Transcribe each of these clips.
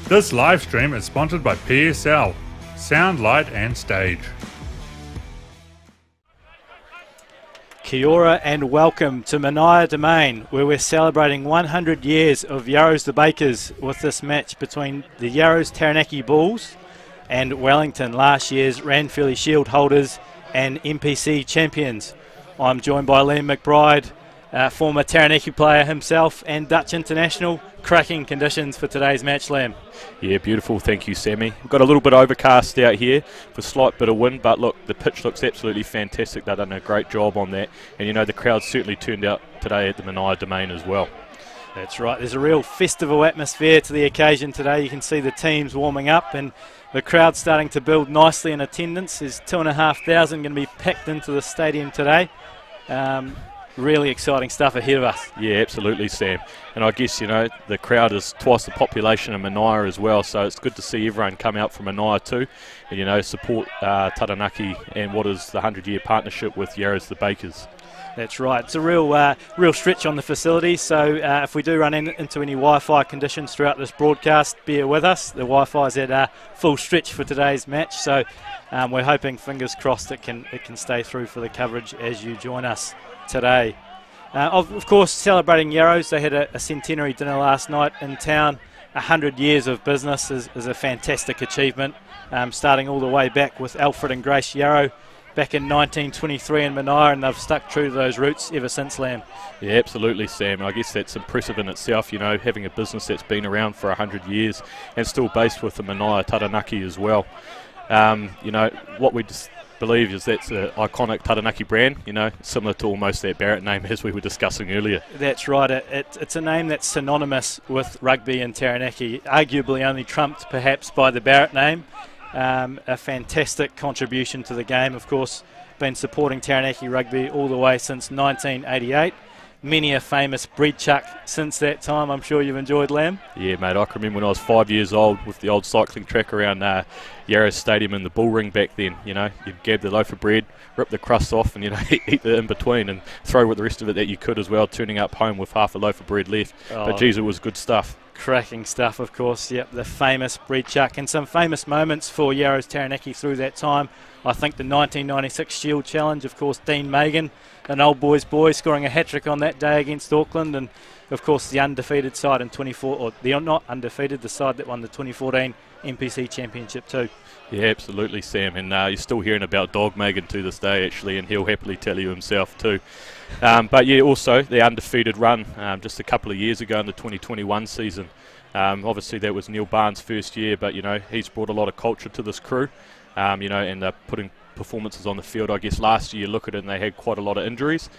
This live stream is sponsored by PSL, Sound, Light and Stage. Kia ora and welcome to Manaia Domain, where we're celebrating 100 years of Yarrows the Bakers with this match between the Yarrows Taranaki Bulls and Wellington, last year's Ranfurly Shield holders and NPC champions. I'm joined by Liam McBride, former Taranaki player himself and Dutch international. Cracking conditions for today's match, Liam. Yeah, beautiful. Thank you, Sammy. We've got a little bit overcast out here with a slight bit of wind, but look, the pitch looks absolutely fantastic. They've done a great job on that. And, you know, the crowd certainly turned out today at the Manaia Domain as well. That's right. There's a real festival atmosphere to the occasion today. You can see the teams warming up and the crowd starting to build nicely in attendance. There's 2,500 going to be packed into the stadium today. Really exciting stuff ahead of us. Yeah, absolutely, Sam. And I guess, you know, the crowd is twice the population of Manaia as well, so it's good to see everyone come out from Manaia too and, you know, support Taranaki and what is the 100-year partnership with Yarrows the Bakers. That's right. It's a real stretch on the facility, so if we do run into any Wi-Fi conditions throughout this broadcast, bear with us. The Wi-Fi is at full stretch for today's match, so we're hoping, fingers crossed, it can stay through for the coverage as you join us today. Of course, celebrating Yarrows, they had a centenary dinner last night in town. 100 years of business is a fantastic achievement, starting all the way back with Alfred and Grace Yarrow back in 1923 in Manaia, and they've stuck true to those roots ever since, Liam. Yeah, absolutely, Sam. I guess that's impressive in itself, you know, having a business that's been around for 100 years and still based with the Manaia Taranaki as well. You know, what we just believe is that's an iconic Taranaki brand, you know, similar to almost that Barrett name as we were discussing earlier. That's right. It's a name that's synonymous with rugby in Taranaki, arguably only trumped perhaps by the Barrett name. A fantastic contribution to the game, of course, been supporting Taranaki rugby all the way since 1988. Many a famous breed chuck since that time. I'm sure you've enjoyed, Lamb. Yeah, mate, I can remember when I was 5 years old with the old cycling track around Yarrows Stadium and the bull ring back then. You know, you'd gab the loaf of bread, rip the crust off and, you know, eat the in between and throw with the rest of it that you could as well, turning up home with half a loaf of bread left. But geez, it was good stuff. Cracking stuff, of course. Yep, the famous breed chuck, and some famous moments for Yarrows Taranaki through that time. I think the 1996 Shield Challenge, of course, Dean Megan, an old boy, scoring a hat-trick on that day against Auckland, and of course the undefeated side in 24, or the not undefeated, the side that won the 2014 NPC Championship too. Yeah, absolutely, Sam, and you're still hearing about Dog Megan to this day, actually, and he'll happily tell you himself too. But yeah, also the undefeated run just a couple of years ago in the 2021 season. Obviously that was Neil Barnes' first year, but, you know, he's brought a lot of culture to this crew, you know, and they're putting performances on the field. I guess last year, look at it, and they had quite a lot of injuries,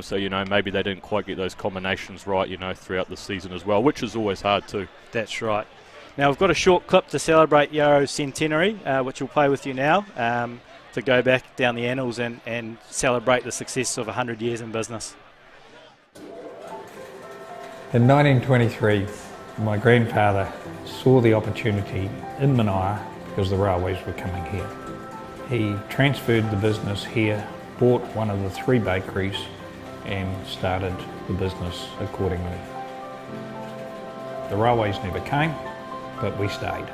so, you know, maybe they didn't quite get those combinations right, you know, throughout the season as well, which is always hard too. That's right. Now we've got a short clip to celebrate Yarrow's centenary, which we'll play with you now, to go back down the annals and celebrate the success of 100 years in business. In 1923, my grandfather saw the opportunity in Manaia because the railways were coming here. He transferred the business here, bought one of the 3 bakeries and started the business accordingly. The railways never came, but we stayed.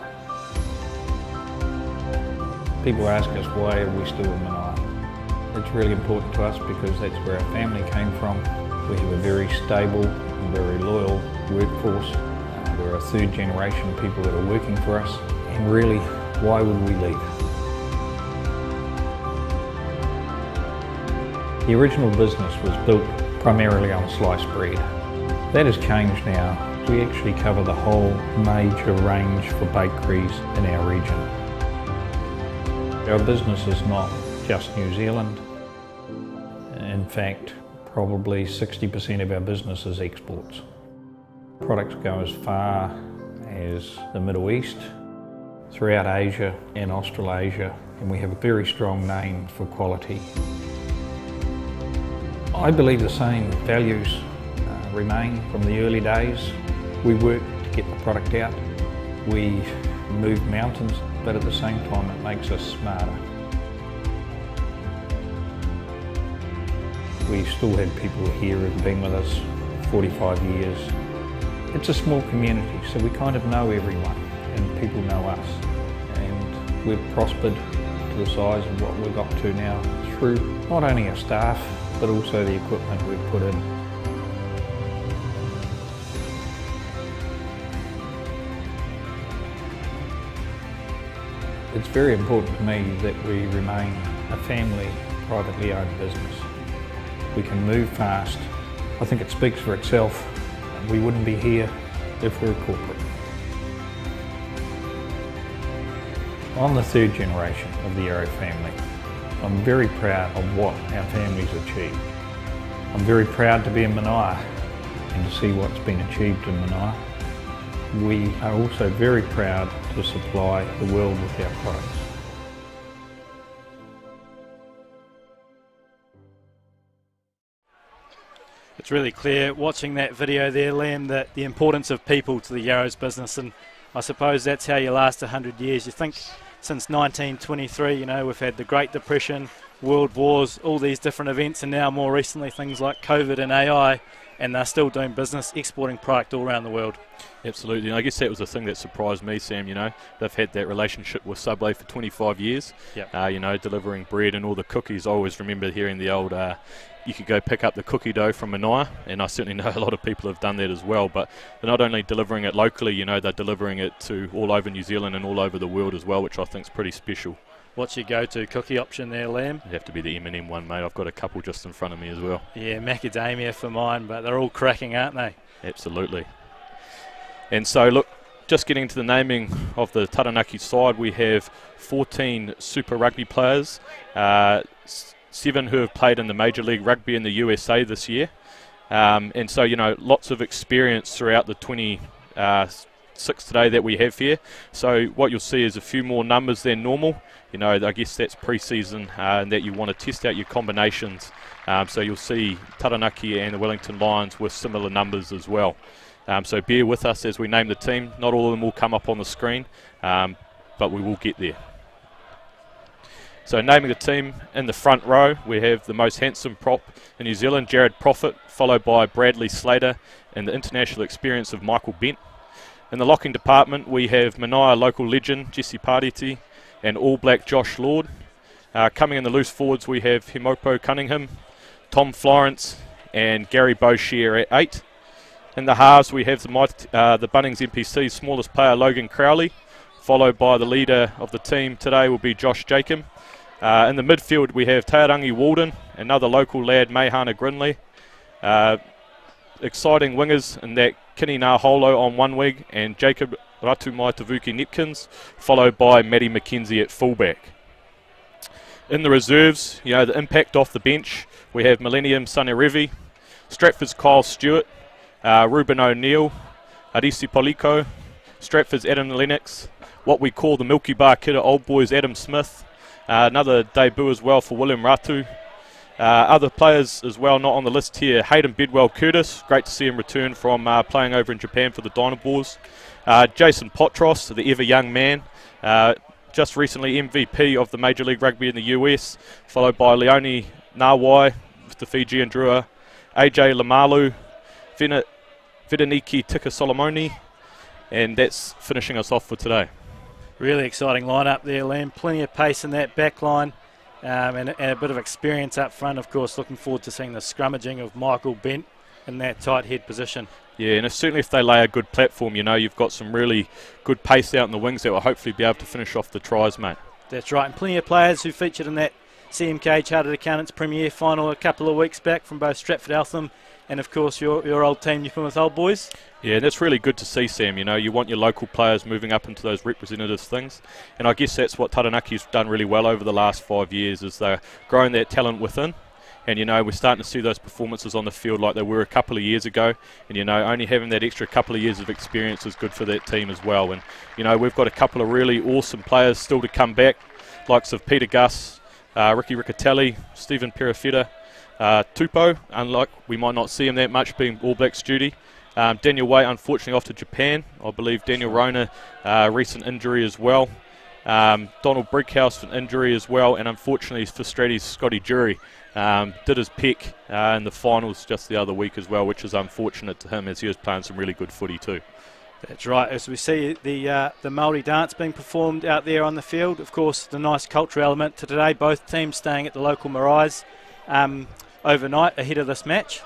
People ask us why are we still in Manaia. It's really important to us because that's where our family came from. We have a very stable and very loyal workforce. There are 3rd generation people that are working for us, and really, why would we leave? The original business was built primarily on sliced bread. That has changed now. We actually cover the whole major range for bakeries in our region. Our business is not just New Zealand. In fact, probably 60% of our business is exports. Products go as far as the Middle East, throughout Asia and Australasia, and we have a very strong name for quality. I believe the same values remain from the early days. We work to get the product out. We move mountains, but at the same time it makes us smarter. We still have people here who've been with us 45 years. It's a small community, so we kind of know everyone. and people know us. And we've prospered to the size of what we've got to now through not only our staff, but also the equipment we've put in. It's very important to me that we remain a family, privately owned business. We can move fast. I think it speaks for itself. We wouldn't be here if we were corporate. I'm the third generation of the Arrow family. I'm very proud of what our family's achieved. I'm very proud to be in Manaia and to see what's been achieved in Manaia. We are also very proud to supply the world with our products. It's really clear watching that video there, Liam, that the importance of people to the Yarrows business, and I suppose that's how you last 100 years. You think since 1923, you know, we've had the Great Depression, World Wars, all these different events, and now more recently things like COVID and AI, and they're still doing business, exporting product all around the world. Absolutely, and I guess that was the thing that surprised me, Sam. You know, they've had that relationship with Subway for 25 years. Yep. You know, delivering bread and all the cookies. I always remember hearing the old, you could go pick up the cookie dough from Manaia, and I certainly know a lot of people have done that as well. But they're not only delivering it locally, you know, they're delivering it to all over New Zealand and all over the world as well, which I think is pretty special. What's your go-to cookie option there, Liam? It'd have to be the M&M one, mate. I've got a couple just in front of me as well. Yeah, macadamia for mine, but they're all cracking, aren't they? Absolutely. And so, look, just getting into the naming of the Taranaki side, we have 14 Super Rugby players, 7 who have played in the Major League Rugby in the USA this year. And so, you know, lots of experience throughout the 26 today that we have here. So what you'll see is a few more numbers than normal. You know, I guess that's pre-season and that you want to test out your combinations. So you'll see Taranaki and the Wellington Lions with similar numbers as well. So bear with us as we name the team. Not all of them will come up on the screen, but we will get there. So naming the team, in the front row, we have the most handsome prop in New Zealand, Jared Prophet, followed by Bradley Slater and the international experience of Michael Bent. In the locking department, we have Manaia local legend, Jesse Pariti, and All Black Josh Lord. Coming in the loose forwards, we have Himopo Cunningham, Tom Florence, and Gary Boshier at 8. In the halves, we have the Bunnings NPC smallest player, Logan Crowley, followed by the leader of the team today will be Josh Jacob. In the midfield, we have Tarangi Walden, another local lad, Mehana Grinley. Exciting wingers in that Kini Naholo on one wing and Jacob Ratumai Tavuki Nepkins, followed by Matty McKenzie at fullback. In the reserves, you know, the impact off the bench, we have Millennium Sanerevi, Stratford's Kyle Stewart, Ruben O'Neill, Arisi Poliko, Stratford's Adam Lennox, what we call the Milky Bar Kid at Old Boys, Adam Smith, another debut as well for William Ratu. Other players as well not on the list here, Hayden Bedwell Curtis, great to see him return from playing over in Japan for the Dynabors. Jason Potros, the ever young man, just recently MVP of the Major League Rugby in the US, followed by Leone Nawai with the Fijian Drua, AJ Lamalu, Vidaniki Tikasolomoni, and that's finishing us off for today. Really exciting lineup there, Liam. Plenty of pace in that back line and a bit of experience up front. Of course, looking forward to seeing the scrummaging of Michael Bent in that tight head position. Yeah, and certainly if they lay a good platform, you know, you've got some really good pace out in the wings that will hopefully be able to finish off the tries, mate. That's right, and plenty of players who featured in that CMK Chartered Accountants Premier final a couple of weeks back from both Stratford Eltham and, of course, your old team, New Plymouth Old Boys. Yeah, and that's really good to see, Sam. You know, you want your local players moving up into those representative things. And I guess that's what Taranaki's done really well over the last 5 years, is they're growing that talent within. And, you know, we're starting to see those performances on the field like they were a couple of years ago. And, you know, only having that extra couple of years of experience is good for that team as well. And, you know, we've got a couple of really awesome players still to come back, likes of Peter Gus, Ricky Riccatelli, Stephen Perafetta, Tupou, unlike we might not see him that much being All Blacks duty. Daniel Way, unfortunately, off to Japan. I believe Daniel Rona, recent injury as well. Donald Brighouse, an injury as well. And unfortunately for Stratty's Scotty Jury, did his pick in the finals just the other week as well, which is unfortunate to him as he was playing some really good footy too. That's right. As we see the Māori dance being performed out there on the field, of course, the nice cultural element to today. Both teams staying at the local maraes overnight ahead of this match,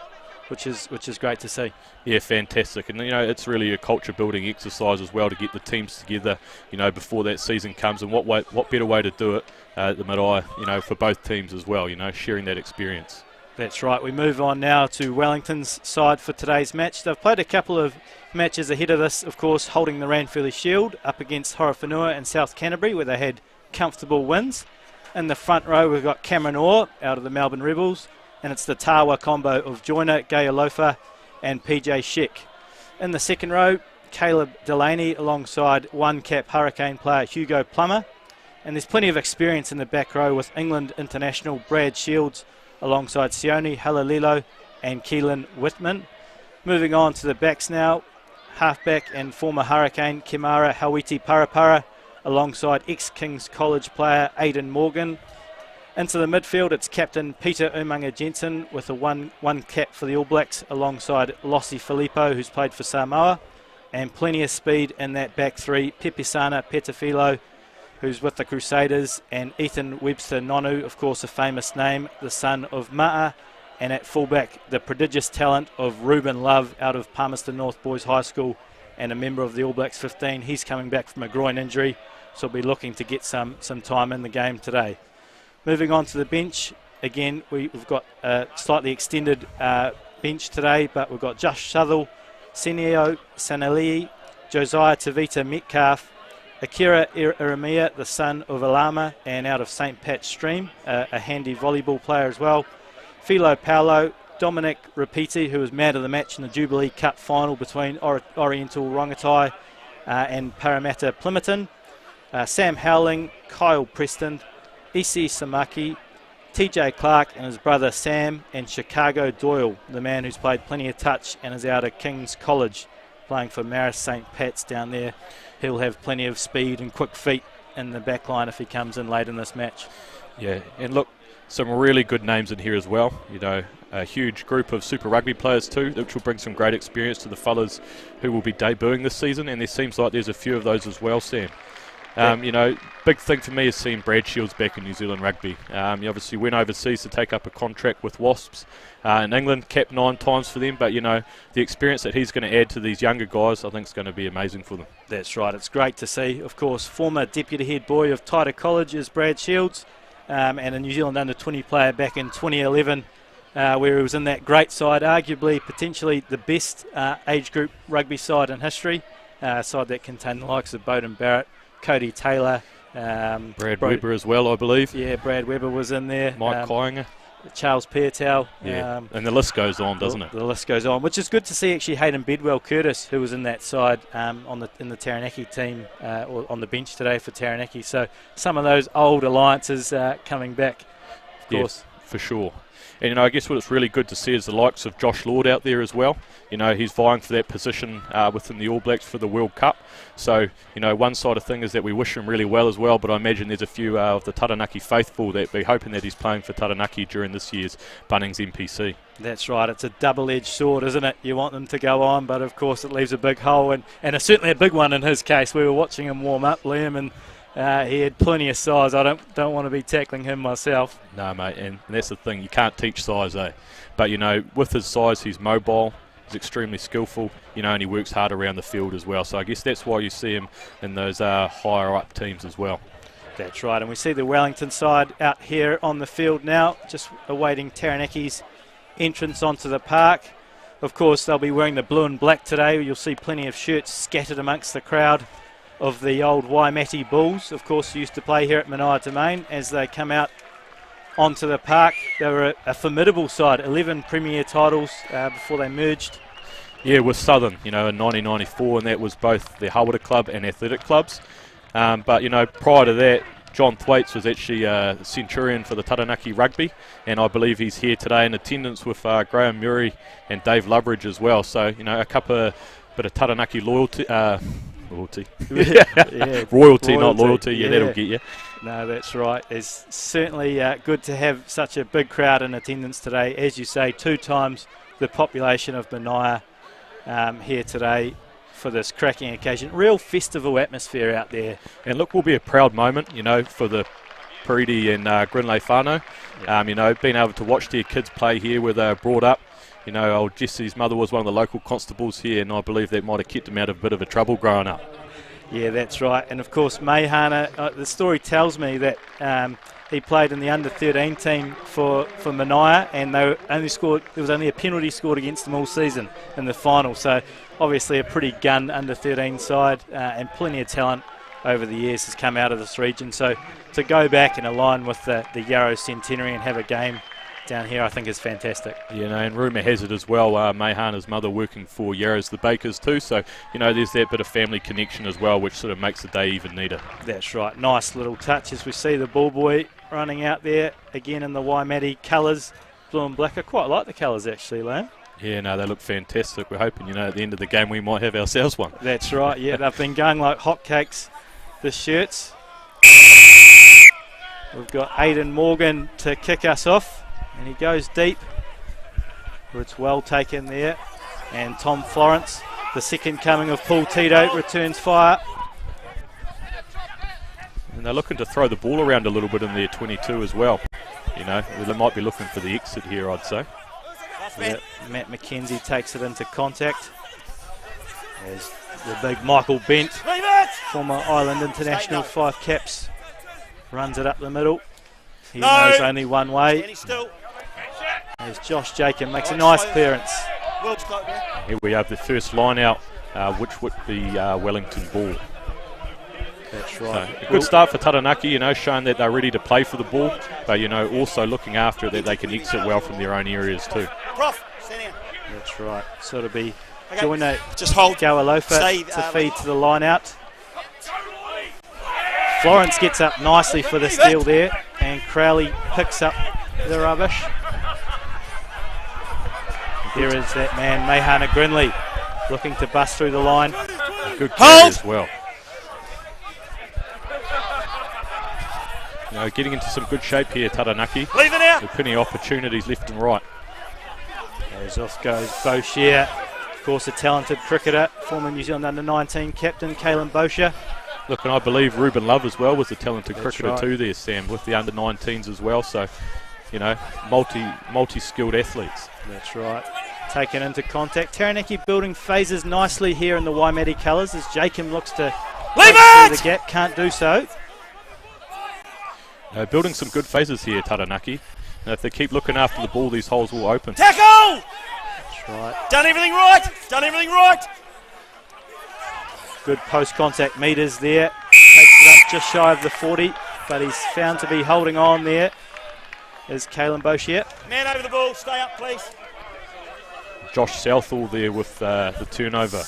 which is great to see. Yeah, fantastic. And, it's really a culture-building exercise as well to get the teams together, before that season comes. And what better way to do it at the marae, for both teams as well, sharing that experience. That's right. We move on now to Wellington's side for today's match. They've played a couple of matches ahead of this, of course, holding the Ranfurly Shield up against Horowhenua and South Canterbury, where they had comfortable wins. In the front row, we've got Cameron Orr out of the Melbourne Rebels, and it's the Tawa combo of Joyner, Gayalofa and PJ Sheck. In the second row, Caleb Delaney alongside one-cap Hurricane player Hugo Plummer. And there's plenty of experience in the back row with England international Brad Shields alongside Sione Halalilo and Keelan Whitman. Moving on to the backs now, halfback and former Hurricane Kimara Hawiti Parapara alongside ex-King's College player Aidan Morgan. Into the midfield, it's captain Peter Umaga Jensen with a one cap for the All Blacks alongside Lossie Filippo, who's played for Samoa, and plenty of speed in that back three. Pepisana Petafilo, who's with the Crusaders, and Ethan Webster Nonu, of course a famous name, the son of Ma'a, and at fullback the prodigious talent of Ruben Love out of Palmerston North Boys High School and a member of the All Blacks 15. He's coming back from a groin injury, so he'll be looking to get some time in the game today. Moving on to the bench, again we've got a slightly extended bench today, but we've got Josh Southall, Senio Sanalii, Josiah Tavita Metcalf, Akira Iramia, the son of Alama and out of St. Pat's Stream, a handy volleyball player as well. Philo Paulo, Dominic Rapiti, who was man of the match in the Jubilee Cup final between Oriental Rongotai and Parramatta Plimerton. Sam Howling, Kyle Preston, Isi Samaki, TJ Clark and his brother Sam, and Chicago Doyle, the man who's played plenty of touch and is out of King's College playing for Marist St. Pat's down there. He'll have plenty of speed and quick feet in the back line if he comes in late in this match. Yeah, and look, some really good names in here as well. A huge group of Super Rugby players too, which will bring some great experience to the fellas who will be debuting this season, and there seems like there's a few of those as well, Sam. Big thing for me is seeing Brad Shields back in New Zealand rugby. He obviously went overseas to take up a contract with Wasps in England, capped 9 times for them, but the experience that he's going to add to these younger guys I think is going to be amazing for them. That's right, it's great to see. Of course, former deputy head boy of Taita College is Brad Shields, and a New Zealand under-20 player back in 2011 where he was in that great side, arguably potentially the best age group rugby side in history, side that contained the likes of Bowden Barrett, Cody Taylor, Brad Weber as well, I believe. Yeah, Brad Weber was in there. Mike Kyoinga. Charles Peartow. Yeah, and the list goes on, doesn't it? The list goes on, which is good to see actually Hayden Bedwell Curtis, who was in that side in the Taranaki team, or on the bench today for Taranaki. So some of those old alliances coming back, of course. Yeah, for sure. And, I guess what it's really good to see is the likes of Josh Lord out there as well. He's vying for that position within the All Blacks for the World Cup. So, one side of thing is that we wish him really well as well, but I imagine there's a few of the Taranaki faithful that be hoping that he's playing for Taranaki during this year's Bunnings NPC. That's right. It's a double-edged sword, isn't it? You want them to go on, but of course it leaves a big hole, and it's certainly a big one in his case. We were watching him warm up, Liam, and he had plenty of size. I don't want to be tackling him myself. No, mate, and that's the thing. You can't teach size, eh? But, with his size, he's mobile, he's extremely skillful, and he works hard around the field as well. So I guess that's why you see him in those higher-up teams as well. That's right, and we see the Wellington side out here on the field now, just awaiting Taranaki's entrance onto the park. Of course, they'll be wearing the blue and black today. You'll see plenty of shirts scattered amongst the crowd of the old Waimate Bulls, of course, used to play here at Manaia Domain. As they come out onto the park, they were a formidable side, 11 Premier titles before they merged. Yeah, with Southern, in 1994, and that was both the Hawera Club and Athletic Clubs. But, prior to that, John Thwaites was actually a Centurion for the Taranaki Rugby, and I believe he's here today in attendance with Graham Murray and Dave Loveridge as well. So, a couple of bit of Taranaki loyalty. Royalty. Royalty, not loyalty. Yeah, that'll get you. No, that's right. It's certainly good to have such a big crowd in attendance today. As you say, 2 times the population of Manaia here today for this cracking occasion. Real festival atmosphere out there. And look, will be a proud moment, you know, for the Peridi and Grinley whānau. You know, being able to watch their kids play here where they were brought up. You know, old Jesse's mother was one of the local constables here, and I believe that might have kept him out of a bit of a trouble growing up. Yeah, that's right. And of course, Meihana, the story tells me that he played in the under-13 team for Manaia, and they only scored. There was only a penalty scored against them all season in the final. So obviously a pretty gun under-13 side, and plenty of talent over the years has come out of this region. So to go back and align with the Yarrow Centenary and have a game down here, I think is fantastic. You know, and rumour has it as well, Meihana's mother working for Yarrow's the Bakers too, so, you know, there's that bit of family connection as well, which sort of makes the day even neater. That's right. Nice little touch as we see the ball boy running out there, again in the Waimate colours, blue and black. I quite like the colours actually, Liam. Yeah, no, they look fantastic. We're hoping, you know, at the end of the game we might have ourselves one. That's right, yeah, they've been going like hotcakes, the shirts. We've got Aidan Morgan to kick us off. And he goes deep. It's well taken there. And Tom Florence, the second coming of Paul Tito, returns fire. And they're looking to throw the ball around a little bit in their 22 as well. You know, they might be looking for the exit here, I'd say. Yeah, Matt McKenzie takes it into contact. There's the big Michael Bent, former Island International, 5 caps, runs it up the middle. He knows only one way. As Josh Jacob makes a nice clearance. Here we have the first line out, which would be Wellington ball. That's right. So, a good start for Taranaki, you know, showing that they're ready to play for the ball, but, you know, also looking after it, that they can exit well from their own areas too. That's right. Sort of be Joina just hold Gawalofa to feed to the line out. Florence gets up nicely for the steal there, and Crowley picks up the rubbish. Here is that man, Meihana Grinley, looking to bust through the line. Good carry as well. You know, getting into some good shape here, Taranaki. Leave it out. With plenty of opportunities left and right. As off goes Boshier. Of course, a talented cricketer, former New Zealand under-19 captain, Caelan Boshier. Look, and I believe Ruben Love as well was a talented That's cricketer too there, Sam, with the under-19s as well. So, you know, multi-skilled athletes. That's right. Taken into contact. Taranaki building phases nicely here in the Waimate colours as Jacob looks to leave through the gap. Can't do so. Building some good phases here, Taranaki. Now, if they keep looking after the ball, these holes will open. Tackle! That's right. Done everything right. Done everything right. Good post-contact meters there. Takes it up just shy of the 40, but he's found to be holding on there. Is Caelan Boshier. Man over the ball. Stay up, please. Josh Southall there with the turnover.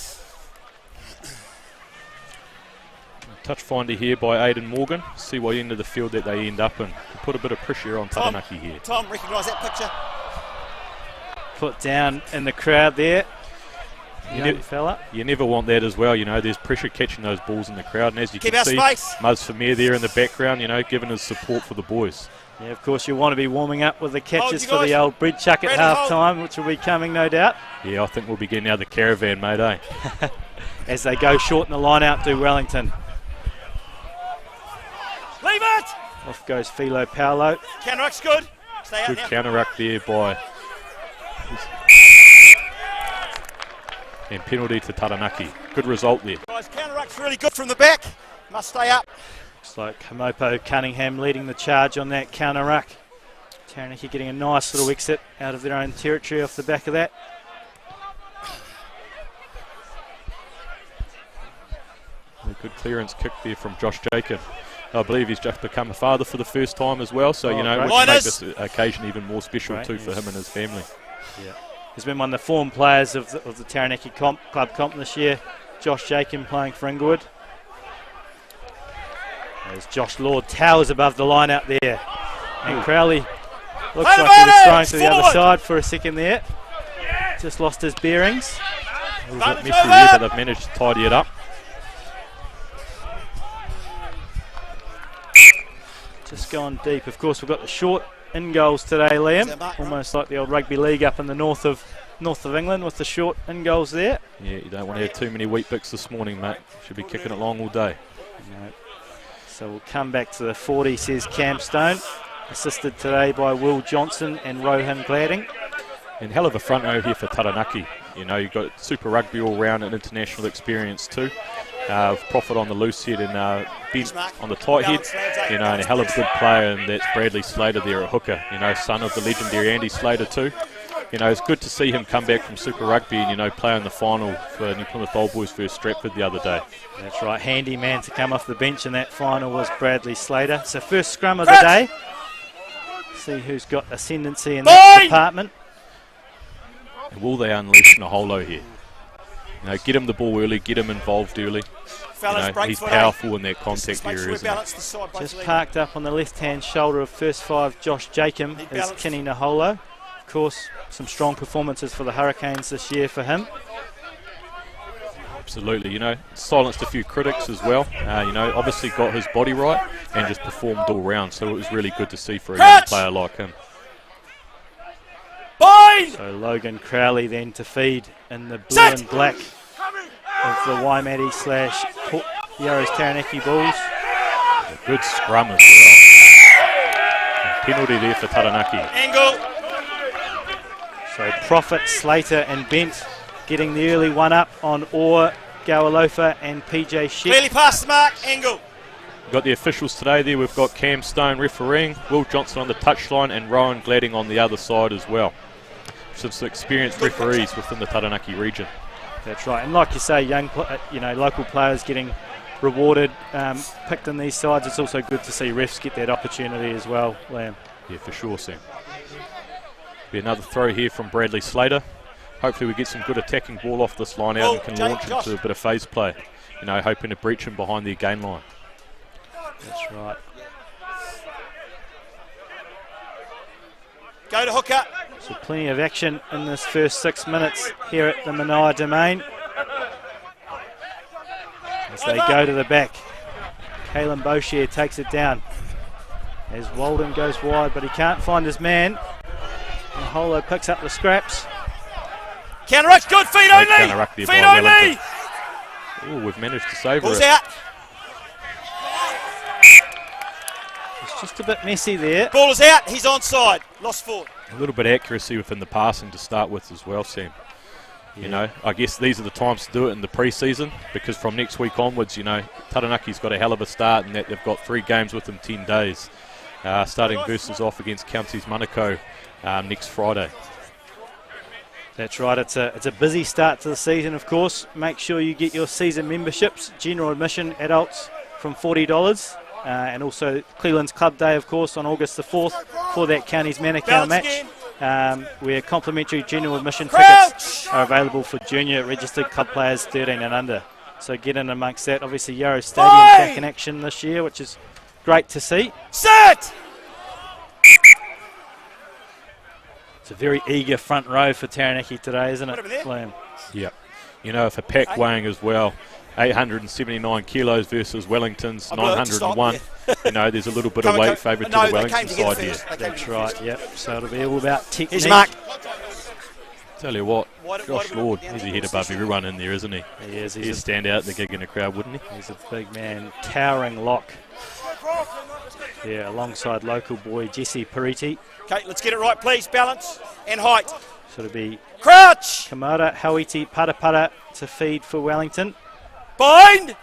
Touch finder here by Aidan Morgan. See what end of the field that they end up in. Put a bit of pressure on Taranaki here. Tom, recognise that picture. Put down in the crowd there. Young fella. You never want that as well, you know. There's pressure catching those balls in the crowd, and as you Keep can see, space. Muzz Vermeer there in the background, you know, giving his support for the boys. Yeah, of course, you want to be warming up with the catches for the old bread chuck at half time, which will be coming, no doubt. Yeah, I think we'll be getting out of the caravan, mate, eh? As they go short in the line out to Wellington. Leave it! Off goes Philo Paolo. Counter-ruck's good. Stay out Good now. counter-ruck there by... And penalty to Taranaki. Good result there. Guys, counter-ruck's really good from the back. Must stay up. Looks like Hamopo Cunningham leading the charge on that counter-ruck. Taranaki getting a nice little exit out of their own territory off the back of that. A good clearance kick there from Josh Jacob. I believe he's just become a father for the first time as well, so, you know, which make this occasion even more special too for him and his family. Yeah. He's been one of the form players of the Taranaki club comp this year. Josh Jacob playing for Inglewood. As Josh Lord towers above the line out there. And Crowley looks like he was throwing to the other side for a second there. Just lost his bearings. It was a bit messy there, but they've managed to tidy it up. Just gone deep. Of course, we've got the short in goals today, Liam. Is that Mark? Almost like the old rugby league up in the north of England with the short in goals there. Yeah, you don't want to have too many wheat bix this morning, mate. Should be kicking it long all day. No. So we'll come back to the 40, says Cam Stone. Assisted today by Will Johnson and Rohan Gladding. And hell of a front row here for Taranaki. You know, you've got Super Rugby all round and international experience too. Profit on the loose head and Ben on the tight head. You know, and a hell of a good player, and that's Bradley Slater there at hooker. You know, son of the legendary Andy Slater too. You know, it's good to see him come back from Super Rugby and, you know, play in the final for New Plymouth Old Boys versus Stratford the other day. That's right, handy man to come off the bench in that final was Bradley Slater. So first scrum of the day. See who's got ascendancy in that department. And will they unleash Naholo here? You know, get him the ball early, get him involved early. You know, he's powerful in that contact area, isn't he? Just parked up on the left-hand shoulder of first five Josh Jacob is Kenny Naholo. Of course, some strong performances for the Hurricanes this year for him. Absolutely, you know, silenced a few critics as well. You know, obviously got his body right and just performed all round. So it was really good to see for a young player like him. So Logan Crowley then to feed in the blue and black of the Waimate / Yarrows Taranaki Bulls. A good scrum as well. And penalty there for Taranaki. Angle. So Profit, Slater and Bent getting the early one up on Orr, Gawalofa and PJ Sheck. Clearly past the mark. Angle. We've got the officials today there. We've got Cam Stone refereeing, Will Johnson on the touchline and Rohan Gladding on the other side as well. Some experienced referees within the Taranaki region. That's right, and like you say, local players getting rewarded, picked in these sides. It's also good to see refs get that opportunity as well, Liam. Yeah, for sure, Sam. Be another throw here from Bradley Slater. Hopefully we get some good attacking ball off this line out and can launch into a bit of phase play. You know, hoping to breach him behind the gain line. That's right. Go to hooker. So plenty of action in this first 6 minutes here at the Manoa Domain. As they go to the back. Kalen Boshier takes it down. As Walden goes wide, but he can't find his man. And Holo picks up the scraps. Counter-ruck, good, feet only! Feet only! Oh, we've managed to save Ball's it. out. It's just a bit messy there. Ball is out, he's onside. Lost forward. A little bit of accuracy within the passing to start with as well, Sam. You know, I guess these are the times to do it in the pre-season, because from next week onwards, you know, Taranaki's got a hell of a start in that they've got 3 games within 10 days. Starting versus off against Counties Manukau next Friday. That's right, it's a busy start to the season, of course. Make sure you get your season memberships. General admission, adults from $40. And also Cleveland's Club Day, of course, on August the 4th for that Counties Manukau match. Where complimentary general admission tickets are available for junior registered club players 13 and under. So get in amongst that. Obviously, Yarrow Stadium back in action this year, which is great to see. Set! It's a very eager front row for Taranaki today, isn't it, Liam? Yeah. You know, if a pack weighing as well, 879 kilos versus Wellington's 901. You know, there's a little bit of weight favoured to the Wellington side here. That's right, yep. So it'll be all about technique. Here's Mark. Tell you what, Josh Lord, he's a head above everyone in there, isn't he? He is. He'd stand out at the gig in the crowd, wouldn't he? He's a big man, towering lock. Yeah, alongside local boy Jesse Pariti. Okay, let's get it right, please. Balance and height. So it'll be Crouch! Kamara, Hauiti, Parapara to feed for Wellington. Bind!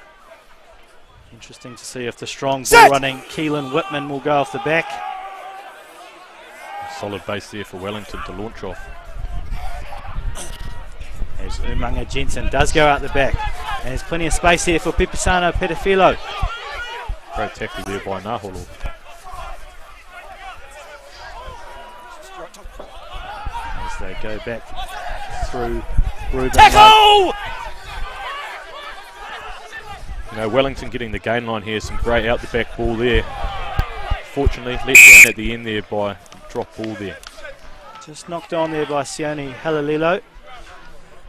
Interesting to see if the strong ball running Keelan Whitman will go off the back. Solid base there for Wellington to launch off. As Umanga Jensen does go out the back. And there's plenty of space here for Pipisano Petafilo. Great tackle there by Naholo. As they go back through Ruben. Tackle! You know, Wellington getting the gain line here, some great out the back ball there. Fortunately, let down at the end there by drop ball there. Just knocked on there by Sione Halalilo.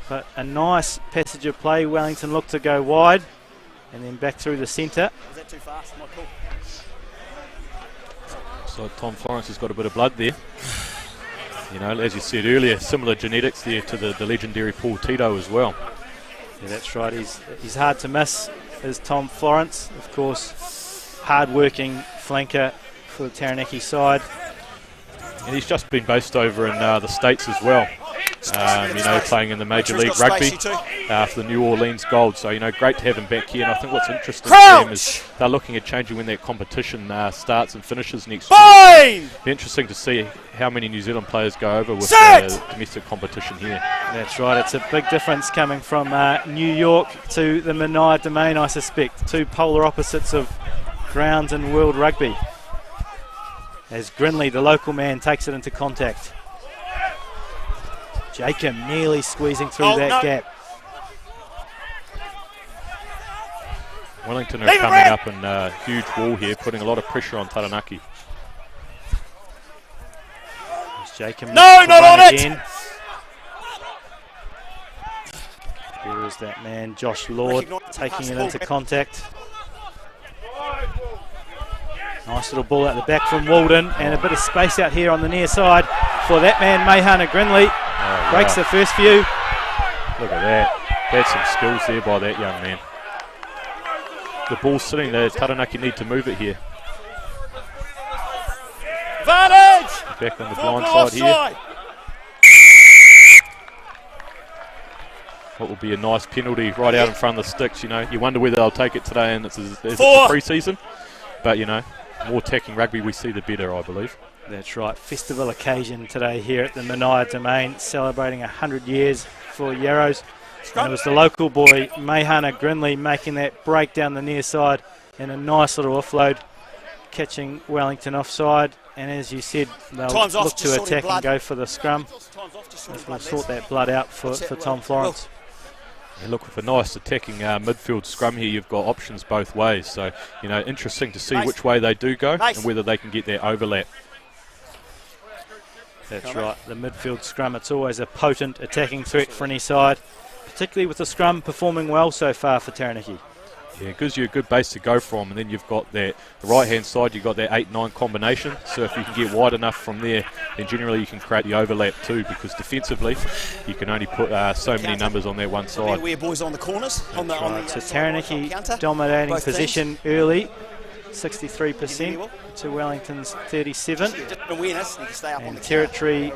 But a nice passage of play. Wellington looked to go wide and then back through the centre. Was that too fast? Not cool. Looks like Tom Florence has got a bit of blood there. You know, as you said earlier, similar genetics there to the legendary Paul Tito as well. Yeah, that's right. He's hard to miss, is Tom Florence. Of course, hard-working flanker for the Taranaki side. And he's just been based over in the States as well. You know, playing in the Major League Rugby for the New Orleans Gold. So, you know, great to have him back here. And I think what's interesting for them is they're looking at changing when their competition starts and finishes next year. Be interesting to see how many New Zealand players go over with domestic competition here. That's right. It's a big difference coming from New York to the Menai Domain, I suspect. Two polar opposites of grounds in world rugby. As Grinley, the local man, takes it into contact. Jacob nearly squeezing through that gap. Wellington are coming up in a huge wall here, putting a lot of pressure on Taranaki. Jacob no, not on again. it! Here is that man, Josh Lord, taking it into contact. Nice little ball out the back from Walden, and a bit of space out here on the near side for that man, Mahana Grinley. Breaks the first few. Look at that. That's some skills there by that young man. The ball's sitting there. Taranaki need to move it here. Advantage! Back on the blind side here. What will be a nice penalty right out in front of the sticks. You know, you wonder whether they'll take it today, and it's a pre-season. But you know, more attacking rugby we see, the better, I believe. That's right. Festival occasion today here at the Menai Domain, celebrating 100 years for Yarrows. And it was the local boy, Mahana Grinley, making that break down the near side and a nice little offload, catching Wellington offside. And as you said, they'll look to attack and go for the scrum. We'll sort that blood out for Tom Florence. And look, with a nice attacking midfield scrum here, you've got options both ways. So, you know, interesting to see which way they do go and whether they can get their overlap. That's right, the midfield scrum, it's always a potent attacking threat for any side, particularly with the scrum performing well so far for Taranaki. Yeah, it gives you a good base to go from, and then you've got the right-hand side, you've got that 8-9 combination, so if you can get wide enough from there, then generally you can create the overlap too, because defensively, you can only put so many numbers on that one side. We're boys on the corners. So Taranaki dominating possession early, 63% to Wellington's 37, and territory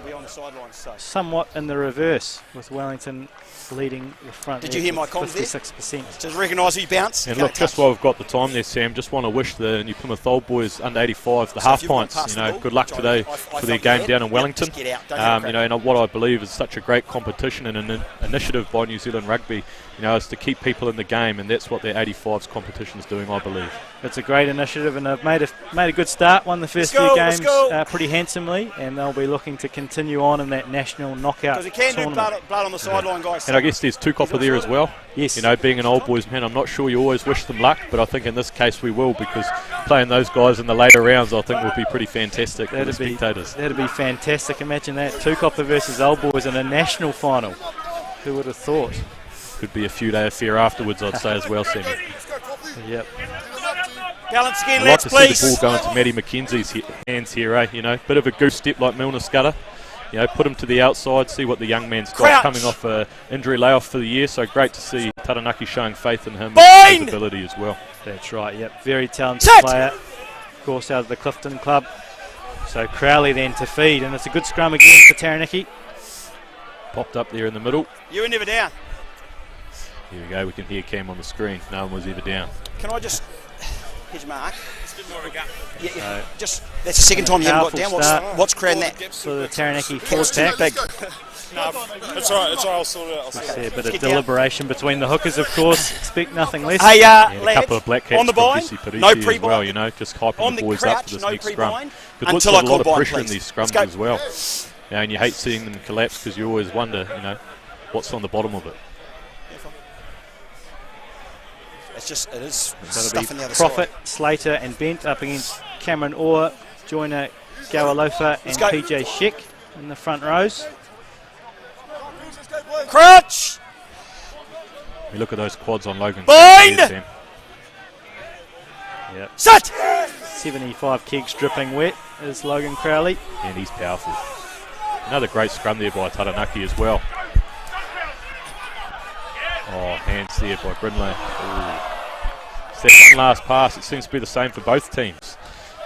somewhat in the reverse, with Wellington leading the front. Did you hear my comment there? 56%. Just recognise you bounce. And look, just while we've got the time there, Sam, just want to wish the New Plymouth Old Boys under 85, the half pints, you know, good luck today for their game down in Wellington. You know, and what I believe is such a great competition and an initiative by New Zealand Rugby, you know, is to keep people in the game, and that's what their 85s competition is doing, I believe. It's a great initiative, and they've made a good start, won the first few games pretty handsomely, and they'll be looking to continue on in that national knockout tournament. Blood on the sideline, guys. And I guess there's Tukapa there as well. Yes. You know, being an Old Boys man, I'm not sure you always wish them luck, but I think in this case we will, because playing those guys in the later rounds I think will be pretty fantastic for the spectators. That'd be fantastic. Imagine that, Tukapa versus Old Boys in a national final. Who would have thought? Could be a few day affair afterwards, I'd say as well, Sammy. Yep. Balance again, I'd like to see the ball going to Matty McKenzie's hands here, eh? You know, bit of a goose step like Milner Scudder. You know, put him to the outside, see what the young man's got, coming off an injury layoff for the year. So great to see Taranaki showing faith in him and his ability as well. That's right, yep. Very talented player. Of course, out of the Clifton Club. So Crowley then to feed, and it's a good scrum again for Taranaki. Popped up there in the middle. You were never down. Here we go, we can hear Cam on the screen. No one was ever down. Can I just... Here's Mark. Yeah, just that's the second time you haven't got down. What's creating that? So the Taranaki forward pack. No, it's all right. I'll sort it out. See a bit of deliberation between the hookers, of course. Expect nothing less. Hey, a couple of black hats on the from bind, Jesse Parisi no as well, you know, just hyping the boys up for this next scrum. It looks like a lot of pressure in these scrums as well. You know, and you hate seeing them collapse because you always wonder, you know, what's on the bottom of it. It's just, it is So stuff in the other Prophet, side. Slater and Bent up against Cameron Orr, Joyner Gawalofa and PJ Sheck in the front rows. Crouch! You look at those quads on Logan. Bind! Yep. Sit! 75 kegs dripping wet. is Logan Crowley. And he's powerful. Another great scrum there by Taranaki as well. Oh, hands there by Grinley. It's that one last pass. It seems to be the same for both teams.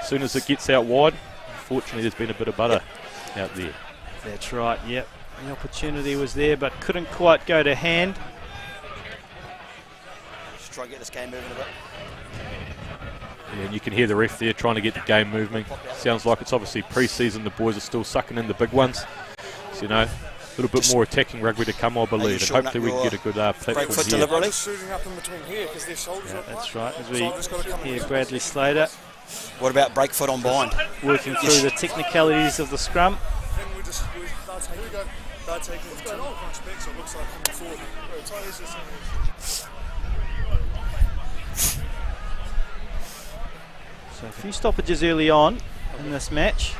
As soon as it gets out wide, unfortunately there's been a bit of butter out there. That's right, yep. The opportunity was there, but couldn't quite go to hand. Just try to get this game moving a bit. Yeah, and you can hear the ref there trying to get the game moving. Sounds like it's obviously pre-season. The boys are still sucking in the big ones. So, you know, a little bit more attacking rugby to come, I believe. And hopefully we can get a good platform here. Deliberately shooting up in between here because their shoulders are that's right. As we hear Bradley Slater. What about break foot on bind? Working through the technicalities of the scrum. they're taking the 2 punch back, so it looks like coming forward. So a few stoppages early on in this match.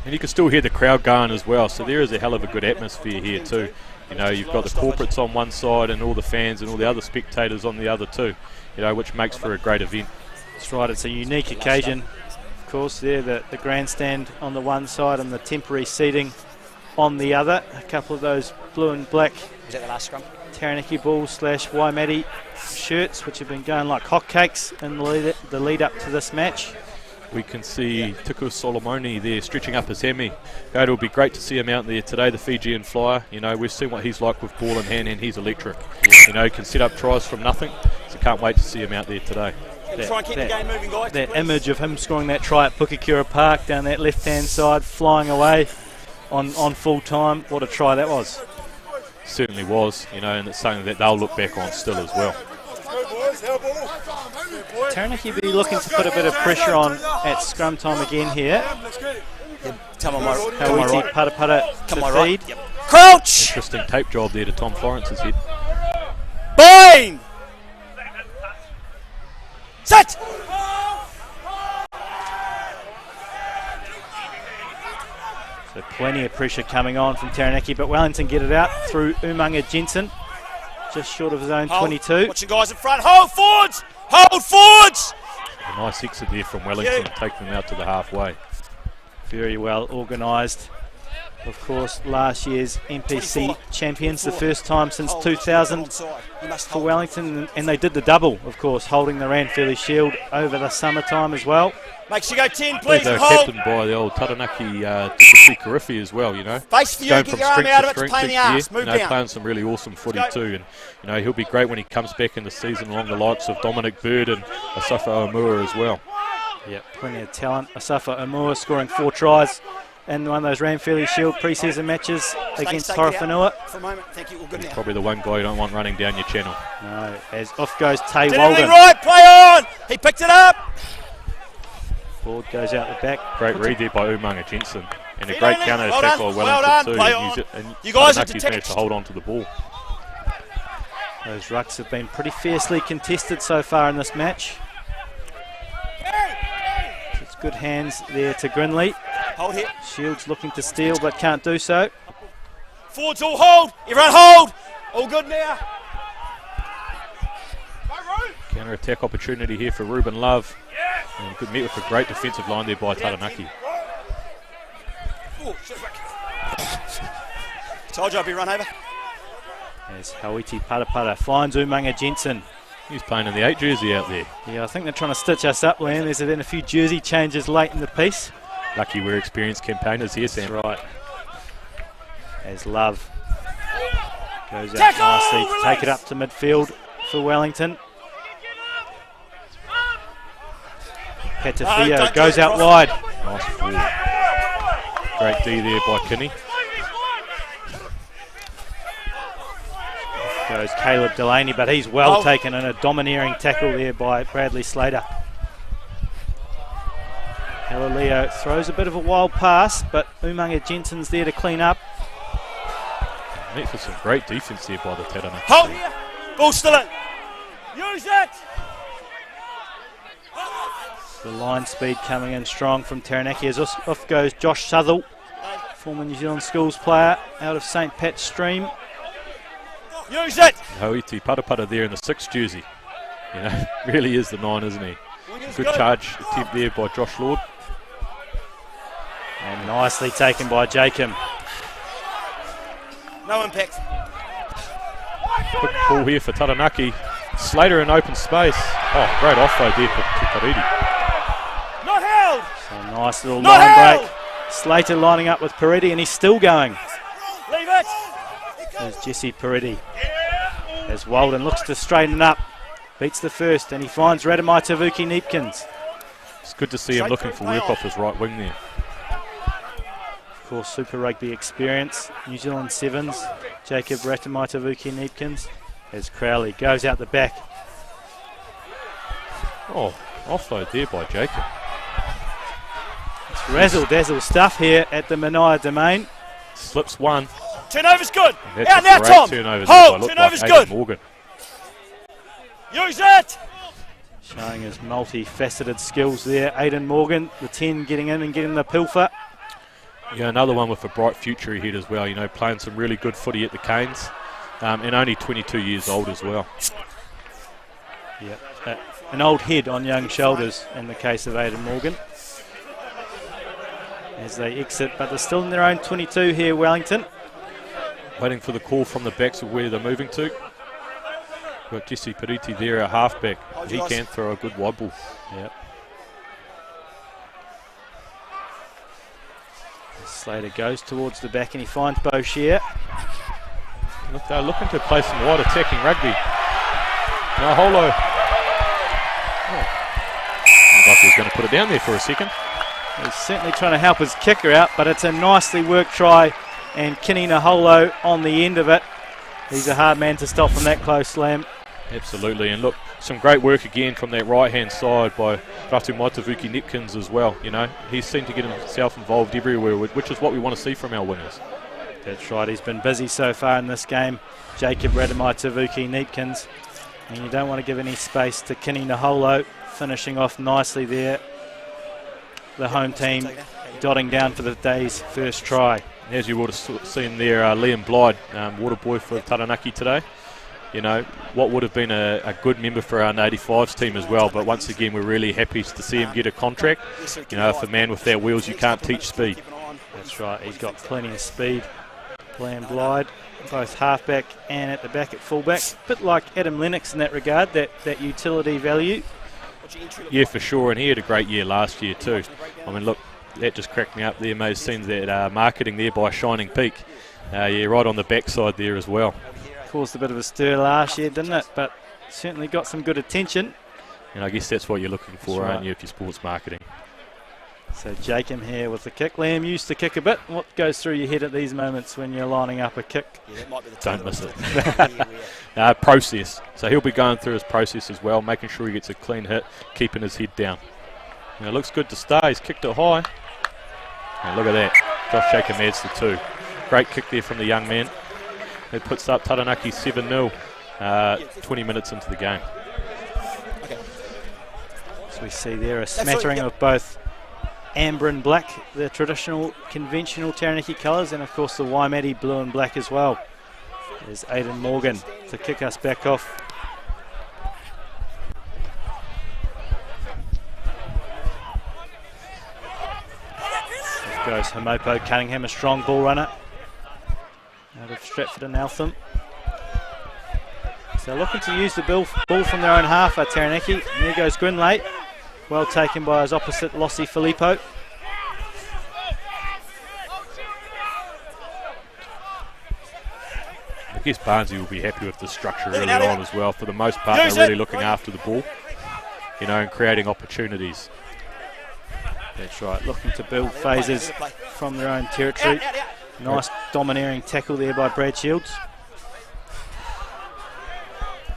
And you can still hear the crowd going as well, so there is a hell of a good atmosphere here too. You know, you've got the corporates on one side and all the fans and all the other spectators on the other too, you know, which makes for a great event. That's right, it's a unique occasion. Of course, there the grandstand on the one side and the temporary seating on the other. A couple of those blue and black Was that the last scrum? Taranaki Bulls / Waimate shirts, which have been going like hotcakes in the lead up to this match. We can see Tuku Solomoni there stretching up his hammy. It'll be great to see him out there today, the Fijian flyer. You know, we've seen what he's like with ball in hand, and he's electric. You know, he can set up tries from nothing, so can't wait to see him out there today. Try and keep the game moving, guys. That image of him scoring that try at Pukekura Park down that left-hand side, flying away on full time. What a try that was. Certainly was, you know, and it's something that they'll look back on still as well. Taranaki be looking to put a bit of pressure on at scrum time again here. Hawiti Patapata to feed. Yep. Crouch! Interesting tape job there to Tom Florence's head. Bind! Set! So plenty of pressure coming on from Taranaki, but Wellington get it out through Umanga Jensen, just short of his own 22. Watching guys in front. Hold forwards! Hold forwards! A nice exit there from Wellington, taking them out to the halfway. Very well organised. Of course, last year's NPC champions, the first time since 2000 for Wellington, and they did the double, of course, holding the Ranfurly Shield over the summertime as well. Make sure you go 10, please. They're Hold. captained by the old Taranaki Tukusi Karifi as well, you know. Face for you, Going get from your arm strength out to of it, it's a strength pain in the each arse. year, Move you know, down. playing some really awesome footy too, and you know, he'll be great when he comes back in the season along the likes of Dominic Bird and Asafa Omua as well. Yep, plenty of talent. Asafa Omua scoring 4 tries in one of those Ranfurly Shield pre-season matches against Horowhenua. For a moment, thank you. All good He's now. probably the one guy you don't want running down your channel. No, as off goes Tay Did everything Walden. right, play on! He picked it up! Board goes out the back. Great read there by Umanga Jensen. And a Feet great on it. counter Well attack done, by well Wellington done, too. play And on. and You guys are Taranaki's managed to detached. hold on to the ball. Those rucks have been pretty fiercely contested so far in this match. It's good hands there to Grinley. Hold here. Shields looking to steal but can't do so. Forwards all hold. Everyone hold. All good now. Counter attack opportunity here for Ruben Love. And good meet with a great defensive line there by Taranaki. Told you I'd be run over. As Hawiti Patapata finds Umanga Jensen. He's playing in the 8 jersey out there. Yeah, I think they're trying to stitch us up, Liam. There's been a few jersey changes late in the piece. Lucky we're experienced campaigners here, Sam. That's right. As Love goes out nicely to take it up to midfield for Wellington. Petafio goes out wide. Nice forward. Great D there by Kinney. Goes Caleb Delaney, but he's well taken in a domineering tackle there by Bradley Slater. Galileo throws a bit of a wild pass, but Umanga Jensen's there to clean up. Met for some great defence there by the Taranaki. Hold here. Ball still in. Use it. The line speed coming in strong from Taranaki as off goes Josh Southall, former New Zealand Schools player out of St Pat's Stream. Use it. Hawiti Patapata there in the 6 jersey. You know, really is the 9, isn't he? Good charge attempt there by Josh Lord. And nicely taken by Jacob. No impact. Quick ball here for Taranaki. Slater in open space. Oh, great offload there to Paridi. Not held. So nice little line break. Slater lining up with Paridi, and he's still going. Leave it. There's Jesse Paridi. As Walden looks to straighten up. Beats the first, and he finds Radamai Tavuki Neepkins. It's good to see him looking for work off his right wing there. Of course, Super Rugby experience. New Zealand Sevens. Jacob Radamai Tavuki Neepkins. As Crowley goes out the back. Oh, offload there by Jacob. It's razzle-dazzle stuff here at the Mania Domain. Slips one. Turnover's good. That's Out a now, great Tom. turnover Hold. there by Turnover's Aidan good. Morgan. Use it. Showing his multifaceted skills there. Aidan Morgan, the 10, getting in and getting the pilfer. Yeah, another one with a bright future ahead as well. You know, playing some really good footy at the Canes, and only 22 years old as well. Yeah, an old head on young shoulders in the case of Aidan Morgan. As they exit, but they're still in their own 22 here, Wellington. Waiting for the call from the backs of where they're moving to. Got Jesse Pariti there, a halfback. He can throw a good wide ball. Yep. Slater goes towards the back and he finds Boshier. Look, they're looking to play some wide attacking rugby. Naholo. Looked like he was going to put it down there for a second. He's certainly trying to help his kicker out, but it's a nicely worked try, and Kenny Naholo on the end of it. He's a hard man to stop from that close slam. Absolutely, and look, some great work again from that right-hand side by Ratu Tavuki Neepkins as well. You know, he seemed to get himself involved everywhere, which is what we want to see from our wingers. That's right, he's been busy so far in this game. Jacob Radamai Tavuki Neepkins. And you don't want to give any space to Kenny Naholo, finishing off nicely there. The home team dotting down for the day's first try. As you would have seen there, Liam Blyde, water boy for Taranaki today. You know, what would have been a good member for our 85s team as well, but once again we're really happy to see him get a contract. You know, if a man with that wheels, you can't teach speed. That's right, he's got plenty of speed. Liam Blyde, both halfback and at the back at fullback. A bit like Adam Lennox in that regard, that utility value. Yeah, for sure, and he had a great year last year too. I mean, look, that just cracked me up there. May have seen that marketing there by Shining Peak. Yeah, right on the backside there as well. Caused a bit of a stir last year, didn't it? But certainly got some good attention. And I guess that's what you're looking for, That's aren't you, if you're sports marketing? So Jacob here with the kick. Liam used to kick a bit. What goes through your head at these moments when you're lining up a kick? Yeah, that might be the Don't miss it. Process. So he'll be going through his process as well, making sure he gets a clean hit, keeping his head down. And it looks good to stay. He's kicked it high. And look at that. Josh Jacob adds the 2. Great kick there from the young man. It puts up Taranaki 7-0, 20 minutes into the game. Okay. So we see there a smattering of both amber and black, the traditional, conventional Taranaki colours, and of course the Waimate blue and black as well. There's Aidan Morgan to kick us back off. There goes Hamopo Cunningham, a strong ball runner out of Stratford and Eltham. So looking to use the ball from their own half are Taranaki. And there goes Grinley. Well taken by his opposite, Lossie Filippo. I guess Barnsley will be happy with the structure early on as well. For the most part, they're really looking after the ball, you know, and creating opportunities. That's right, looking to build phases from their own territory. Nice domineering tackle there by Brad Shields.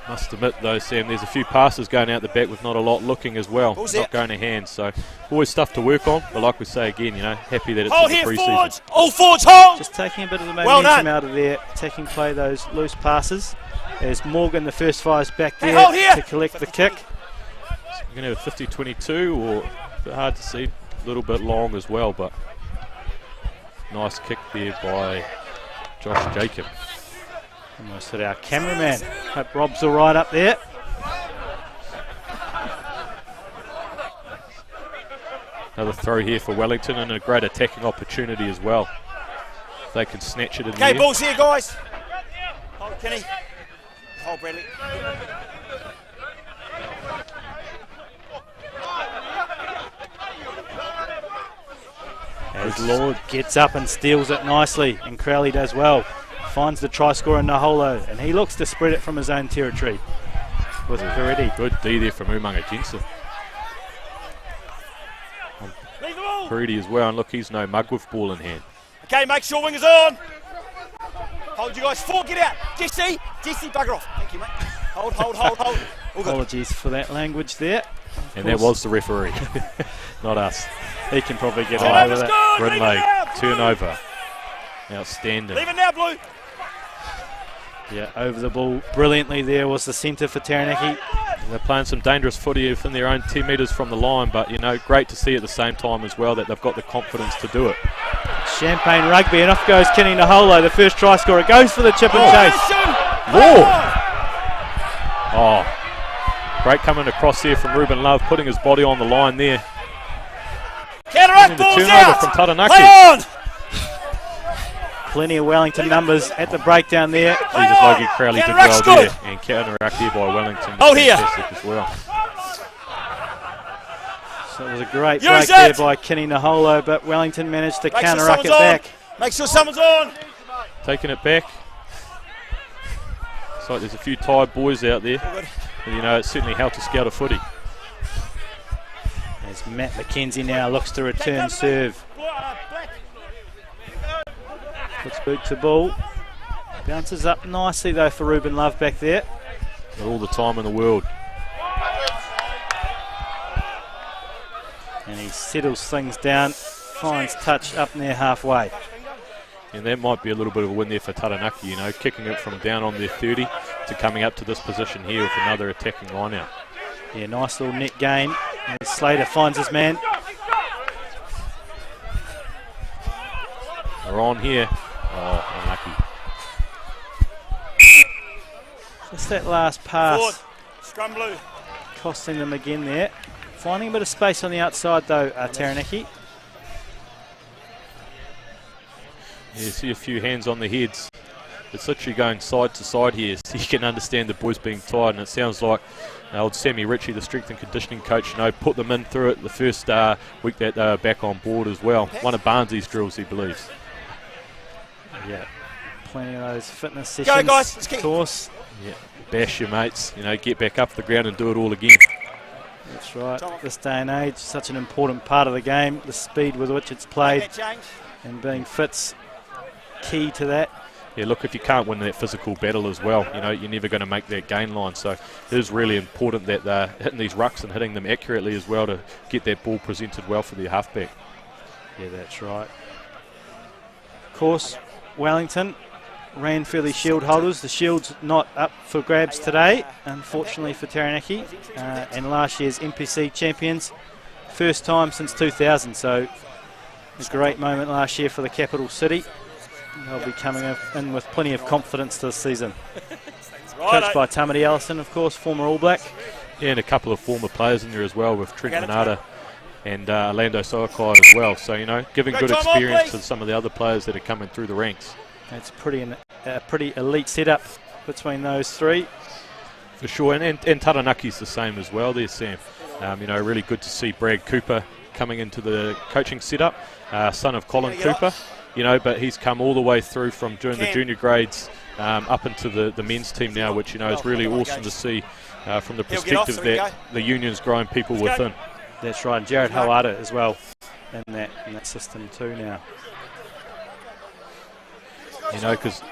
Must admit though, Sam, there's a few passes going out the back with not a lot looking as well, not going to hand. So always stuff to work on, but like we say again, you know, happy that it's in the pre-season. All forwards, hold! Just taking a bit of the momentum out of there, taking play those loose passes. As Morgan, the first fire's back there to collect the kick. So we're going to have a 50-22, or a bit hard to see, a little bit long as well, but nice kick there by Josh Jacob. Almost hit our cameraman. Hope Rob's all right up there. Another throw here for Wellington and a great attacking opportunity as well. They can snatch it in the Okay, end. balls here, guys. Hold Kenny. Hold Bradley. As Lord gets up and steals it nicely, and Crowley does well. Finds the try scorer Naholo, and he looks to spread it from his own territory with Peretti. Good D there from Umanga Jensen. Peretti as well, and look, he's no mug with ball in hand. Okay, make sure wingers on. Hold you guys. 4, get out. Jesse, bugger off. Thank you, mate. Hold. All good. Apologies for that language there. And that was the referee, not us. He can probably get away with it. Grinley, turnover. Outstanding. Leave it now, Blue. Yeah, over the ball brilliantly there was the centre for Taranaki. They're playing some dangerous footy within their own 10 metres from the line, but, you know, great to see at the same time as well that they've got the confidence to do it. Champagne rugby, and off goes Kenny Naholo, the first try scorer. Goes for the chip and chase. Lord! Oh, great coming across here from Ruben Love, putting his body on the line there. Counteract, The balls turnover out. from Taranaki. Play on. Plenty of Wellington numbers at the breakdown there. Jesus, Logie Crowley did well Counteract's there, good. and counteract here by Wellington. Hold here. Fantastic as well. So it was a great Use break it. there by Kenny Naholo, but Wellington managed to Make sure counteract it someone's on. back. Make sure someone's on. Taking it back. Looks like there's a few tired boys out there. Good. And, you know, it's certainly helped to scout a footy. As Matt McKenzie now looks to return serve. Puts boot to ball. Bounces up nicely though for Ruben Love back there. Got all the time in the world. And he settles things down. Finds touch up near halfway. And that might be a little bit of a win there for Taranaki, you know, kicking it from down on their 30 to coming up to this position here with another attacking line out. Yeah, nice little net gain. And Slater finds his man. They're on here. Oh, unlucky. Just that last pass Forward. Scrum Blue. costing them again there. Finding a bit of space on the outside though, Taranaki. Yeah, see a few hands on the heads. It's literally going side to side here, so you can understand the boys being tired, and it sounds like old Sammy Ritchie, the strength and conditioning coach, you know, put them in through it the first week that they were back on board as well. One of Barnsley's drills, he believes. Yeah, plenty of those fitness sessions. Go, guys. Let's of kick. course. Yeah, bash your mates, you know, get back up the ground and do it all again. That's right. This day and age, such an important part of the game. The speed with which it's played That change. and being fit's key to that. Yeah, look, if you can't win that physical battle as well, you know, you're never going to make that gain line. So it is really important that they're hitting these rucks and hitting them accurately as well to get that ball presented well for their halfback. Yeah, that's right. Of course, Wellington ran fairly shield holders. The shield's not up for grabs today, unfortunately for Taranaki, and last year's NPC champions. First time since 2000, so a great moment last year for the capital city. They'll be coming in with plenty of confidence this season. Coached by Tamati Ellison, of course, former All Black. Yeah, and a couple of former players in there as well with Trent Minata and Orlando Soakai as well. So, you know, giving good experience to some of the other players that are coming through the ranks. It's a pretty elite setup between those three. For sure, and Taranaki's the same as well there, Sam. You know, really good to see Brad Cooper coming into the coaching setup, son of Colin Cooper. You know, but he's come all the way through from doing the junior grades up into the men's team now, which, you know, is really awesome to see from the perspective that the union's growing people within. That's right, and Jared Hawada as well in that system too now. You know, because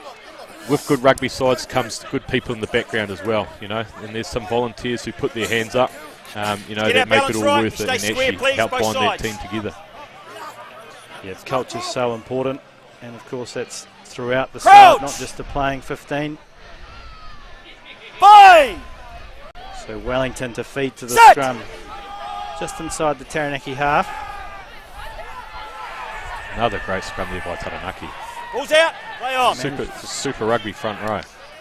with good rugby sides comes good people in the background as well, you know, and there's some volunteers who put their hands up, you know, that make it all worth it and actually help bind that team together. Yeah, culture's so important, and of course that's throughout the side, not just the playing 15. Fine! So Wellington to feed to the Set. scrum, just inside the Taranaki half. Another great scrum there by Taranaki. Balls out, play on. Super rugby front row.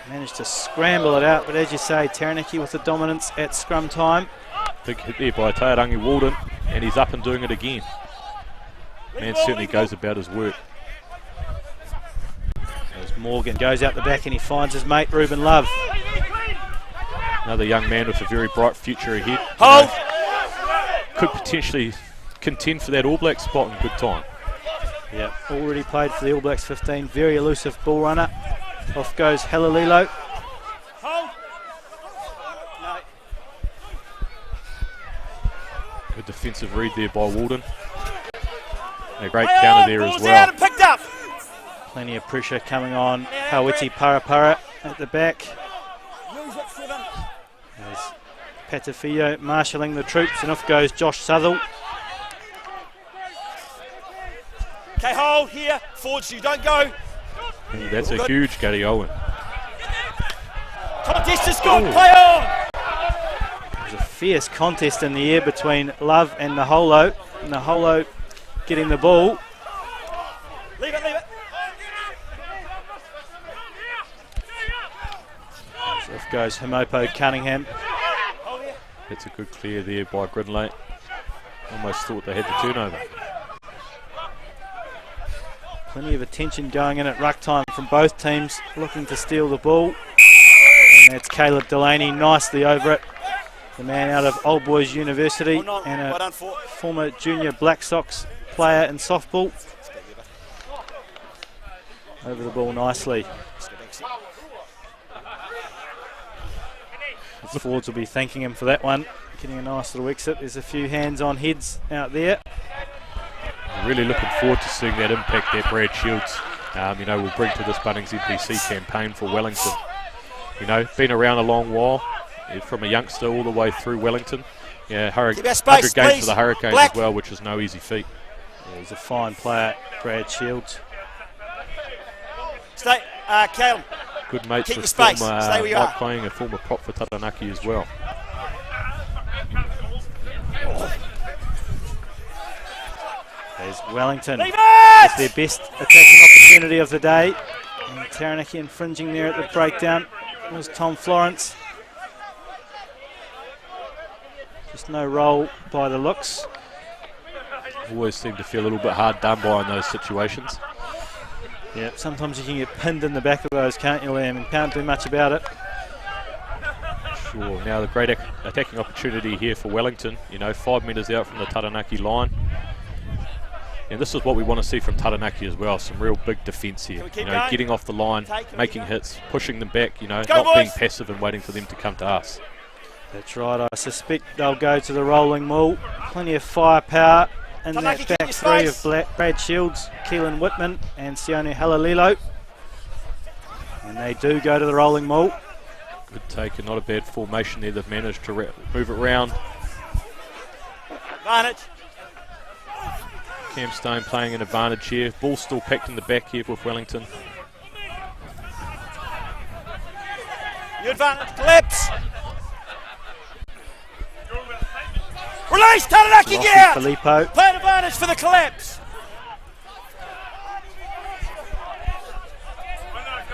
Managed to scramble it out, but as you say, Taranaki with the dominance at scrum time. Big hit there by Taorangi Walden. and he's up and doing it again. Man certainly goes about his work. As Morgan goes out the back and he finds his mate Ruben Love. Another young man with a very bright future ahead. Hold! Could potentially contend for that All Black spot in good time. Yeah, already played for the All Blacks 15. Very elusive ball runner. Off goes Halalilo. Hold! No. Good defensive read there by Walden. A great counter there as Ball's well. out and picked up. Plenty of pressure coming on Hawiti Parapara at the back. Use it, 7. There's Patafio marshalling the troops, and off goes Josh Southall. Okay, hold here. Forward, so you don't go. Ooh, that's a huge Gary Owen. Contest is good. Play on. There's a fierce contest in the air between Love and Naholo. Naholo getting the ball. Leave it, leave it. So off goes Himopo Cunningham. Hold here. That's a good clear there by Grinley. Almost thought they had the turnover. Plenty of attention going in at ruck time from both teams looking to steal the ball. And that's Caleb Delaney nicely over it. The man out of Old Boys University and Well a done, for. former junior Black Sox player in softball. Over the ball nicely. The forwards will be thanking him for that one. Getting a nice little exit. There's a few hands on heads out there. Really looking forward to seeing that impact that Brad Shields, will bring to this Bunnings NPC campaign for Wellington. Been around a long while, from a youngster all the way through Wellington. Yeah, 100 games for the Hurricanes as well, which is no easy feat. Yeah, he's a fine player, Brad Shields. Stay, Caleb. Good mates Keep your with space. former Stay where you Mike are. playing, a former prop for Taranaki as well. There's Wellington. Leave It's their it! best attacking opportunity of the day. And Taranaki infringing there at the breakdown was Tom Florence. Just no roll by the looks. Always seem to feel a little bit hard done by in those situations. Yeah, sometimes you can get pinned in the back of those, can't you, Liam? And can't do much about it. Sure, now the great attacking opportunity here for Wellington, 5 metres out from the Taranaki line. And this is what we want to see from Taranaki as well, some real big defence here. Getting off the line, making hits, pushing them back, not being passive and waiting for them to come to us. That's right, I suspect they'll go to the rolling maul. Plenty of firepower in Taranaki, that keep back your three space. of Brad Shields, Keelan Whitman and Sione Halalilo. And they do go to the rolling maul. Good take and not a bad formation there. They've managed to move it round. Advantage. Cam Stone playing an advantage here. Ball still packed in the back here with Wellington. New advantage. Collapse. Release. Taranaki, Lofty get out. Filippo. Play an advantage for the collapse.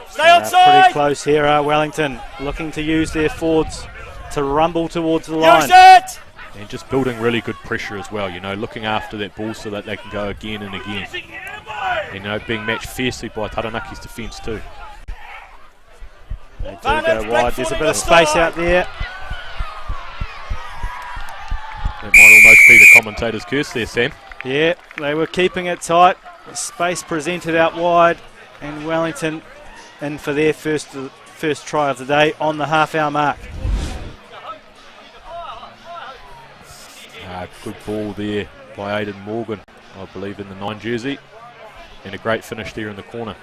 Stay Pretty outside. close here, Wellington, looking to use their forwards to rumble towards the Use line. it. And just building really good pressure as well, looking after that ball so that they can go again and again. And, being matched fiercely by Taranaki's defence too. They do go wide. There's a bit of space out there. That might almost be the commentator's curse there, Sam. Yeah, they were keeping it tight. Space presented out wide, and Wellington in for their first try of the day on the half-hour mark. Good ball there by Aidan Morgan, I believe, in the 9 jersey. And a great finish there in the corner.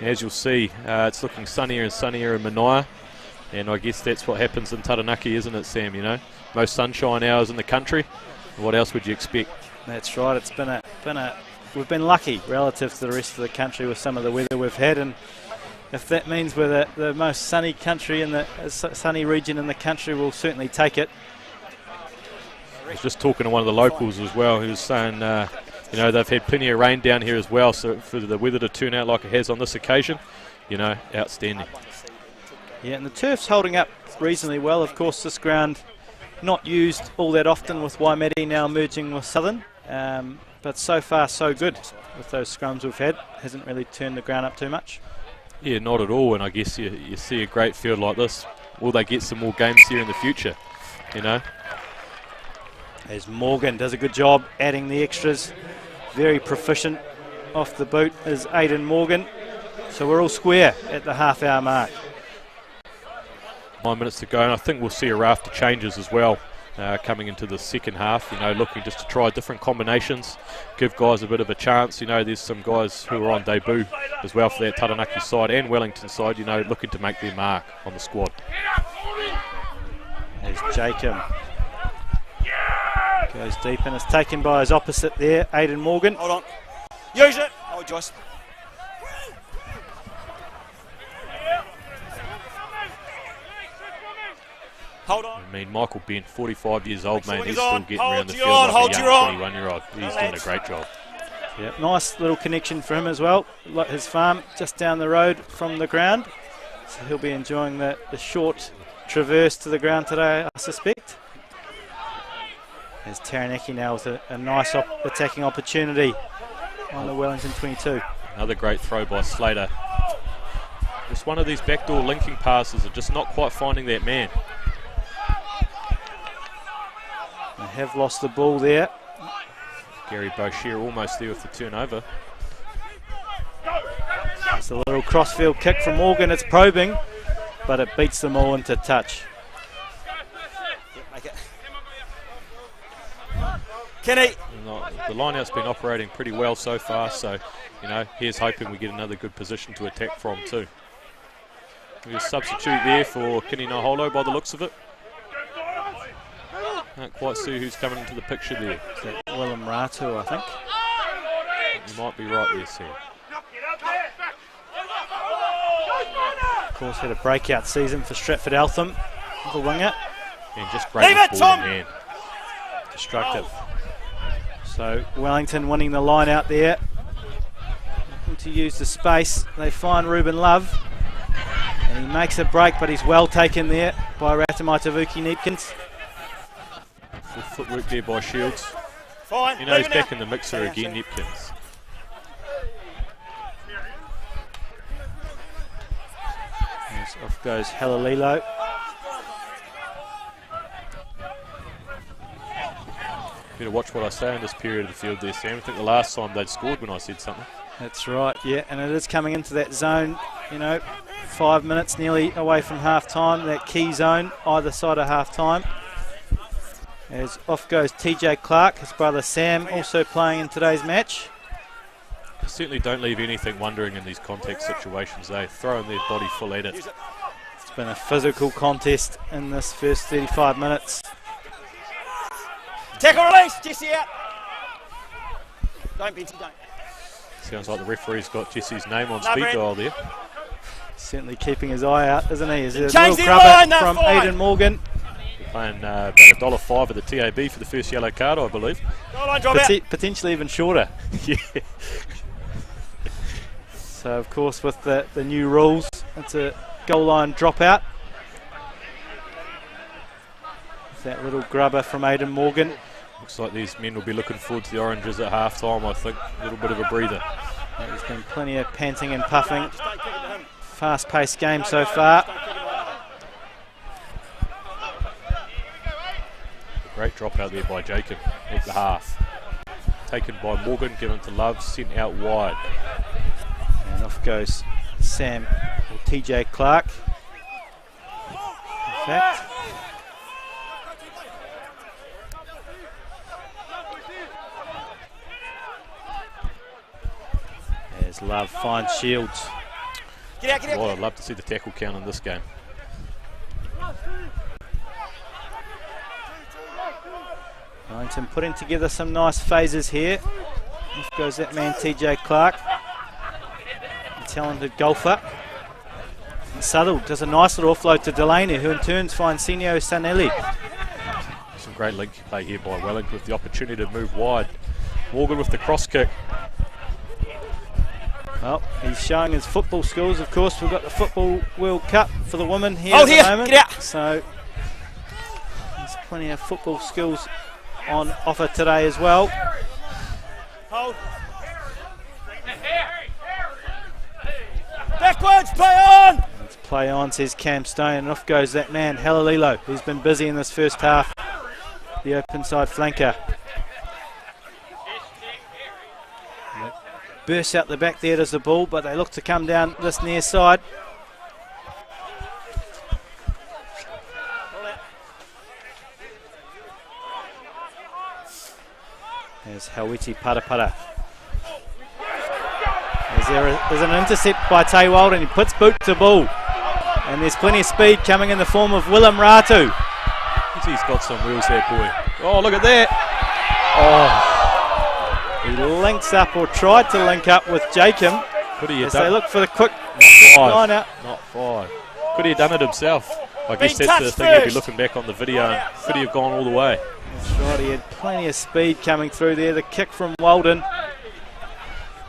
As you'll see, it's looking sunnier and sunnier in Manaia. And I guess that's what happens in Taranaki, isn't it, Sam? Most sunshine hours in the country. What else would you expect? That's right. It's we've been lucky relative to the rest of the country with some of the weather we've had, and if that means we're the most sunny country in the sunny region in the country, we'll certainly take it. I was just talking to one of the locals as well, who was saying, they've had plenty of rain down here as well, so for the weather to turn out like it has on this occasion, outstanding. Yeah, and the turf's holding up reasonably well. Of course, this ground not used all that often with Waimeri now merging with Southern. But so far so good with those scrums we've had. Hasn't really turned the ground up too much. Yeah, not at all. And I guess you see a great field like this, will they get some more games here in the future? You know? As Morgan does a good job adding the extras. Very proficient off the boot is Aidan Morgan. So we're all square at the half-hour mark. 9 minutes to go, and I think we'll see a raft of changes as well coming into the second half, you know, looking just to try different combinations, give guys a bit of a chance. You know, there's some guys who are on debut as well for that Taranaki side and Wellington side, you know, looking to make their mark on the squad. As Jacob goes deep and is taken by his opposite there, Aidan Morgan. Hold on. Use it. Oh, Joyce. Hold on. I mean, Michael Bent, 45 years old, mate, he's on. still getting Hold around the your field on, like hold a your young on. 21-year-old. He's doing a great job. Yep, nice little connection for him as well. Like his farm just down the road from the ground. So he'll be enjoying the short traverse to the ground today, I suspect. As Taranaki now with a nice attacking opportunity on the Wellington 22. Another great throw by Slater. Just one of these backdoor linking passes are just not quite finding that man. They have lost the ball there. Gary Boshier almost there with the turnover. It's a little crossfield kick from Morgan. It's probing, but it beats them all into touch. Make it. Kenny. The line-out's been operating pretty well so far, so, you know, here's hoping we get another good position to attack from too. There's a substitute there for Kini Naholo by the looks of it. Can't quite see who's coming into the picture there. Willem Ratu, I think. You might be right there, Sam. Of course, had a breakout season for Stratford Eltham, the winger. And just great Leave it, ball Tom! in hand. Destructive. So Wellington winning the line out there. Looking to use the space. They find Ruben Love. And he makes a break, but he's well taken there by Ratamai Tavuki Neepkins. Good footwork there by Shields. Fine. You know, he's leave it back now. in the mixer again, Neepkins. Yes, off goes Halalilo. Better watch what I say in this period of the field there, Sam. I think the last time they'd scored when I said something. That's right, yeah, and it is coming into that zone, you know, 5 minutes nearly away from half-time, that key zone, either side of half-time. As off goes TJ Clark, his brother Sam, also playing in today's match. Certainly don't leave anything wondering in these contact situations. They throw in their body full at it. It's been a physical contest in this first 35 minutes. Tackle release. Jesse out. Don't, Benty, don't. Sounds like the referee's got Jesse's name on No, speed Brent. dial there. Certainly keeping his eye out, isn't he? Is a Change little the line, grubber that from fine. Aidan Morgan. Paying about $1.05 at the TAB for the first yellow card, I believe. Goal line drop out. Potentially even shorter. Yeah. So, of course, with the new rules, it's a goal line dropout. That little grubber from Aidan Morgan. Looks like these men will be looking forward to the Oranges at half-time, I think. A little bit of a breather. There's been plenty of panting and puffing. Just don't kick it to him. Fast-paced game so far. Great drop out there by Jacob at the half. Taken by Morgan, given to Love, sent out wide. And off goes Sam, or TJ Clark. In fact, as Love finds Shields. Get out, get out, Well, get I'd out. love to see the tackle count in this game. Wellington putting together some nice phases here. Off goes that man TJ Clark. A talented golfer. And Southall does a nice little offload to Delaney, who in turn finds Senio Sanelli. Some great link play here by Wellington with the opportunity to move wide. Morgan with the cross kick. Well, he's showing his football skills. Of course, we've got the Football World Cup for the women here at the moment. Get out. So there's plenty of football skills on offer today as well. Hold. Backwards, play on! Let's play on, says Cam Stone, and off goes that man, Halalilo, who's been busy in this first half. The open side flanker. Bursts out the back there, does the ball, but they look to come down this near side. There's Hawiti Parapara. There's an intercept by Tay Walden. He puts boot to ball. And there's plenty of speed coming in the form of Willem Ratu. He's got some wheels there, boy. Oh, look at that. Oh. He links up, or tried to link up with Jacob. Could he have as done they look for the quick line out. Not 5. Could he have done it himself? I guess Been that's the touched thing. You'd be first. looking back on the video. And could he have gone all the way? That's right, he had plenty of speed coming through there. The kick from Walden.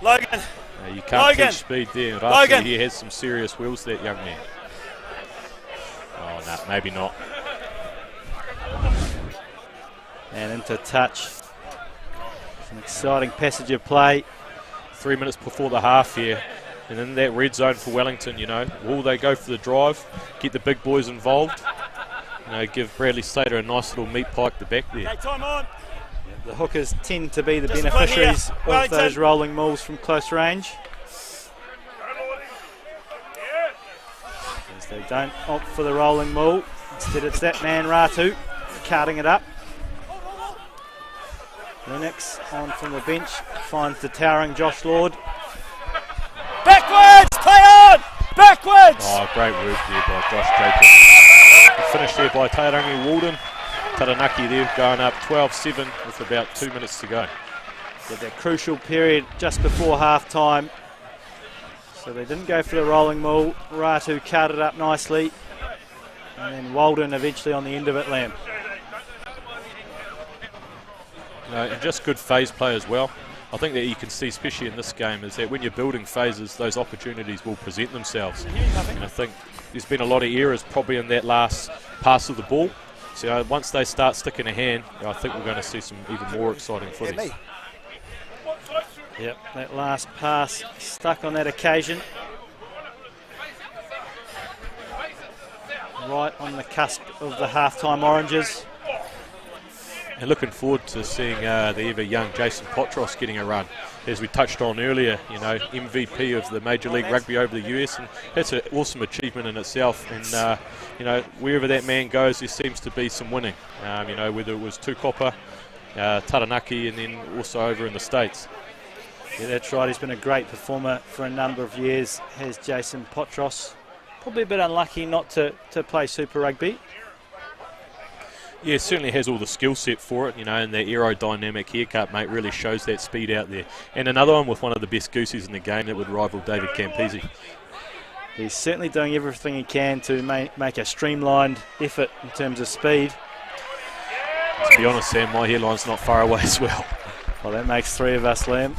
Logan. You can't Logan. teach speed there. Logan. He has some serious wheels, that young man. Oh, no, maybe not. And into touch. It's an exciting passage of play. 3 minutes before the half here. And in that red zone for Wellington, you know, will they go for the drive, get the big boys involved? You know, give Bradley Slater a nice little meat pie at the back there. Okay, time on. The hookers tend to be the Discipline beneficiaries here. of Wellington. those rolling mauls from close range. As they don't opt for the rolling maul. Instead it's that man Ratu carting it up. Lennox on from the bench finds the towering Josh Lord. Backwards, play on! Backwards! Oh, great work there by Josh Jacobs. Finished there by Tarangi Walden. Taranaki there going up 12-7 with about 2 minutes to go. With that crucial period just before half time. So they didn't go for the rolling maul. Ratu carted it up nicely. And then Walden eventually on the end of it, Lamb. And just good phase play as well. I think that you can see, especially in this game, is that when you're building phases, those opportunities will present themselves. And I think there's been a lot of errors probably in that last pass of the ball. So once they start sticking a hand, I think we're going to see some even more exciting footies. Yep, that last pass stuck on that occasion. Right on the cusp of the half-time oranges. And looking forward to seeing the ever young Jason Potros getting a run. As we touched on earlier, you know, MVP of the Major League Rugby over the US, and that's an awesome achievement in itself. And you know, wherever that man goes, there seems to be some winning. You know, whether it was Tukopa, Taranaki, and then also over in the States. Yeah, that's right. He's been a great performer for a number of years, has Jason Potros. Probably a bit unlucky not to play Super Rugby. Yeah, certainly has all the skill set for it, you know, and the aerodynamic haircut, mate, really shows that speed out there. And another one with one of the best goosies in the game that would rival David Campese. He's certainly doing everything he can to make a streamlined effort in terms of speed. To be honest, Sam, my hairline's not far away as well. Well, that makes 3 of us, Liam.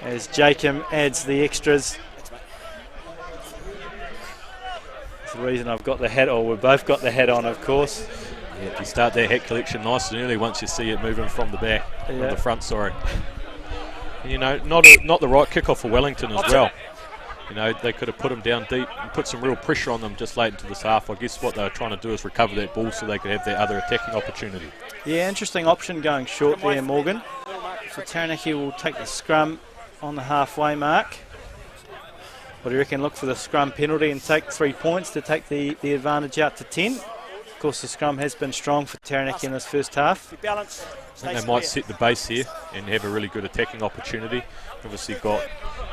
As Jacob adds the extras. That's the reason I've got the hat on. We've both got the hat on, of course. Yeah, you start that hat collection nice and early once you see it moving from the back, from the front, sorry. And, you know, not the right kickoff for Wellington as well. You know, they could have put them down deep and put some real pressure on them just late into this half. I guess what they were trying to do is recover that ball so they could have their other attacking opportunity. Yeah, interesting option going short there, Morgan. So Taranaki will take the scrum on the halfway mark. What do you reckon? Look for the scrum penalty and take 3 points to take the advantage out to 10. Of course, the scrum has been strong for Taranaki in this first half. I think they might set the base here and have a really good attacking opportunity. Obviously got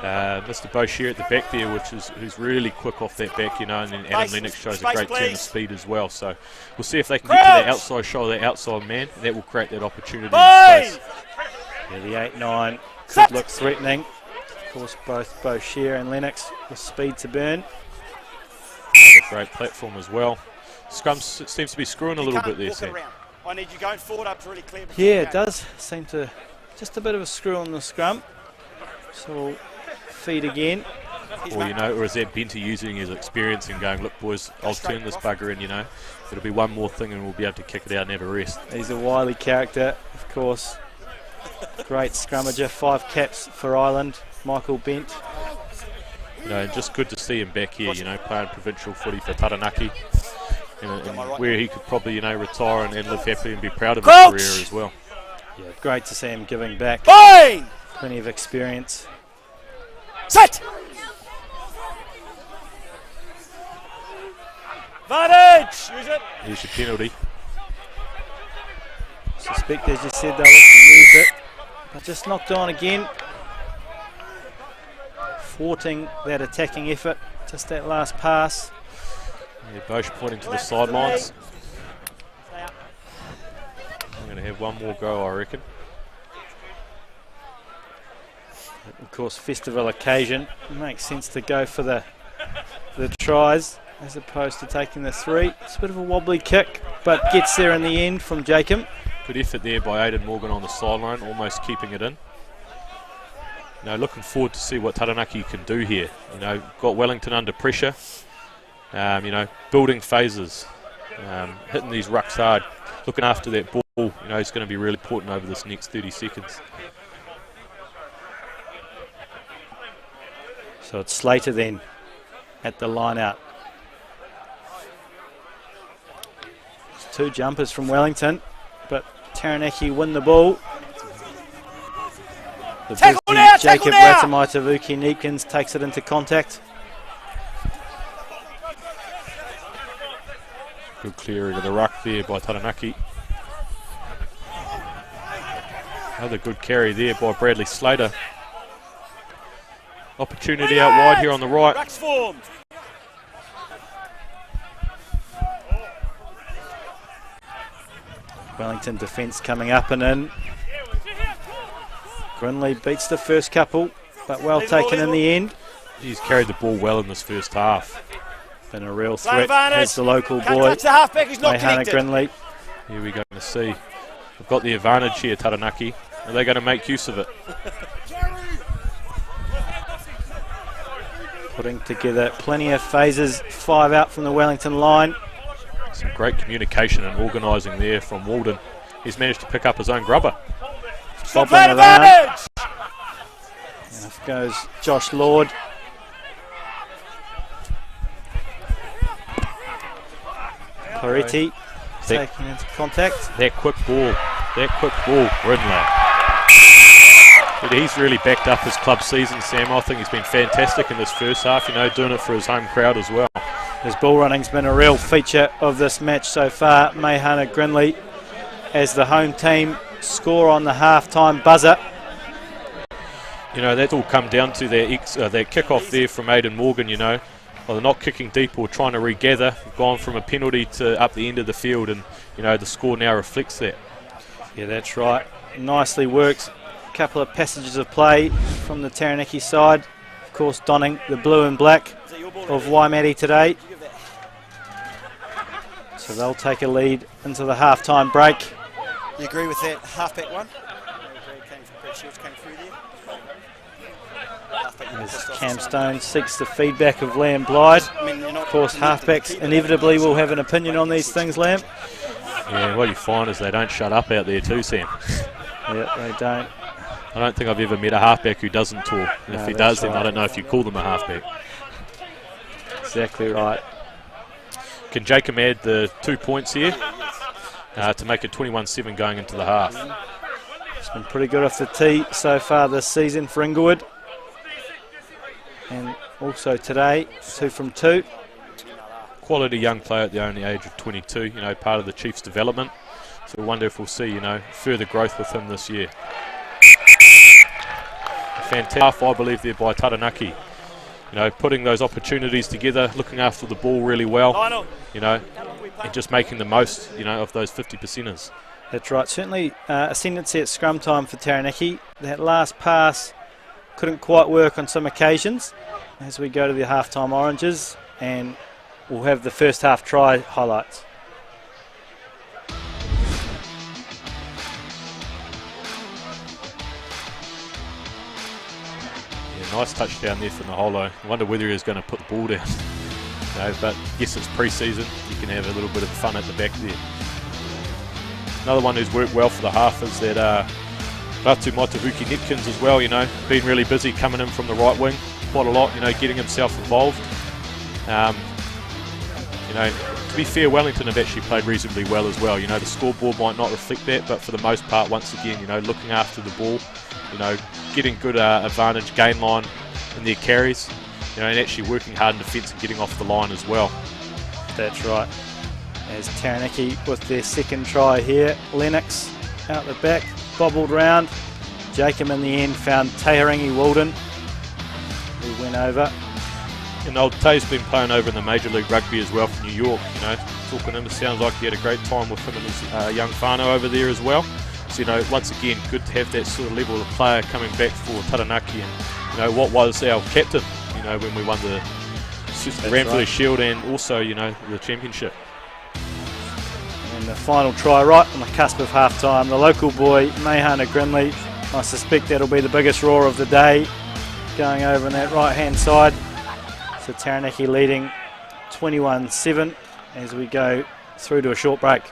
Mr. Boshier at the back there, who's really quick off that back, you know, and then Adam Lennox shows a great turn of speed as well. So we'll see if they can get to that outside shot of that outside man. That will create that opportunity in space. Yeah, the 8-9 could look threatening. Of course, both Boshier and Lennox with speed to burn. Another great platform as well. Scrum seems to be screwing a little bit there, Sam. I need you going forward up to really clear. Yeah, it does seem to just a bit of a screw on the scrum. So we'll feed again. Or, you know, or is that Benter using his experience and going, look, boys, I'll turn this bugger in, you know. It'll be one more thing and we'll be able to kick it out and have a rest. He's a wily character, of course. Great scrummager, 5 caps for Ireland, Michael Bent. You know, just good to see him back here, you know, playing provincial footy for Taranaki. And where he could probably, you know, retire and live happily and be proud of his career as well. Yeah, great to see him giving back. Fine! Plenty of experience. Set! Advantage! Use it. Here's your penalty. Suspect, as you said, they'll look to use it. But just knocked on again. Thwarting that attacking effort. Just that last pass. Yeah, Bosch pointing to the sidelines. I'm going to have one more go, I reckon. Of course, festival occasion. It makes sense to go for the tries as opposed to taking the 3. It's a bit of a wobbly kick, but gets there in the end from Jacob. Good effort there by Aidan Morgan on the sideline, almost keeping it in. You know, looking forward to see what Taranaki can do here. You know, got Wellington under pressure. You know, building phases, hitting these rucks hard, looking after that ball. You know, it's going to be really important over this next 30 seconds. So it's Slater then at the line out. 2 jumpers from Wellington, but Taranaki win the ball. The busy Jacob Ratamai-Tavuki Neepkins takes it into contact. Good clearing of the ruck there by Taranaki. Another good carry there by Bradley Slater. Opportunity out wide here on the right. Ruck's formed. Wellington defence coming up and in. Grinley beats the first couple, but well taken in the end. He's carried the ball well in this first half. Been a real threat as the local boy, The halfback is not Mahana connected. Grinley. Here we're going to see. We've got the advantage here, Taranaki. Are they going to make use of it? Putting together plenty of phases, 5 out from the Wellington line. Some great communication and organising there from Walden. He's managed to pick up his own grubber. Bobbling around. And off goes Josh Lord. Clariti taking into contact. That quick ball, Grinley. He's really backed up his club season, Sam. I think he's been fantastic in this first half, you know, doing it for his home crowd as well. His ball running's been a real feature of this match so far. Mahana Grinley as the home team score on the half-time buzzer. You know, that's all come down to their kick-off there from Aidan Morgan, you know. Well, they're not kicking deep or trying to regather. Gone from a penalty to up the end of the field, and, you know, the score now reflects that. Yeah, that's right. Nicely worked. A couple of passages of play from the Taranaki side. Of course, donning the blue and black of Waimate today. So they'll take a lead into the half-time break. You agree with that halfback one? Came through there. As Cam Stone seeks the feedback of Liam Blyde. Of course, halfbacks inevitably will have an opinion on these things, Liam. Yeah, what you find is they don't shut up out there too, Sam. Yeah, they don't. I don't think I've ever met a halfback who doesn't talk. And if he does, then I don't know if you call them a halfback. Exactly right. Can Jacob add the 2 points here to make it 21-7 going into the half? It's been pretty good off the tee so far this season for Inglewood. And also today, 2 from 2. Quality young player at the only age of 22, you know, part of the Chiefs' development. So we wonder if we'll see, you know, further growth with him this year. Fantastic half, I believe, there by Taranaki. You know, putting those opportunities together, looking after the ball really well, you know, and just making the most, you know, of those 50%ers. That's right. Certainly ascendancy at scrum time for Taranaki. That last pass couldn't quite work on some occasions as we go to the half-time oranges, and we'll have the first half try highlights. nice touchdown there for Naholo. I wonder whether he was going to put the ball down. But yes, it's pre-season. You can have a little bit of fun at the back there. Another one who's worked well for the half is that Ratu Motuhuki Nitkins as well, been really busy coming in from the right wing quite a lot, getting himself involved. To be fair, Wellington have actually played reasonably well as well. The scoreboard might not reflect that, but for the most part, once again, looking after the ball, getting good advantage gain line in their carries, and actually working hard in defence and getting off the line as well. That's right. As Taranaki with their second try here. Lennox out the back, bobbled round. Jacob in the end found Teharangi Walden, who went over. And old Tay's been playing over in the Major League Rugby as well for New York. Talking to him, it sounds like he had a great time with him and his young whānau over there as well. So, once again, good to have that sort of level of player coming back for Taranaki. And, what was our captain, when we won the Ranfurly Shield and also, the championship. And the final try right on the cusp of half-time. The local boy, Mehana Grinley. I suspect that'll be the biggest roar of the day, going over on that right-hand side. So Taranaki leading 21-7 as we go through to a short break.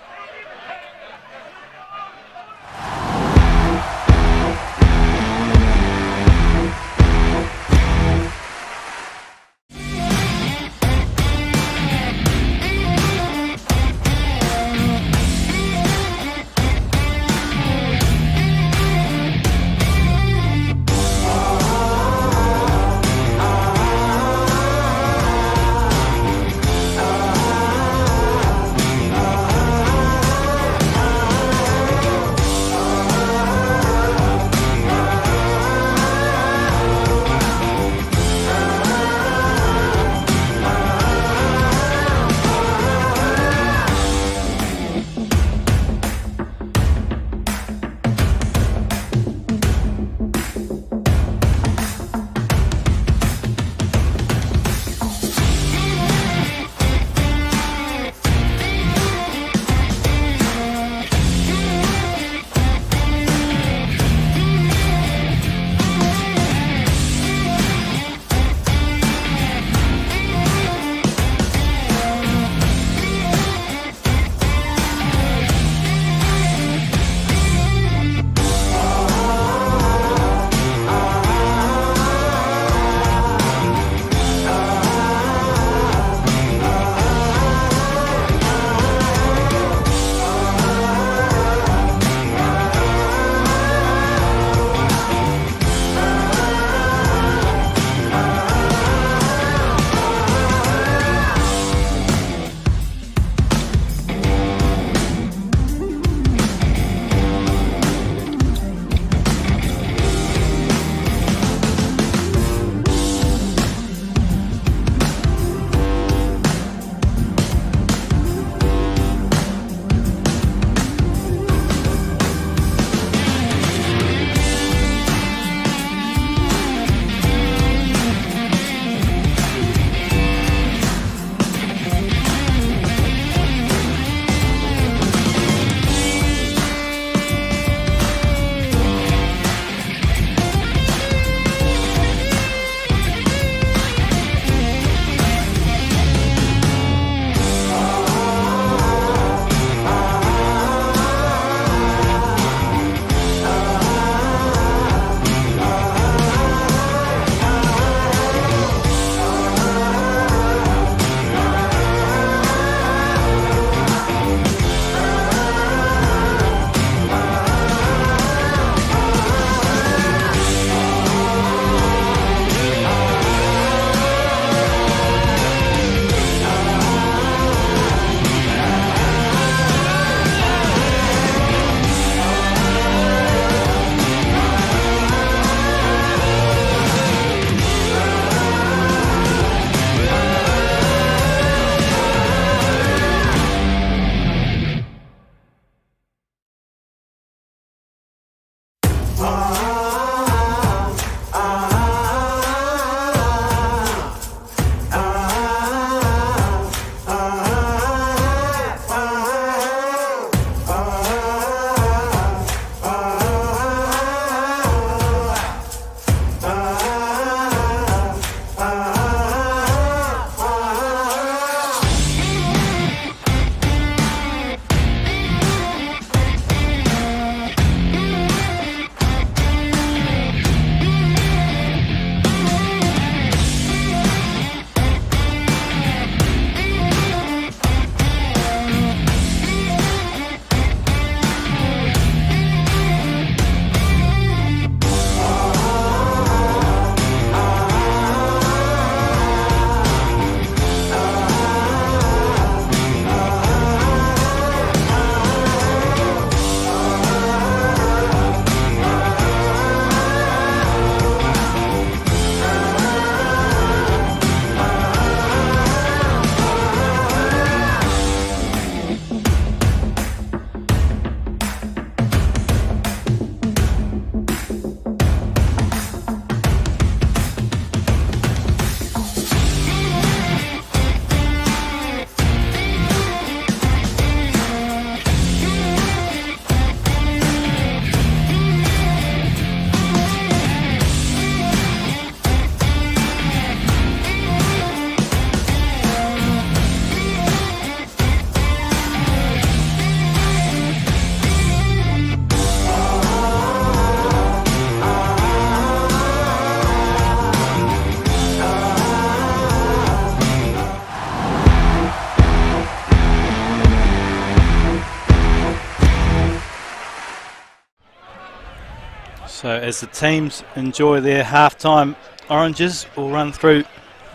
So as the teams enjoy their half-time oranges, we'll run through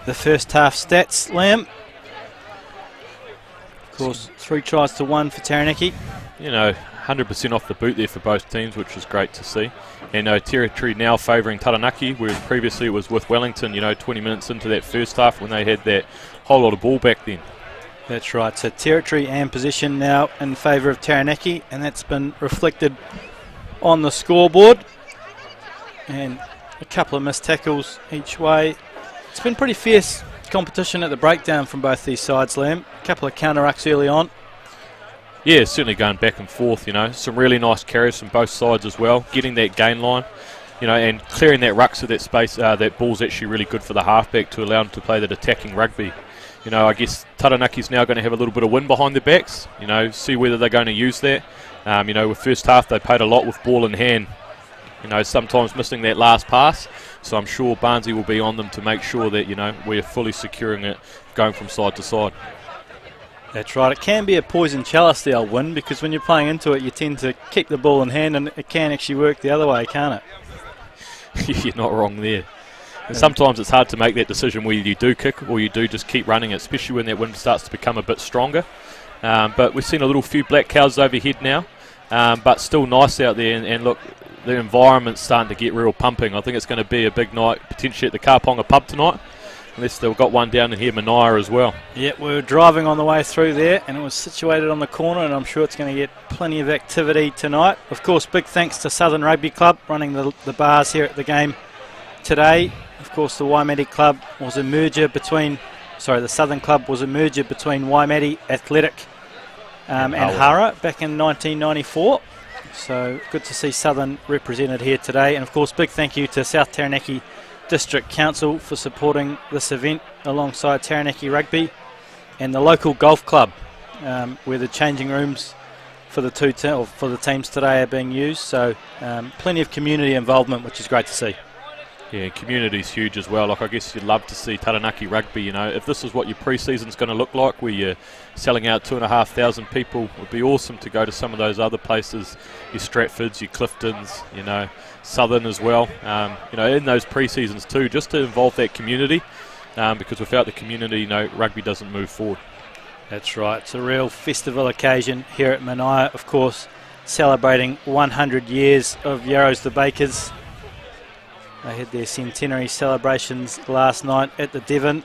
the first half stats, Liam. Of course, 3 tries to 1 for Taranaki. 100% off the boot there for both teams, which was great to see. And territory now favouring Taranaki, whereas previously it was with Wellington, 20 minutes into that first half when they had that whole lot of ball back then. That's right, so territory and possession now in favour of Taranaki, and that's been reflected on the scoreboard. And a couple of missed tackles each way. It's been pretty fierce competition at the breakdown from both these sides, Liam. A couple of counter-rucks early on. Yeah, certainly going back and forth, some really nice carries from both sides as well, getting that gain line, and clearing that ruck so that space, that ball's actually really good for the halfback to allow them to play that attacking rugby. I guess Taranaki's now going to have a little bit of wind behind their backs, see whether they're going to use that. With first half they played a lot with ball in hand, sometimes missing that last pass, so I'm sure Barnsley will be on them to make sure that, we're fully securing it going from side to side. That's right, it can be a poison chalice, the old wind, because when you're playing into it you tend to keep the ball in hand, and it can actually work the other way, can't it? You're not wrong there. And sometimes it's hard to make that decision whether you do kick or you do just keep running it, especially when that wind starts to become a bit stronger. But we've seen a few black cows overhead now, but still nice out there, and look, the environment's starting to get real pumping. I think it's going to be a big night potentially at the Karponga pub tonight. Unless they've got one down in here, Manaia as well. Yeah, we were driving on the way through there, and it was situated on the corner, and I'm sure it's going to get plenty of activity tonight. Of course, big thanks to Southern Rugby Club running the bars here at the game today. Of course, the Waimate Club was a merger between, the Southern Club was a merger between Waimate Athletic and Hara back in 1994. So good to see Southern represented here today. And of course, big thank you to South Taranaki District Council for supporting this event alongside Taranaki Rugby and the local golf club, where the changing rooms for the teams today are being used. So plenty of community involvement, which is great to see. Yeah, community's huge as well. I guess you'd love to see Taranaki Rugby, if this is what your pre-season's going to look like, where you're selling out 2,500 people, it would be awesome to go to some of those other places, your Stratfords, your Cliftons, Southern as well, in those pre-seasons too, just to involve that community, because without the community, rugby doesn't move forward. That's right, it's a real festival occasion here at Manaia, of course, celebrating 100 years of Yarrows the Bakers. They had their centenary celebrations last night at the Devon.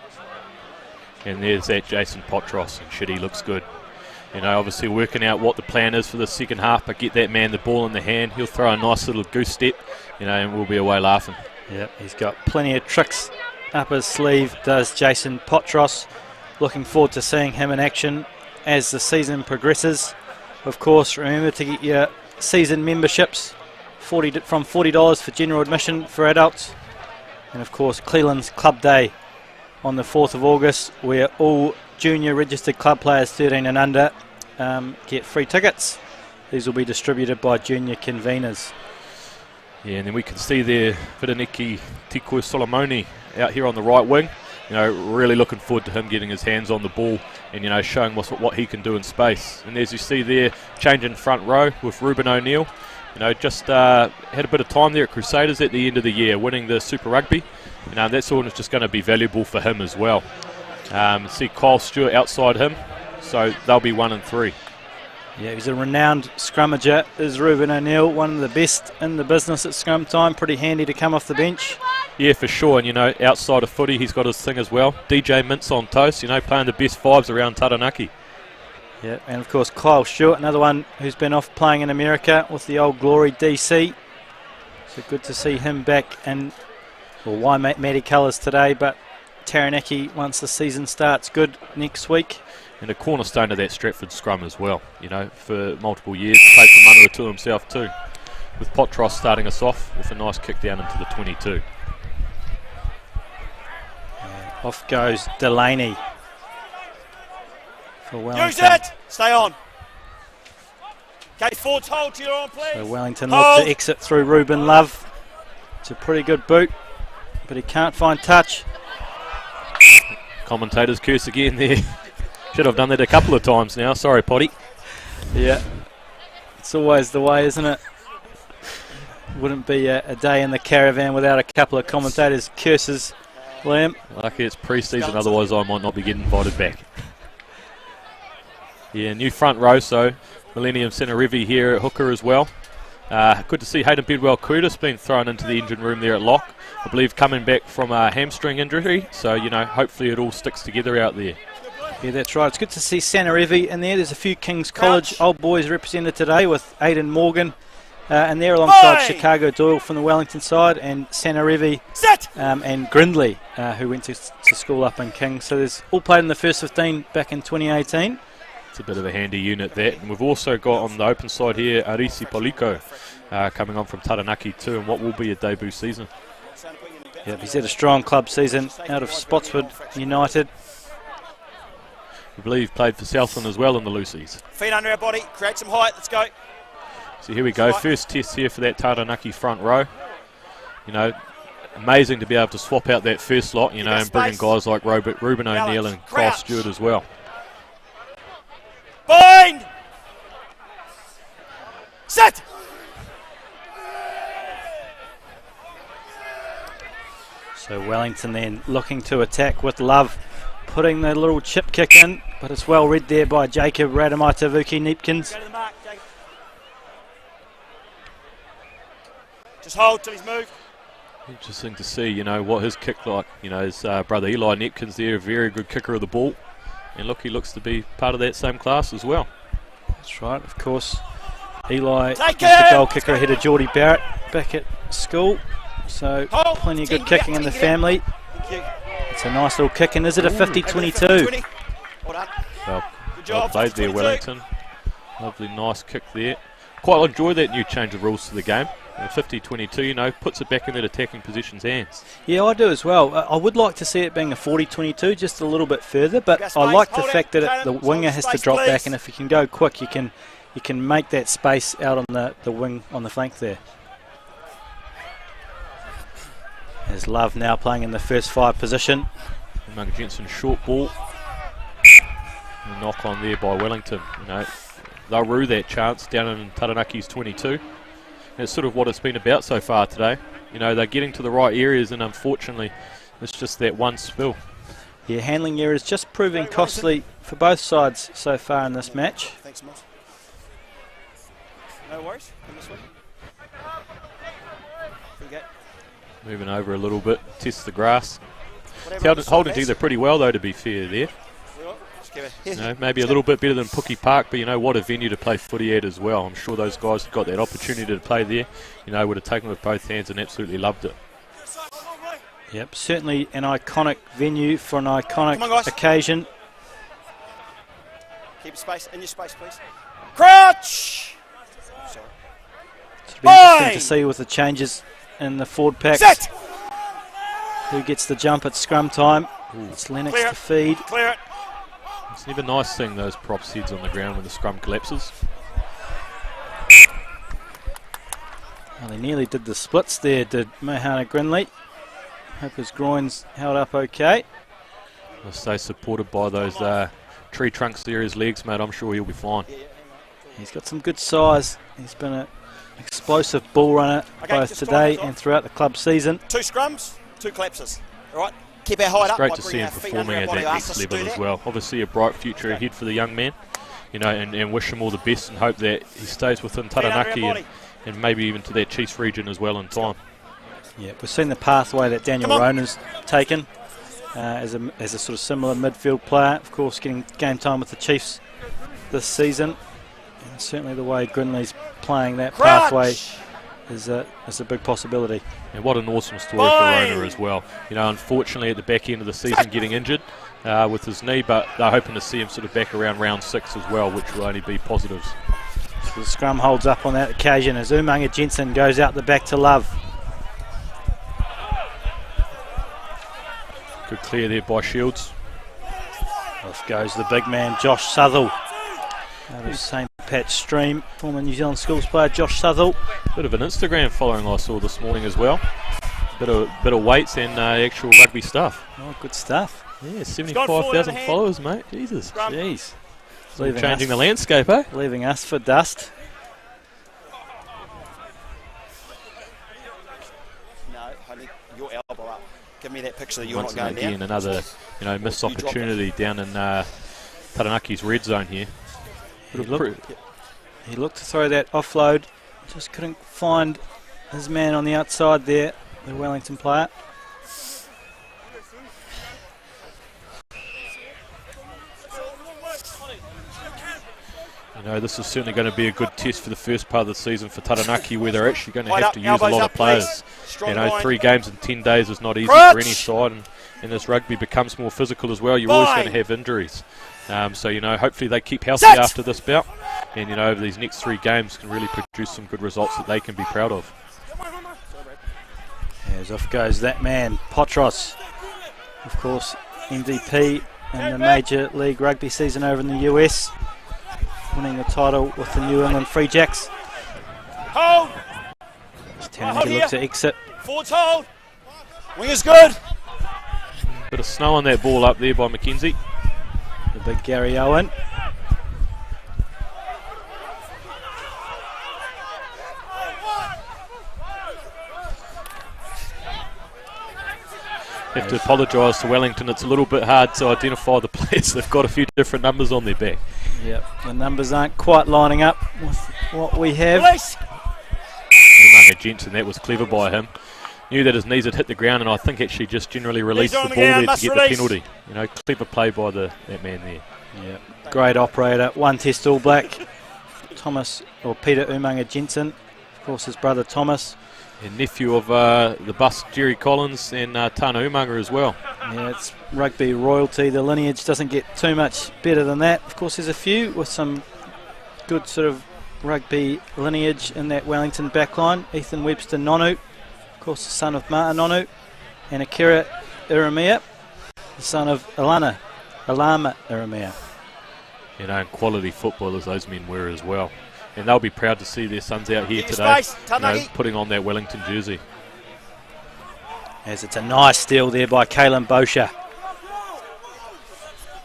And there's that Jason Potros, and shit, he looks good. Obviously working out what the plan is for the second half, but get that man the ball in the hand. He'll throw a nice little goose step, and we'll be away laughing. Yep, he's got plenty of tricks up his sleeve, does Jason Potros. Looking forward to seeing him in action as the season progresses. Of course, remember to get your season memberships from $40 for general admission for adults. And of course, Cleland's Club Day on the 4th of August, where all junior registered club players 13 and under get free tickets. These will be distributed by junior conveners. Yeah, and then we can see there Whiriniki Tiku Solomoni out here on the right wing. Really looking forward to him getting his hands on the ball and, showing what he can do in space. And as you see there, change in front row with Ruben O'Neill. Just had a bit of time there at Crusaders at the end of the year, winning the Super Rugby. That's all just going to be valuable for him as well. See Kyle Stewart outside him, so they'll be 1 and 3. Yeah, he's a renowned scrummager, is Ruben O'Neill, one of the best in the business at scrum time. Pretty handy to come off the bench. Yeah, for sure, and outside of footy, he's got his thing as well. DJ Mintz on toast, playing the best fives around Taranaki. Yeah, and of course Kyle Stewart, another one who's been off playing in America with the Old Glory DC. So good to see him back in Waimate colours today, but Taranaki, once the season starts good next week. And a cornerstone of that Stratford scrum as well, for multiple years. Played for Manawatu himself too, with Potros starting us off with a nice kick down into the 22. Off goes Delaney. For Wellington. Use it! Stay on. Okay, forwards hold till you're on, please. So Wellington look to exit through Ruben Love. It's a pretty good boot, but he can't find touch. Commentator's curse again there. Should have done that a couple of times now. Sorry, Potty. Yeah. It's always the way, isn't it? Wouldn't be a day in the caravan without a couple of commentators' curses, Liam. Lucky it's pre-season, otherwise I might not be getting invited back. Yeah, new front row, so Millennium Centerivi here at hooker as well. Good to see Hayden Bidwell-Curtis being thrown into the engine room there at lock. I believe coming back from a hamstring injury, so, you know, hopefully it all sticks together out there. Yeah, that's right. It's good to see Centerivi in there. There's a few King's College old boys represented today with Aidan Morgan, and they're alongside Chicago Doyle from the Wellington side, and Centerivi and Grindley, who went to school up in King. So there's all played in the first 15 back in 2018. It's a bit of a handy unit, that. And we've also got on the open side here Arisi Poliko coming on from Taranaki too, and what will be a debut season. Yep, he's had a strong club season out of Spotswood United. I believe played for Southland as well in the Lucies. Feet under our body, create some height, let's go. So here we go, first test here for that Taranaki front row. You know, amazing to be able to swap out that first lot, you know, and bring in guys like Ruben O'Neill and Kyle Stewart as well. Bind! Set! So Wellington then looking to attack with Love, putting the little chip kick in, but it's well read there by Jacob Radamaitavuki-Neepkins. Go to the mark, Jacob. Just hold till he's moved. Interesting to see, you know, what his kick like. You know, his brother Eli Neepkins there, a very good kicker of the ball. And look, he looks to be part of that same class as well. That's right, of course. Eli is the goal kicker ahead of Geordie Barrett back at school. So plenty of good kicking in the family. It's a nice little kick, and is it a 50-22? Well played there, Wellington. Lovely, nice kick there. Quite enjoy that new change of rules to the game. 50-22, you know, puts it back in that attacking position's hands. Yeah, I do as well. I would like to see it being a 40-22, just a little bit further, but I like the fact that the winger has to drop back, and if you can go quick, you can make that space out on the wing on the flank there. There's Love now playing in the first 5 position. Munga Jensen short ball. A knock on there by Wellington. You know, they'll rue that chance down in Taranaki's 22. That's sort of what it's been about so far today. You know, they're getting to the right areas, and unfortunately, it's just that one spill. Yeah, handling errors just proving costly for both sides so far in this match. Thanks, Moss. No worries. Come this way. Moving over a little bit, test the grass. Holding together pretty well, though, to be fair there. You know, maybe a little bit better than Pookie Park, but you know what a venue to play footy at as well. I'm sure those guys who got that opportunity to play there, you know, would have taken it with both hands and absolutely loved it. Yep, certainly an iconic venue for an iconic occasion. Keep space, in your space, please. Crouch! Sorry. It'll be interesting to see with the changes in the forward packs. Set! Who gets the jump at scrum time? It's Lennox to feed. Clear it. It's never nice seeing those props heads on the ground when the scrum collapses. Well, they nearly did the splits there, did Mohana Grindley. Hope his groin's held up okay. I'll stay supported by those tree trunks there, his legs, mate. I'm sure he'll be fine. He's got some good size. He's been an explosive ball runner both today and throughout the club season. 2 scrums, 2 collapses. All right, keep our height up. It's great to see him performing at that next level as well. Obviously a bright future ahead for the young man, you know, and wish him all the best and hope that he stays within Taranaki and maybe even to that Chiefs region as well in time. Yeah, we've seen the pathway that Daniel Ronan's taken as a sort of similar midfield player. Of course, getting game time with the Chiefs this season. And certainly the way Grindley's playing that pathway is a big possibility. And what an awesome story for Rona as well. You know, unfortunately at the back end of the season getting injured with his knee, but they're hoping to see him sort of back around round 6 as well, which will only be positives. So the scrum holds up on that occasion as Umaga Jensen goes out the back to Love. Good clear there by Shields. Off goes the big man, Josh Southall. Out of St. Pat's Stream, former New Zealand Schools player Josh Southall. Bit of an Instagram following I saw this morning as well. Bit of weights and actual rugby stuff. Oh, good stuff. Yeah, 75,000 followers, mate. Jesus. Jeez. Changing the landscape, eh? Leaving us for dust. your elbow up. Give me that picture that you're Once not going again, down. another missed opportunity down in Taranaki's red zone here. He looked to throw that offload, just couldn't find his man on the outside there, the Wellington player. This is certainly going to be a good test for the first part of the season for Taranaki, where they're actually going to have to use a lot of players. 3 games in 10 days is not easy for any side, and as rugby becomes more physical as well, you're always going to have injuries. So hopefully they keep healthy after this bout, and over these next 3 games can really produce some good results that they can be proud of. As off goes that man, Potros, of course, MVP in the Major League Rugby season over in the US, winning the title with the New England Free Jacks. Hold! Taranaki looks to exit. Forwards hold! Wing is good! Bit of snow on that ball up there by McKenzie. The big Gary Owen. Have to apologise to Wellington. It's a little bit hard to identify the players. They've got a few different numbers on their back. Yep, the numbers aren't quite lining up with what we have. Umaga Jensen, that was clever by him. Knew that his knees had hit the ground, and I think actually just generally released the ball there to get the penalty. Clever play by that man there. Yeah, great operator. One Test All Black, Peter Umaga Jensen, of course his brother Thomas. And nephew of the bus Jerry Collins and Tana Umaga as well. Yeah, it's rugby royalty. The lineage doesn't get too much better than that. Of course, there's a few with some good sort of rugby lineage in that Wellington backline. Ethan Webster Nonu, of course, the son of Ma'a Nonu, and Akira Iramia, the son of Alama Iramia. And quality footballers those men were as well. And they'll be proud to see their sons out here today, putting on that Wellington jersey. As it's a nice steal there by Kalen Bosha.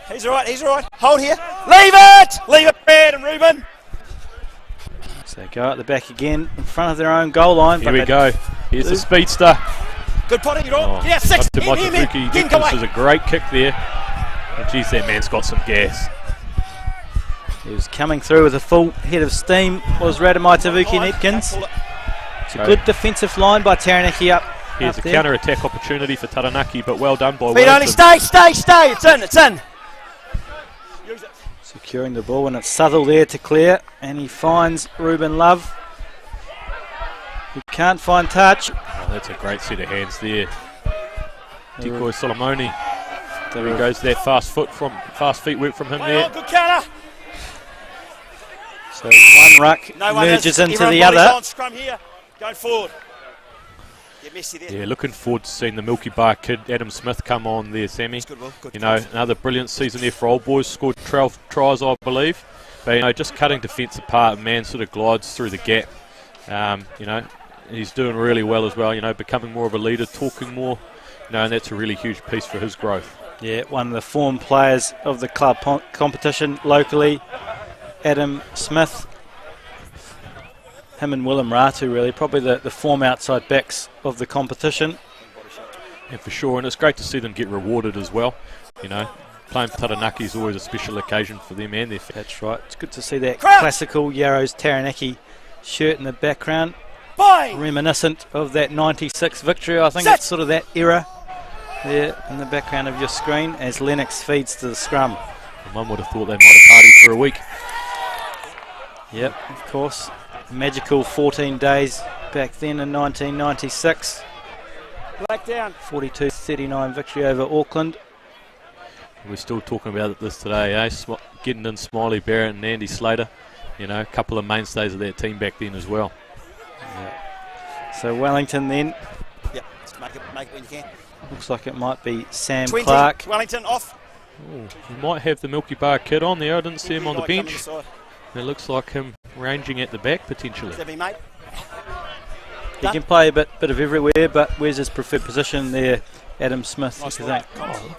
He's all right. Hold here. Leave it, Brad and Ruben. So they go at the back again, in front of their own goal line. Here we go. Here's the speedster. Good potting, you're on. Get out, 6. Up to Mochizuki. This is a great kick there. And geez, that man's got some gas. He was coming through with a full head of steam, was Radamai Tavuki Netkins. It's a good defensive line by Taranaki up. Here's a counter-attack opportunity for Taranaki, but well done by Wellington. Only stay. It's in. Securing the ball, and it's Southall there to clear, and he finds Ruben Love, who can't find touch. Oh, that's a great set of hands there. Decoy Solomoni. There he goes, that fast feet work from him there. Good counter. So one ruck merges into the other. Scrum here. Going forward. Get messy there. Yeah, looking forward to seeing the Milky Bar kid Adam Smith come on there, Sammy. Good, Will. Good. Another brilliant season there for Old Boys. Scored 12 tries, I believe. But just cutting defence apart, man sort of glides through the gap. He's doing really well as well. Becoming more of a leader, talking more. And that's a really huge piece for his growth. Yeah, one of the form players of the club competition locally. Adam Smith, him and Willem Ratu, really, probably the form outside backs of the competition. Yeah, for sure, and it's great to see them get rewarded as well. Playing for Taranaki is always a special occasion for them and their fans. That's right. It's good to see that classical Yarrows Taranaki shirt in the background. Reminiscent of that 96 victory. I think it's sort of that era there in the background of your screen as Lennox feeds to the scrum. And one would have thought they might have partied for a week. Yep, of course. Magical 14 days back then in 1996. Black down. 42-39 victory over Auckland. We're still talking about this today, getting in Smiley Barrett and Andy Slater. A couple of mainstays of that team back then as well. Yeah. So Wellington then. Yep, make it when you can. Looks like it might be Sam 20, Clark. Wellington off. He might have the Milky Bar kid on there. I didn't see him on the bench. It looks like him ranging at the back potentially. Is that me, mate? He can play a bit of everywhere, but where's his preferred position there, Adam Smith? Nice you think?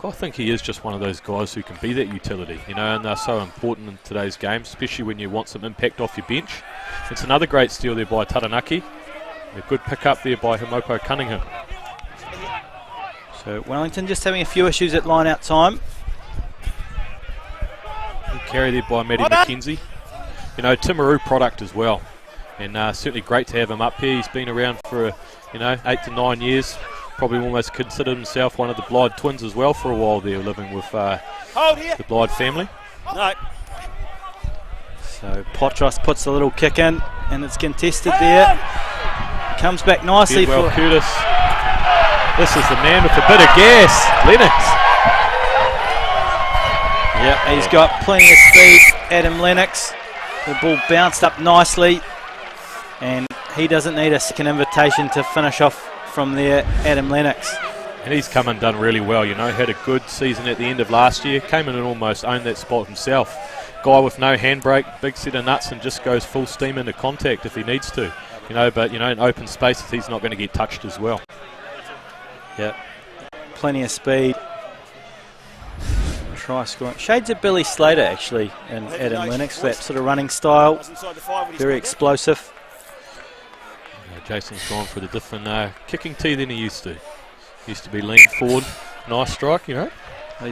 I think he is just one of those guys who can be that utility, and they're so important in today's game, especially when you want some impact off your bench. It's another great steal there by Taranaki. A good pick up there by Himopo Cunningham. So Wellington just having a few issues at line-out time. Good carry there by Matty McKenzie. You know, Timaru product as well. And certainly great to have him up here. He's been around for, 8 to 9 years. Probably almost considered himself one of the Blyde twins as well for a while there, living with the Blyde family. No. So Potros puts a little kick in, and it's contested there. Comes back nicely Bedwell for Curtis. This is the man with a bit of gas, Lennox. Yeah, he's got plenty of speed, Adam Lennox. The ball bounced up nicely, and he doesn't need a second invitation to finish off from there, Adam Lennox. And he's come and done really well, had a good season at the end of last year, came in and almost owned that spot himself. Guy with no handbrake, big set of nuts, and just goes full steam into contact if he needs to. But in open spaces he's not going to get touched as well. Yep, plenty of speed. Try scoring. Shades of Billy Slater actually, and Adam Lennox, that sort of running style. Very explosive. Jason's gone for the different kicking tee than he used to. Used to be lean forward, nice strike, Who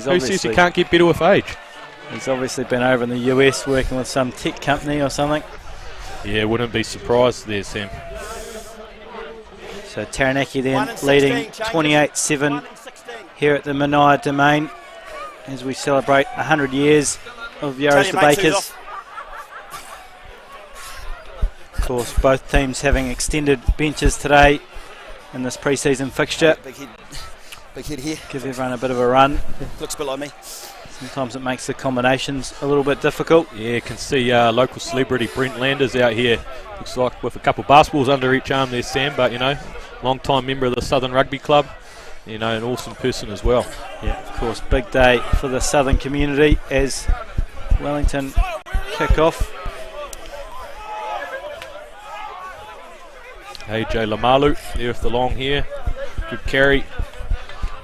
says he can't get better with age? He's obviously been over in the US working with some tech company or something. Yeah, wouldn't be surprised there, Sam. So Taranaki then leading 28-7 here at the Manaia Domain as we celebrate 100 years of Yarras the Bakers. Of course, both teams having extended benches today in this pre-season fixture. Big hit here. Give everyone a bit of a run. Looks a bit like me. Sometimes it makes the combinations a little bit difficult. Yeah, can see local celebrity Brent Landers out here. Looks like with a couple of basketballs under each arm there, Sam, but long-time member of the Southern Rugby Club. An awesome person as well. Yeah, of course, big day for the Southern community as Wellington kick off. AJ Lamalu there with the long hair. Good carry.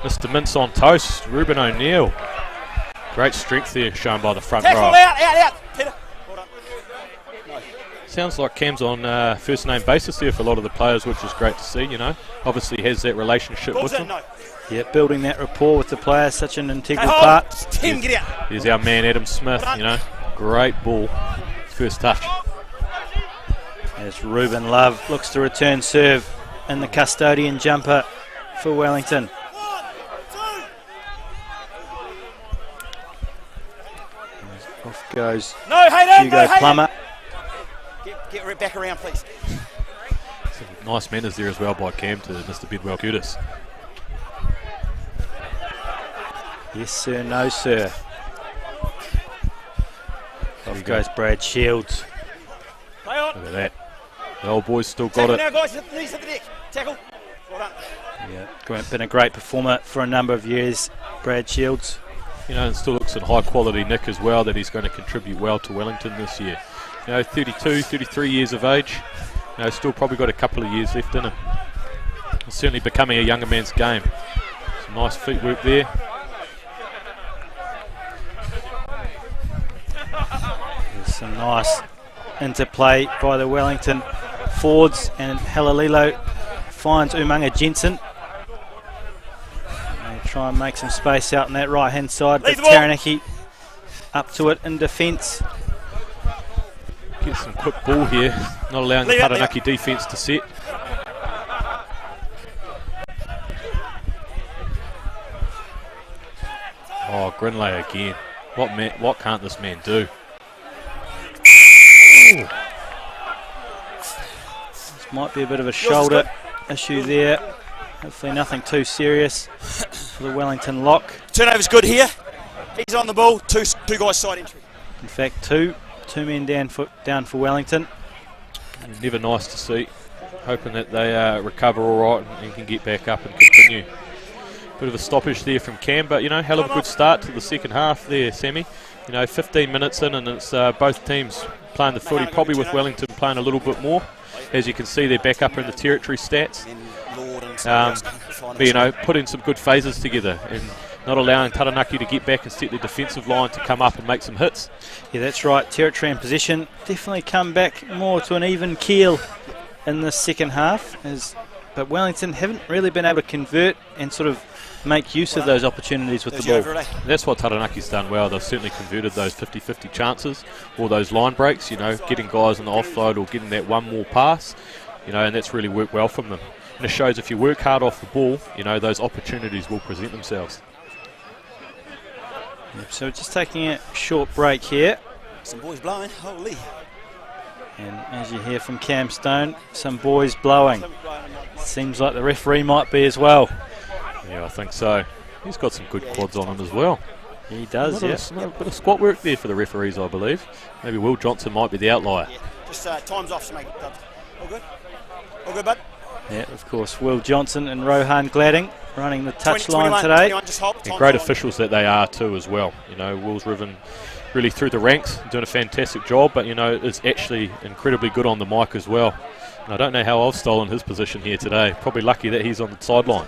Mr. Mince on toast, Ruben O'Neill. Great strength there shown by the front row. Out. Peter. Well done. No. Sounds like Cam's on first name basis there for a lot of the players, which is great to see, Obviously has that relationship with them. No. Yeah, building that rapport with the players, such an integral part. Tim, get out. Here's our man Adam Smith, Great ball. First touch. As Ruben Love looks to return serve in the custodian jumper for Wellington. Off goes Hugo Plummer. Get back around, please. Nice manners there as well by Cam to Mr. Bedwell Curtis. Yes, sir, no, sir. Off goes Brad Shields. Play on. Look at that. The old boy's still got Tackle it. now, guys. Knees at the deck. Tackle. Well done. Yeah, been a great performer for a number of years, Brad Shields. And still looks in high quality nick as well, that he's going to contribute well to Wellington this year. 32, 33 years of age. Still probably got a couple of years left in him. It's certainly becoming a younger man's game. Some nice feet work there. There's some nice interplay by the Wellington forwards, and Halalilo finds Umanga Jensen. They try and make some space out on that right hand side, but Taranaki up to it in defence. Get some quick ball here, not allowing the Taranaki defence to set. Oh, Grinley again. What can't this man do? Ooh. This might be a bit of a shoulder issue there. Hopefully nothing too serious for the Wellington lock. Turnover's good here. He's on the ball. Two guys side entry. In fact, two men down for Wellington. Never nice to see. Hoping that they recover all right and can get back up and continue. Bit of a stoppage there from Cam, but hell of a good start to the second half there, Sammy. 15 minutes in, and it's both teams playing the footy, probably with Wellington playing a little bit more. As you can see, they're back up in the territory stats. But put in some good phases together and not allowing Taranaki to get back and set the defensive line to come up and make some hits. Yeah, that's right. Territory and possession definitely come back more to an even keel in the second half as but Wellington haven't really been able to convert and sort of make use of those opportunities with the ball. That's what Taranaki's done well. They've certainly converted those 50-50 chances, or those line breaks, you know, getting guys on the offside or getting that one more pass, you know, and that's really worked well from them. And it shows if you work hard off the ball, you know, those opportunities will present themselves. Yep, so just taking a short break here. Some boys blowing, holy. And as you hear from Cam Stone, some boys blowing. Seems like the referee might be as well. Yeah, I think so. He's got some good quads on him as well. He does, yeah. A bit of squat work there for the referees, I believe. Maybe Will Johnson might be the outlier. Yeah. Just time's off, so make it done. All good? All good, bud? Yeah, of course, Will Johnson and Rohan Gladding running the touchline 21, today. 21, just hold. And great officials that they are too as well. You know, Will's Riven really through the ranks, doing a fantastic job, but you know, is actually incredibly good on the mic as well. And I don't know how I've stolen his position here today. Probably lucky that he's on the sideline.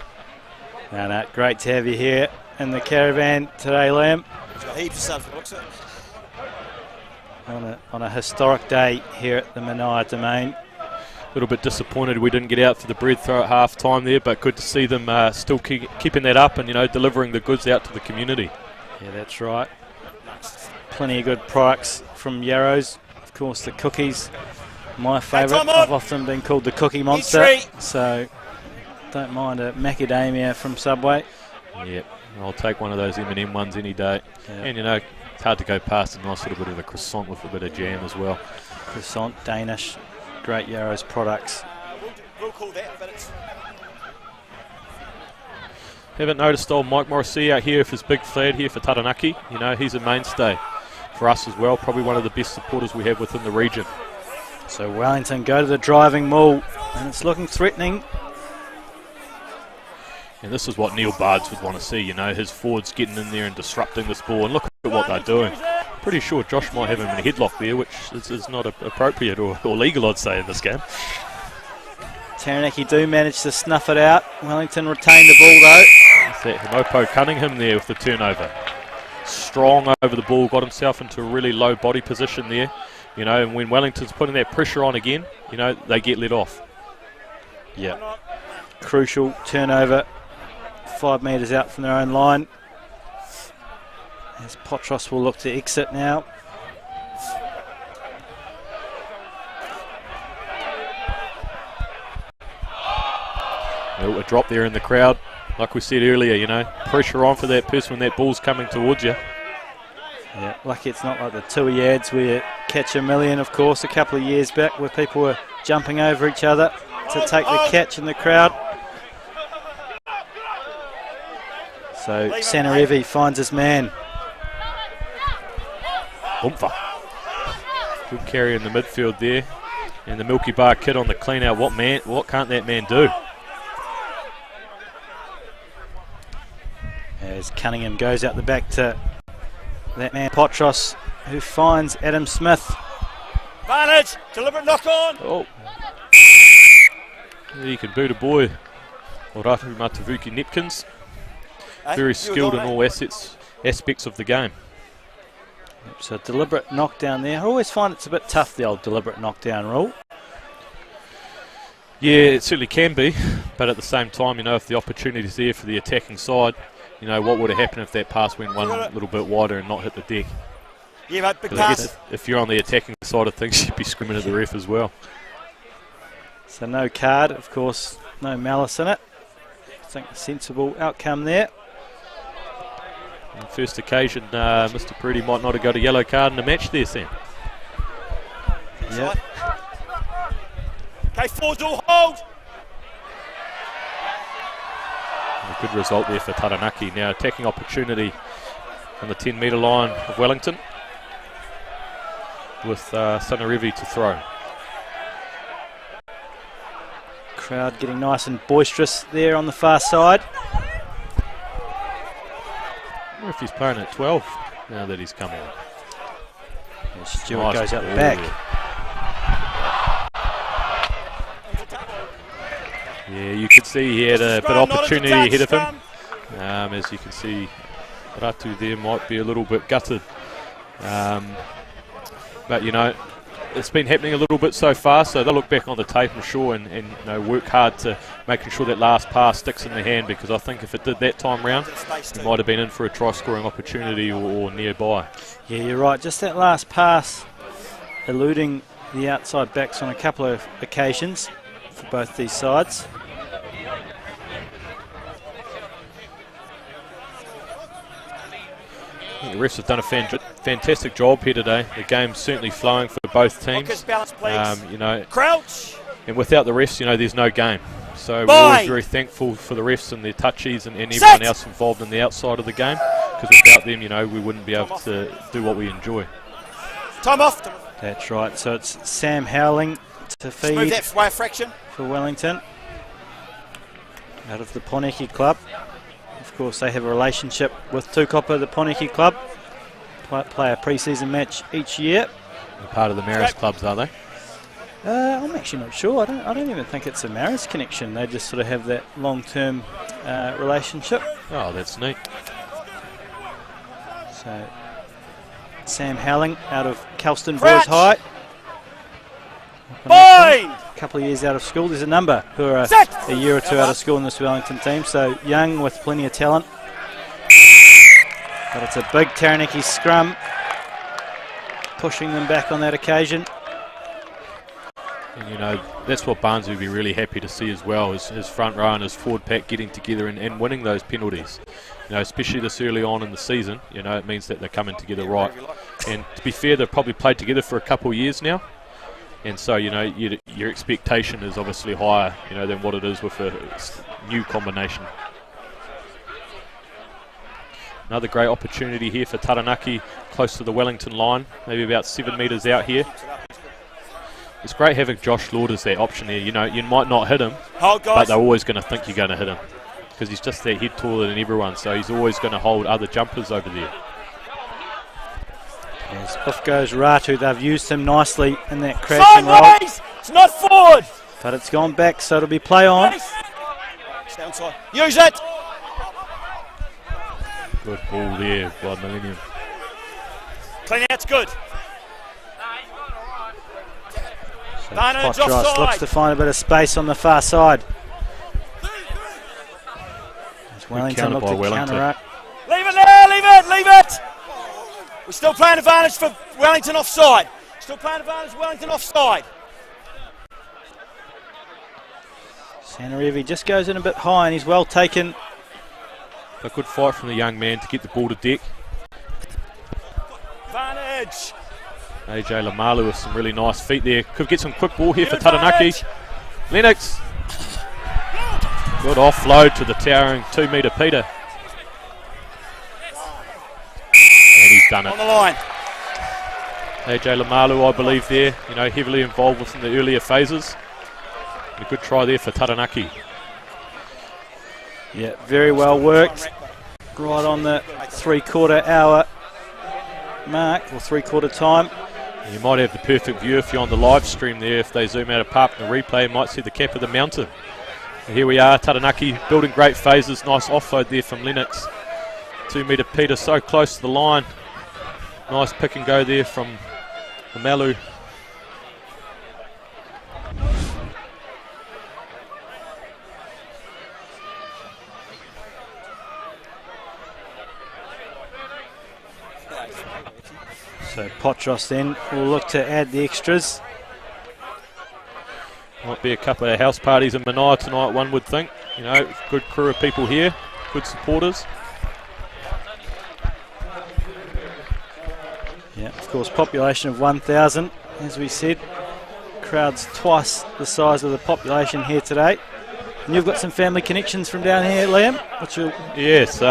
No, great to have you here in the caravan today, Liam. He's got heaps of subs, it looks like. On a historic day here at the Manaia Domain. A little bit disappointed we didn't get out for the bread throw at half time there, but good to see them still keeping that up and, you know, delivering the goods out to the community. Yeah, that's right. Plenty of good products from Yarrows. Of course, the cookies, my favourite. I've often been called the Cookie Monster, so don't mind a macadamia from Subway. Yep, I'll take one of those M&M ones any day. Yeah. And, you know, it's hard to go past a nice little bit of a croissant with a bit of jam as well. Croissant, Danish, great Yarrows products. We'll call that, but it's... Haven't noticed old Mike Morrissey out here with his big flag here for Taranaki. You know, he's a mainstay for us as well. Probably one of the best supporters we have within the region. So Wellington go to the driving maul, and it's looking threatening. And this is what Neil Bards would want to see, you know, his forwards getting in there and disrupting this ball. And look at what they're doing. Pretty sure Josh might have him in a headlock there, which is not appropriate or legal, I'd say, in this game. Taranaki do manage to snuff it out. Wellington retain the ball, though. That's that Himopo Cunningham there with the turnover. Strong over the ball, got himself into a really low body position there. You know, and when Wellington's putting that pressure on again, you know, they get let off. Yeah. Crucial turnover. 5 metres out from their own line. As Potros will look to exit now. Oh, a drop there in the crowd. Like we said earlier, you know, pressure on for that person when that ball's coming towards you. Yeah, lucky it's not like the Tui ads where you catch a million, of course, a couple of years back where people were jumping over each other to take the catch in the crowd. So Sanarevi finds his man. Boomfa. Good carry in the midfield there. And the Milky Bar kid on the clean out. What can't that man do? As Cunningham goes out the back to that man Potros, who finds Adam Smith. Advantage, deliberate knock on. Oh. He can boot a boy. Orafu Matavuki Nepkins. Very skilled in all aspects of the game. So deliberate knockdown there. I always find it's a bit tough, the old deliberate knockdown rule. Yeah, it certainly can be, but at the same time, you know, if the opportunity's there for the attacking side, you know, what would have happened if that pass went one little bit wider and not hit the deck? Yeah, mate, big I pass. guess if you're on the attacking side of things, you'd be screaming at the ref as well. So no card, of course, no malice in it. I think a sensible outcome there. On first occasion, Mr. Peretti might not have got a yellow card in the match there, Sam. Yeah. Okay, forwards all hold. A good result there for Taranaki. Now attacking opportunity on the 10-metre line of Wellington with Sanarevi to throw. Crowd getting nice and boisterous there on the far side. I wonder if he's playing at 12 now that he's come on. Yeah, Stewart Nice goes out the ball back. Yeah, you could see he had a bit of opportunity ahead of him. As you can see, Ratu there might be a little bit gutted. But, you know, it's been happening a little bit so far, so they'll look back on the tape, I'm sure, and you know, work hard to making sure that last pass sticks in the hand, because I think if it did that time round, we might have been in for a try-scoring opportunity or nearby. Yeah, you're right. Just that last pass eluding the outside backs on a couple of occasions for both these sides. The refs have done a fantastic job here today. The game's certainly flowing for both teams. You know, Crouch. and without the refs, you know, there's no game. So we're always very thankful for the refs and their touchies and everyone else involved in the outside of the game, because without them, you know, we wouldn't be able to do what we enjoy. Time off. That's right. So it's Sam Howling to feed Move that way a fraction. for Wellington out of the Poneke Club. Of course, they have a relationship with Tukapa, the Poneke Club. Play a pre-season match each year. They're part of the Maris clubs, are they? I'm actually not sure. I don't even think it's a Maris connection. They just sort of have that long-term relationship. Oh, that's neat. So Sam Howling out of Kelston Boys High. Bind! A couple of years out of school. There's a number who are a year or two out of school in this Wellington team. So young with plenty of talent. But it's a big Taranaki scrum, pushing them back on that occasion. And you know, that's what Barnes would be really happy to see as well, is his front row and his forward pack getting together and winning those penalties. You know, especially this early on in the season, you know, it means that they're coming together right. And to be fair, they've probably played together for a couple of years now. And so, you know, your expectation is obviously higher, you know, than what it is with a new combination. Another great opportunity here for Taranaki, close to the Wellington line, maybe about 7 metres out here. It's great having Josh Lord as that option there. You know, you might not hit him, but they're always going to think you're going to hit him, because he's just that head taller than everyone, so he's always going to hold other jumpers over there. As off goes Ratu. They've used him nicely in that crashing roll. It's not forward. But it's gone back, so it'll be play on. Stay on side. Use it. Good ball there by Millennium. Clean out's good. So Potros looks to find a bit of space on the far side. As Wellington look to counteract. Leave it there, leave it, leave it. We're still playing advantage for Wellington offside. Still playing advantage, Wellington offside. Santarevi just goes in a bit high and he's well taken. A good fight from the young man to get the ball to deck. Advantage. AJ Lamalu with some really nice feet there. Could get some quick ball here for Taranaki. Lennox. Good offload to the towering 2 metre Peter. And he's done it. On the line. AJ Lamalu, I believe there, you know, heavily involved within the earlier phases. A good try there for Taranaki. Yeah, very well worked. Right on the 3/4 hour mark, or 3/4 time. You might have the perfect view if you're on the live stream there. If they zoom out apart from the replay, you might see the cap of the mountain. And here we are, Taranaki building great phases. Nice offload there from Lennox. 2 metre Peter so close to the line. Nice pick and go there from the Malu. So Potros then will look to add the extras. Might be a couple of house parties in Manaia tonight, one would think. You know, good crew of people here, good supporters. Yeah, of course, population of 1,000, as we said. Crowd's twice the size of the population here today. And you've got some family connections from down here, Liam? Yes,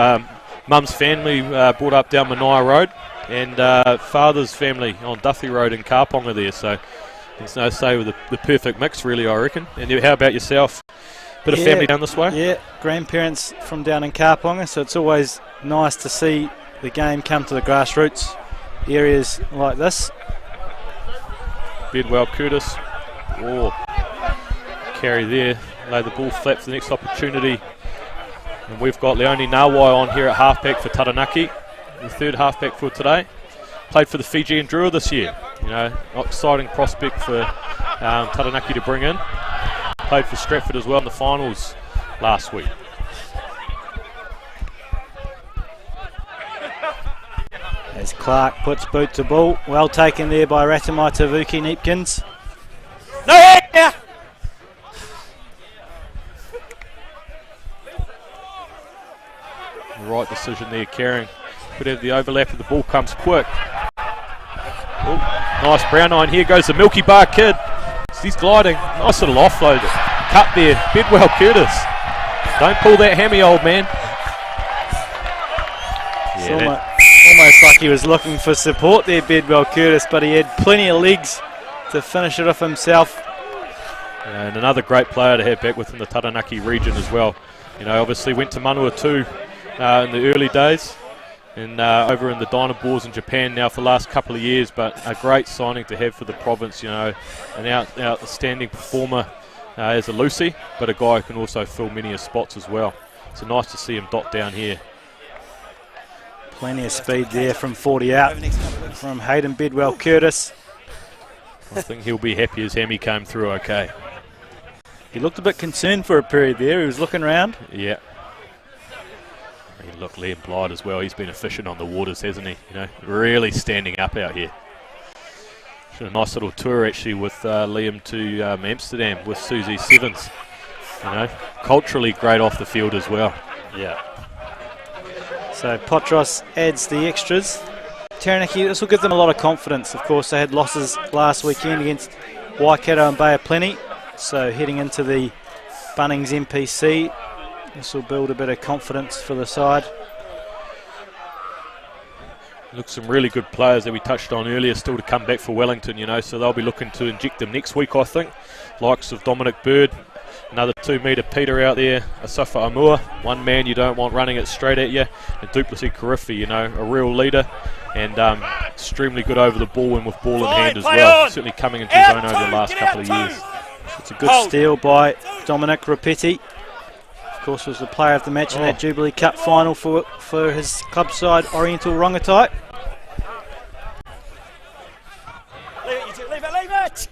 Mum's family brought up down Manaia Road, and father's family on Duffy Road in Karponga there, so there's no say with the perfect mix really, I reckon. And how about yourself? Bit of family down this way? Yeah, grandparents from down in Karponga, so it's always nice to see the game come to the grassroots areas like this. Bedwell Curtis, carry there, lay the ball flat for the next opportunity. And we've got Leone Nawai on here at halfback for Taranaki, the third halfback for today. Played for the Fijian Drua this year. You know, exciting prospect for Taranaki to bring in. Played for Stratford as well in the finals last week. As Clark puts boot to ball. Well taken there by Ratamai Tavuki Neepkins. No head now. Right decision there, Caring. Could have the overlap and the ball comes quick. Ooh, nice brown eye. Here goes the Milky Bar kid. He's gliding. Nice little offload. Cut there. Bedwell Curtis. Don't pull that hammy, old man. Yeah, almost like he was looking for support there, Bedwell Curtis, but he had plenty of legs to finish it off himself. And another great player to have back within the Taranaki region as well. You know, obviously went to Manawatu in the early days, and over in the Dynabors in Japan now for the last couple of years, but a great signing to have for the province. You know, an outstanding performer as a Lucy, but a guy who can also fill many spots as well. So nice to see him dot down here. Plenty of speed there from 40 out from Hayden Bedwell Curtis. I think he'll be happy as Hammy came through okay. He looked a bit concerned for a period there. He was looking around. Yeah. Look, Liam Blyde as well. He's been efficient on the waters, hasn't he? You know, really standing up out here. A nice little tour actually with Liam to Amsterdam with Susie Sevens. You know, culturally great off the field as well. Yeah. So Potros adds the extras. Taranaki, this will give them a lot of confidence. Of course, they had losses last weekend against Waikato and Bay of Plenty. So heading into the Bunnings MPC, this will build a bit of confidence for the side. Look, some really good players that we touched on earlier still to come back for Wellington, you know, so they'll be looking to inject them next week, I think. Likes of Dominic Bird, another 2-metre Peter out there, Asafa Amua, one man you don't want running it straight at you, and Duplessis Karifi, you know, a real leader, and extremely good over the ball and with ball in hand as well, certainly coming into his own over the last couple of years. It's a good steal by Dominic Rapetti. Of course, was the player of the match in that Jubilee Cup final for his club side, Oriental Rongotai. Leave it!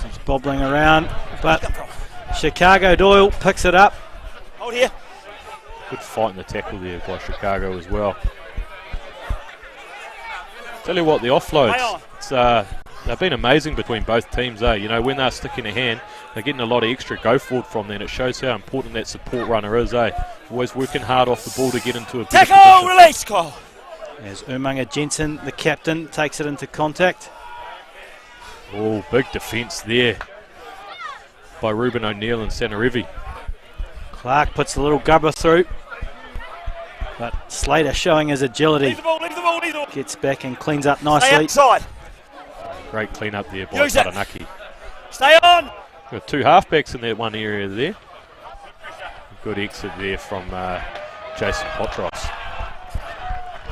He's bobbling around, but Chicago Doyle picks it up. Hold here. Good fight in the tackle there by Chicago as well. Tell you what, the offloads, they've been amazing between both teams, eh? You know, when they're sticking a hand, they're getting a lot of extra go forward from there, and it shows how important that support runner is, eh? Always working hard off the ball to get into a better tackle, position. release, Kyle. As Umanga Jensen, the captain, takes it into contact. Oh, big defence there by Ruben O'Neill and Sanarivi. Clark puts the little gubber through, but Slater showing his agility. Leave the ball, leave the ball, leave the ball. Gets back and cleans up Stay nicely. outside. Great clean up there by Use it. Taranaki. Stay on. Got two halfbacks in that one area there. Good exit there from Jason Potros.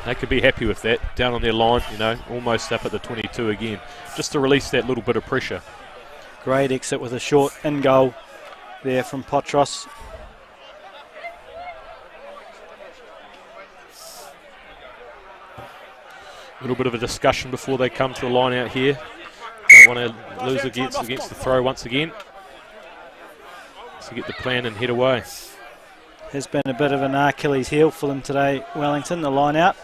They could be happy with that. Down on their line, you know, almost up at the 22 again. Just to release that little bit of pressure. Great exit with a short in goal there from Potros. A little bit of a discussion before they come to the line out here. Don't want to lose against the throw once again. So get the plan and head away. Has been a bit of an Achilles heel for them today, Wellington, the line out.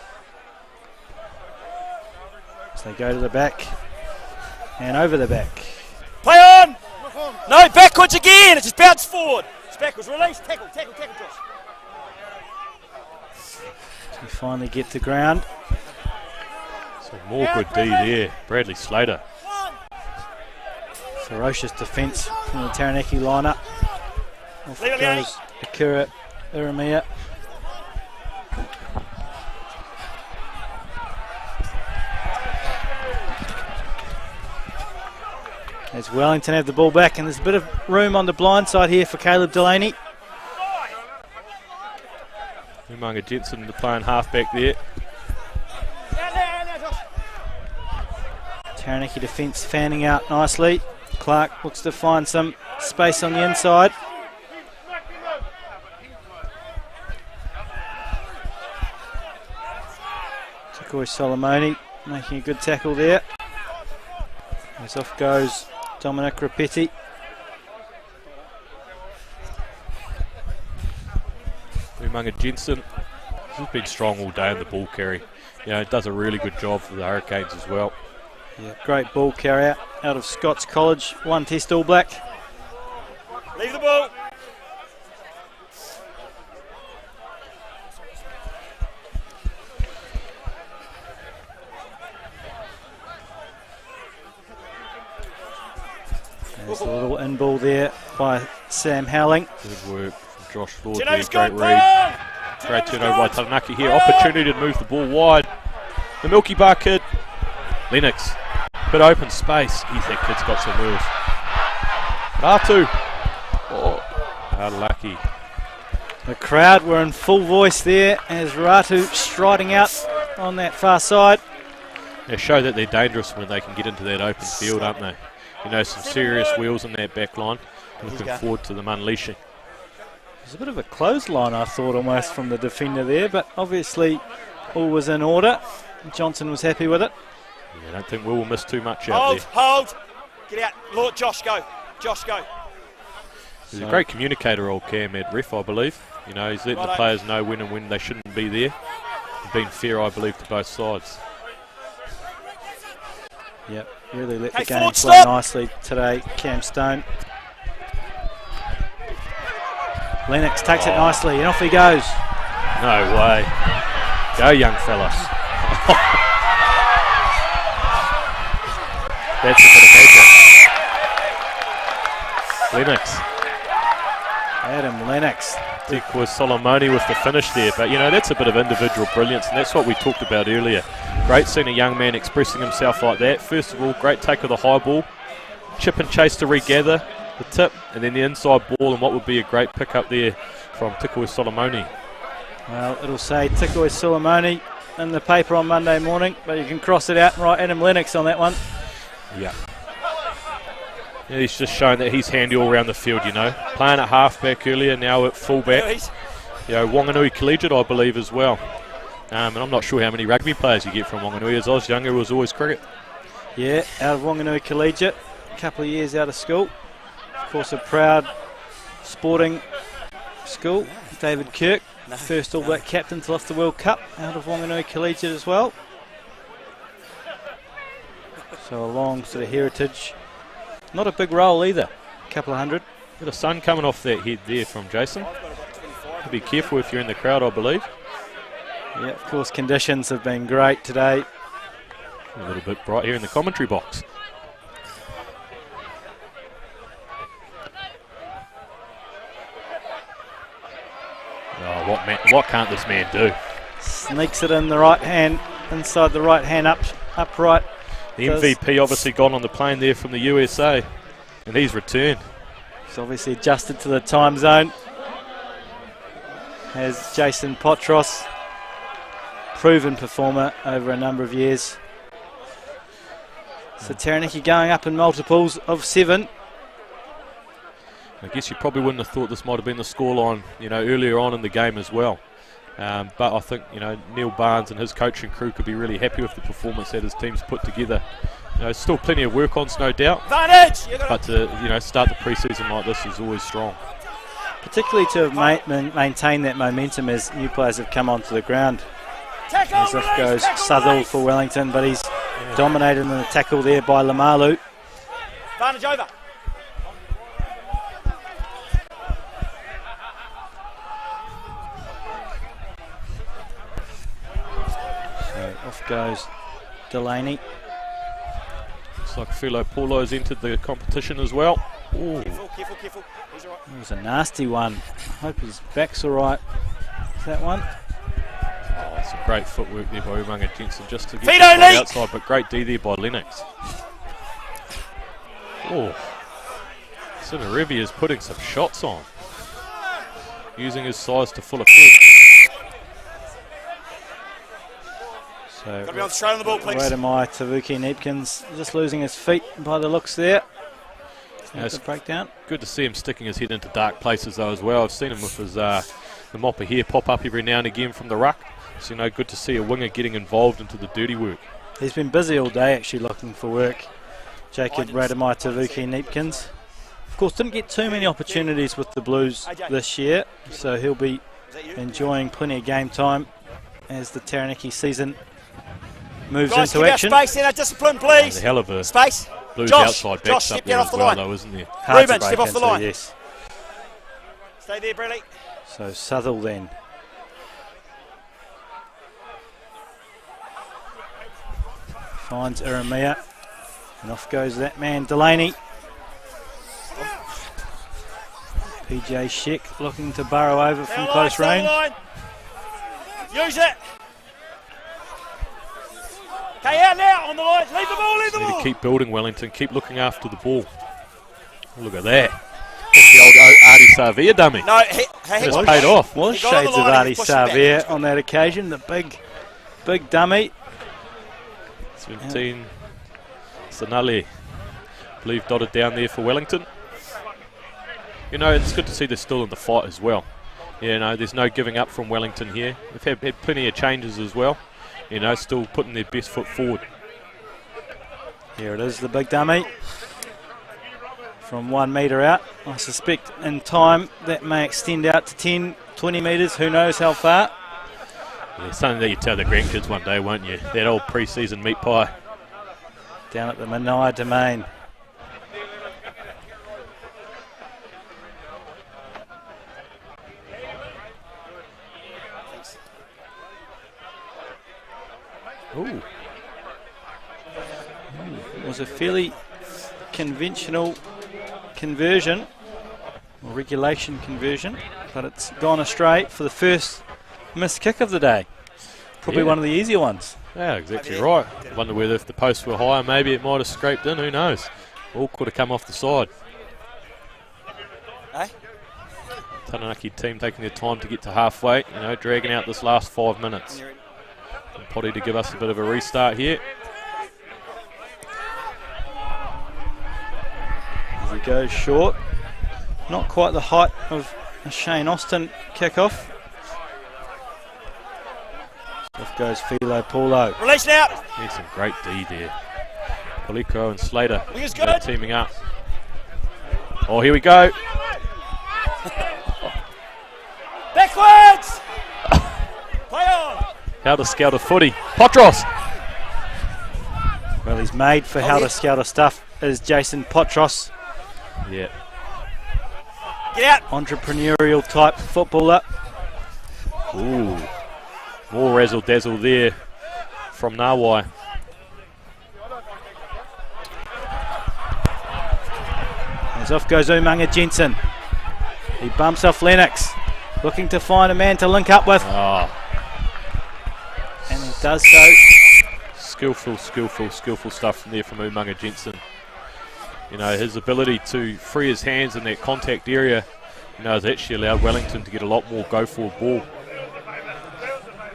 As they go to the back and over the back. Play on. No, backwards again. It just bounced forward. It's backwards. Release. Tackle, Josh. We finally get to ground. So more good D there. Bradley Slater. Ferocious defence from the Taranaki lineup. Off Leave it, goes Akira Uramiya. As Wellington have the ball back, and there's a bit of room on the blind side here for Caleb Delaney. Umanga Jensen playing halfback there. Taranaki defence fanning out nicely. Clark looks to find some space on the inside. Tikoi Solomoni making a good tackle there. As off goes Dominic Rapetti. Umunga Jensen, he's been strong all day in the ball carry. You know, does a really good job for the Hurricanes as well. Yeah, great ball carrier out of Scots College, 1 Test All Black. Leave the ball. There's a little in ball there by Sam Howling. Good work from Josh Lord there, Tino's great gone, read. Brown. Great turnover by Taranaki here, opportunity to move the ball wide. The Milky Bar kid, Lennox, bit open space. That kid's got some wheels. Ratu, oh, unlucky. The crowd were in full voice there as Ratu striding out on that far side. They show that they're dangerous when they can get into that open field, aren't they? You know, some serious wheels in that back line. Looking forward to them unleashing. It was a bit of a clothesline, I thought, almost from the defender there, but obviously all was in order. Johnson was happy with it. Yeah, I don't think we'll miss too much out there. Hold. Get out. Lord, Josh, go. Josh, go. He's a great communicator, old Cam, at ref, I believe. You know, he's letting the players know when and when they shouldn't be there. Being fair, I believe, to both sides. Yep, really let Okay, the game forward, flow stop. nicely today, Cam Stone. Lennox takes it nicely and off he goes. No way. Go, young fellas. That's a bit of magic. Lennox. Adam Lennox. Dick was Solomoni with the finish there, but you know, that's a bit of individual brilliance, and that's what we talked about earlier. Great seeing a young man expressing himself like that. First of all, great take of the high ball, chip and chase to regather the tip, and then the inside ball, and what would be a great pick up there from Tikoi Solomoni. Well, it'll say Tikoi Solomoni in the paper on Monday morning, but you can cross it out and write Adam Lennox on that one. Yeah. Yeah, he's just shown that he's handy all around the field, you know. Playing at halfback earlier, now at fullback. You know, Wanganui Collegiate, I believe, as well. And I'm not sure how many rugby players you get from Wanganui. As I was younger, it was always cricket. Yeah, out of Wanganui Collegiate, a couple of years out of school. Of course, a proud sporting school. David Kirk, first All Black captain to lift the World Cup out of Wanganui Collegiate as well. So a long sort of heritage. Not a big role either, a couple of hundred. Bit of sun coming off that head there from Jason. Be careful if you're in the crowd, I believe. Yeah, of course, conditions have been great today. A little bit bright here in the commentary box. Oh, what can't this man do? Sneaks it in the right hand, inside the right hand upright. The MVP obviously gone on the plane there from the USA, and he's returned. He's obviously adjusted to the time zone. As Jason Potros, proven performer over a number of years. So Taranaki going up in multiples of 7. I guess you probably wouldn't have thought this might have been the scoreline, you know, earlier on in the game as well. But I think, you know, Neil Barnes and his coaching crew could be really happy with the performance that his team's put together. You know, still plenty of work-ons, no doubt. But to, you know, start the pre-season like this is always strong. Particularly to have maintain that momentum as new players have come onto the ground. As off goes Southall for Wellington, but he's dominated in the tackle there by Lamalu. Advantage over. So off goes Delaney. Looks like Philo Paulo's entered the competition as well. Ooh. Careful. He's all right. It was a nasty one. Hope his back's all right. Is that one? Oh, some great footwork there by Umunga Jensen just to get Feet the only! outside, but great D there by Lennox. Oh, Cinerevi is putting some shots on, using his size to full effect. So Got to be on straight on the ball, please. wait am I, Tavuki Neepkins just losing his feet by the looks there. Yes. The breakdown. Good to see him sticking his head into dark places though as well. I've seen him with his the mopper here pop up every now and again from the ruck. So, good to see a winger getting involved into the dirty work. He's been busy all day actually looking for work. Jacob Radamaitavuki-Neepkins. Of course, didn't get too many opportunities with the Blues this year, so he'll be enjoying plenty of game time as the Taranaki season moves Guys, into keep action. our space in our discipline, please. There's a hell of a Space. Blues Josh, outside Josh, backs step up there down as off the well, line. though, isn't there? Hard to Ruben, break step off the into, line. yes. Stay there, Bradley. So Southall then. Finds Iramia. And off goes that man, Delaney. PJ Sheck looking to burrow over from Down close line, range. down line. Use it. Okay, out now on the line. Leave the ball, leave the Need to ball. keep building, Wellington. Keep looking after the ball. Look at that. That's the old Artie Savia dummy. No, It's paid off. Was He got on the shades of line and Artie he pushed it back. Savia on that occasion. The big dummy. 17. Sanali. Believe dotted down there for Wellington. It's good to see they're still in the fight as well. There's no giving up from Wellington here. They've had plenty of changes as well. Still putting their best foot forward. Here it is, the big dummy. From 1 metre out. I suspect in time that may extend out to 10, 20 metres. Who knows how far. Yeah, something that you tell the grandkids one day, won't you? That old pre-season meat pie. Down at the Manaia Domain. Ooh. It was a fairly conventional conversion, or regulation conversion, but it's gone astray for the first missed kick of the day. Probably Yeah. one of the easier ones. Yeah, exactly right. Wonder whether if the posts were higher, maybe it might have scraped in. Who knows? All could have come off the side. Eh? Taranaki team taking their time to get to halfway. Dragging out this last 5 minutes. And Potty to give us a bit of a restart here. As he goes short. Not quite the height of a Shane Austin kickoff. Off goes Philo Paulo. Release now. There's some great D there. Poliko and Slater Wingers good. teaming up. Oh, here we go. Backwards. Play on. How to scout a footy. Potros. Well, he's made for how to scout stuff is Jason Potros. Yeah. Get out. Entrepreneurial type footballer. Ooh. More razzle dazzle there from Nawai. As off goes Umanga Jensen. He bumps off Lennox. Looking to find a man to link up with. Oh, And he does so. skillful stuff from there from Umanga Jensen. His ability to free his hands in that contact area, has actually allowed Wellington to get a lot more go-forward ball.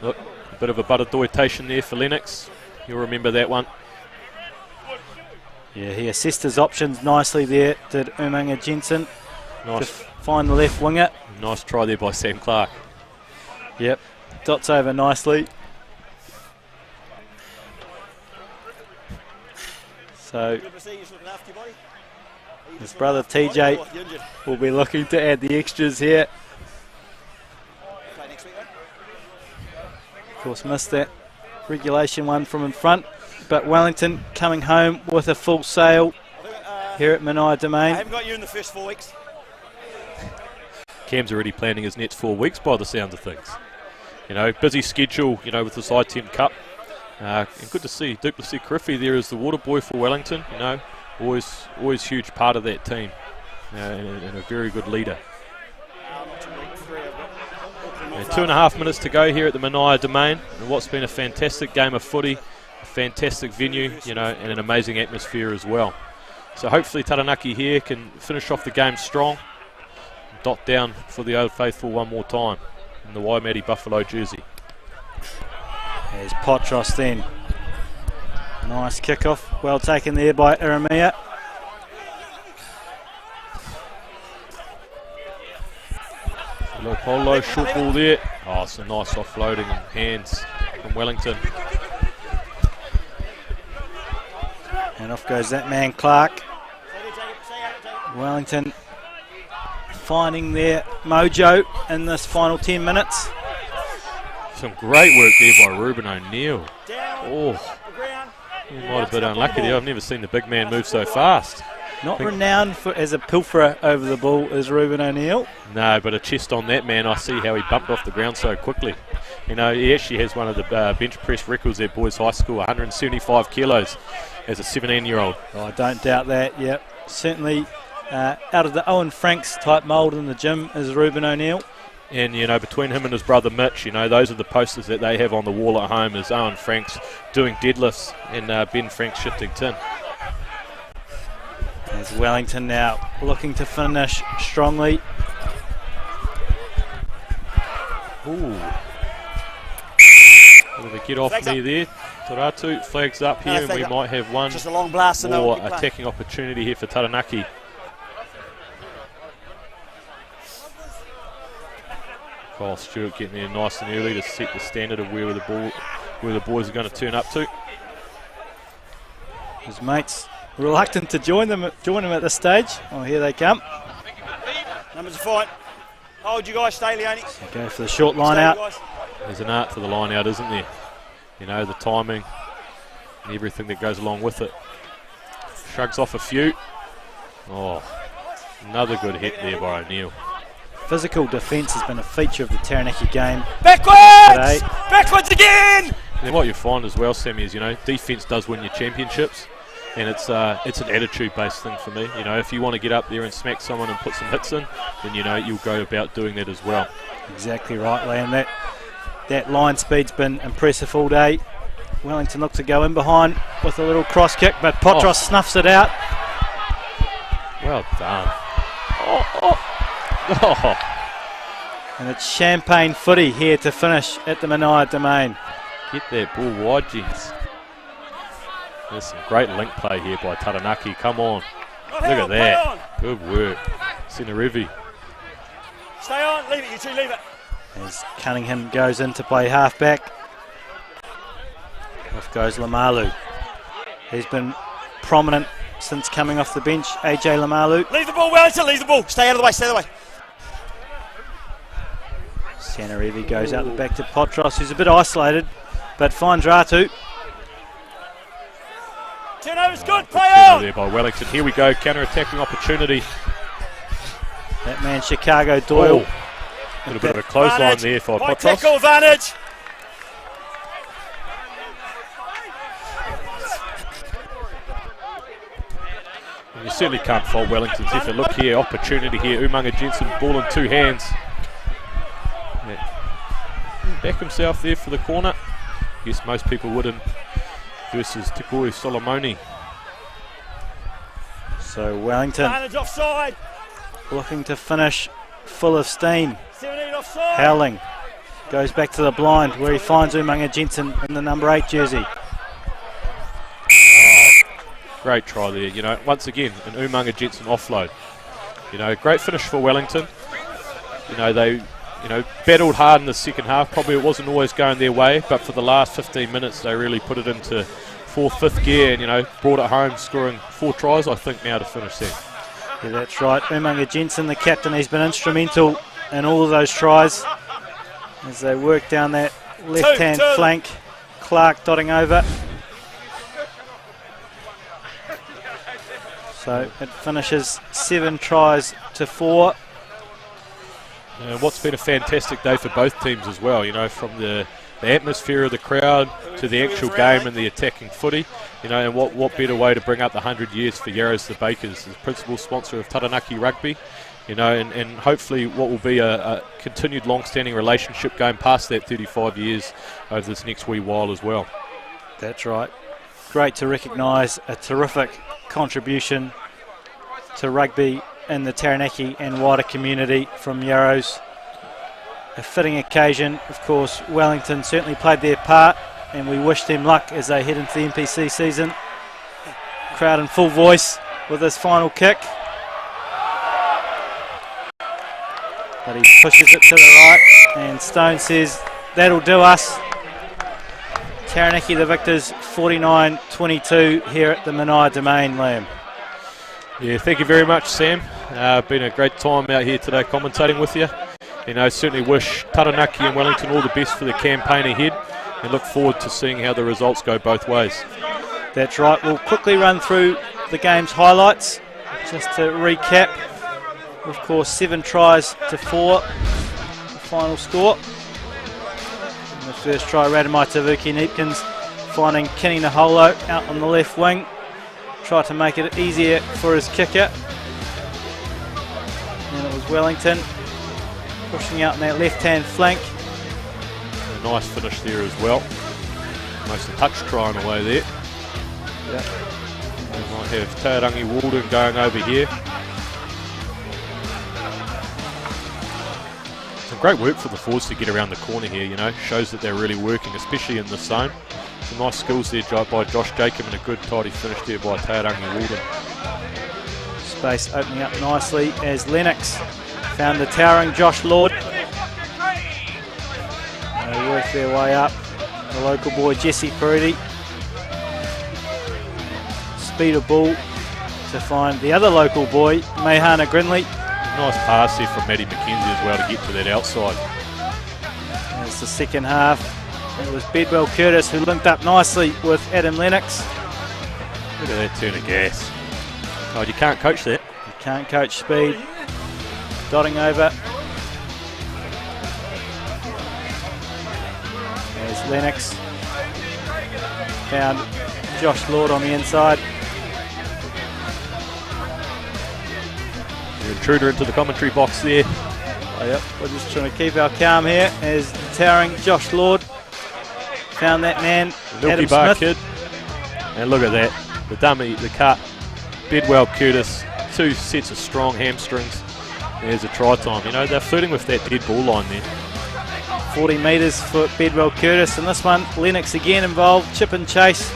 Look, a bit of a butterdoitation there for Lennox. You'll remember that one. Yeah, he assessed his options nicely there, did Umanga Jensen, to Nice, find the left winger. nice try there by Sam Clark. Yep, dots over nicely. So Good to see you looking after your body. his brother TJ You're injured. will be looking to add the extras here. Play next week, Of course, missed that regulation one from in front, but Wellington coming home with a full sail here at Manaia I Domain. haven't got you in the first 4 weeks. Cam's already planning his next 4 weeks by the sounds of things. Busy schedule, with the ITM Cup. And good to see Duplessis Griffey there as the water boy for Wellington. Always huge part of that team, and a very good leader. 2.5 minutes to go here at the Manaia Domain, and what's been a fantastic game of footy, a fantastic venue, and an amazing atmosphere as well. So hopefully Taranaki here can finish off the game strong, dot down for the Old Faithful one more time in the Waimate Buffalo jersey. There's Potros then. Nice kickoff, well taken there by Iramia. Leopoldo, short ball there. Oh, some nice offloading and hands from Wellington. And off goes that man, Clark. Wellington finding their mojo in this final 10 minutes. Some great work there by Ruben O'Neill. Oh, he might have been unlucky there. I've never seen the big man move so fast. Not renowned as a pilferer over the ball is Ruben O'Neill. No, but a chest on that man, I see how he bumped off the ground so quickly. You know, he actually has one of the bench press records at Boys High School, 175 kilos as a 17-year-old. Oh, I don't doubt that, yep. Certainly out of the Owen Franks type mould in the gym is Ruben O'Neill. And, you know, between him and his brother Mitch, you know, those are the posters that they have on the wall at home, is Owen Franks doing deadlifts and Ben Franks shifting tin. As Wellington now looking to finish strongly. Ooh. Bit of a get off me there. Toratu flags up here, and we might have one just a long blast more attacking opportunity here for Taranaki. Kyle Stewart getting there nice and early to set the standard of where the boys are going to turn up to. His mates reluctant to join him at this stage. Oh, here they come. Numbers are fine. Hold you guys, stay, Leone. So go for the short line out. There's an art to the line out, isn't there? You know, the timing and everything that goes along with it. Shrugs off a few. Oh, another good hit there by O'Neill. Physical defence has been a feature of the Taranaki game. Backwards! Backwards again! And what you find as well, Sammy, is, you know, defence does win your championships. And it's an attitude-based thing for me. You know, if you want to get up there and smack someone and put some hits in, then, you know, you'll go about doing that as well. Exactly right, Liam. That line speed's been impressive all day. Wellington looks to go in behind with a little cross kick, but Potros snuffs it out. Well done. And it's champagne footy here to finish at the Manaia Domain. Get that ball wide, gents. There's some great link play here by Taranaki. Come on. Look at that. Good work. Sinarevi. Stay on. Leave it, you two. Leave it. As Cunningham goes in to play halfback. Off goes Lamalu. He's been prominent since coming off the bench. AJ Lamalu. Leave the ball, Wellington. Leave the ball. Stay out of the way. Stay out of the way. Sanarevi goes out the back to Potros, who's a bit isolated, but finds Ratu. Turnover's good. Play on. on. There by Wellington. Here we go. Counter-attacking opportunity. That man Chicago Doyle. A little bit of a clothesline there for Potros. Tackle advantage. You certainly can't fault Wellington's effort. Look here, opportunity here. Umaga Jensen, ball in two hands. Yeah. Back himself there for the corner. Guess most people wouldn't. Versus Tikoi Solomoni. So Wellington offside. Looking to finish full of steam. 17 offside. Howling goes back to the blind where he finds Umaga Jensen in the number 8 jersey. Great try there, you know, once again, an Umaga Jensen offload. You know, great finish for Wellington. You know, they, battled hard in the second half. Probably it wasn't always going their way, but for the last 15 minutes, they really put it into 4th, 5th gear and, brought it home, scoring 4 tries, I think, now to finish that. Yeah, that's right. Umaga Jensen, the captain, he's been instrumental in all of those tries as they work down that left-hand flank. Clark dotting over. So it finishes 7 tries to 4. What's been a fantastic day for both teams as well, from the atmosphere of the crowd to the actual game and the attacking footy, and what better way to bring up the 100 years for Yarrows the Bakers, the principal sponsor of Taranaki Rugby, and hopefully what will be a continued long-standing relationship going past that 35 years over this next wee while as well. That's right. Great to recognise a terrific contribution to rugby in the Taranaki and wider community from Yarrows. A fitting occasion. Of course, Wellington certainly played their part and we wish them luck as they head into the NPC season. Crowd in full voice with this final kick. But but he pushes it to the right, and Stone says that'll do us. Taranaki the victors 49-22 here at the Manaia Domain, Liam. Yeah, thank you very much, Sam. Been a great time out here today commentating with you. Certainly wish Taranaki and Wellington all the best for the campaign ahead, and look forward to seeing how the results go both ways. That's right. We'll quickly run through the game's highlights just to recap. Of course, 7 tries to 4, the final score. In the first try, Radamai Tavuki Neepkins finding Kenny Naholo out on the left wing. Tried to make it easier for his kicker. And it was Wellington pushing out in that left-hand flank. A nice finish there as well. Almost a touch try in a way there. Yep. We might have Tarangi Walden going over here. Some great work for the forwards to get around the corner here, shows that they're really working, especially in the zone. Some nice skills there by Josh Jacob, and a good tidy finish there by Tarangi Walden. Space opening up nicely as Lennox found the towering Josh Lord. They work their way up. The local boy Jesse Peretti. Speed of ball to find the other local boy, Mehana Grinley. Nice pass here from Matty McKenzie as well to get to that outside. That's the second half. It was Bedwell Curtis who linked up nicely with Adam Lennox. Look at that turn of gas. Oh, you can't coach that. You can't coach speed. Dotting over. There's Lennox. Found Josh Lord on the inside. The intruder into the commentary box there. Oh, yep, we're just trying to keep our calm here as the towering Josh Lord found that man, Milky Adam Bar Smith. kid. And look at that. The dummy, the cut. Bedwell Curtis, 2 sets of strong hamstrings. There's a try time. They're flirting with that dead ball line there. 40 metres for Bedwell Curtis, and this one, Lennox again involved, chip and chase.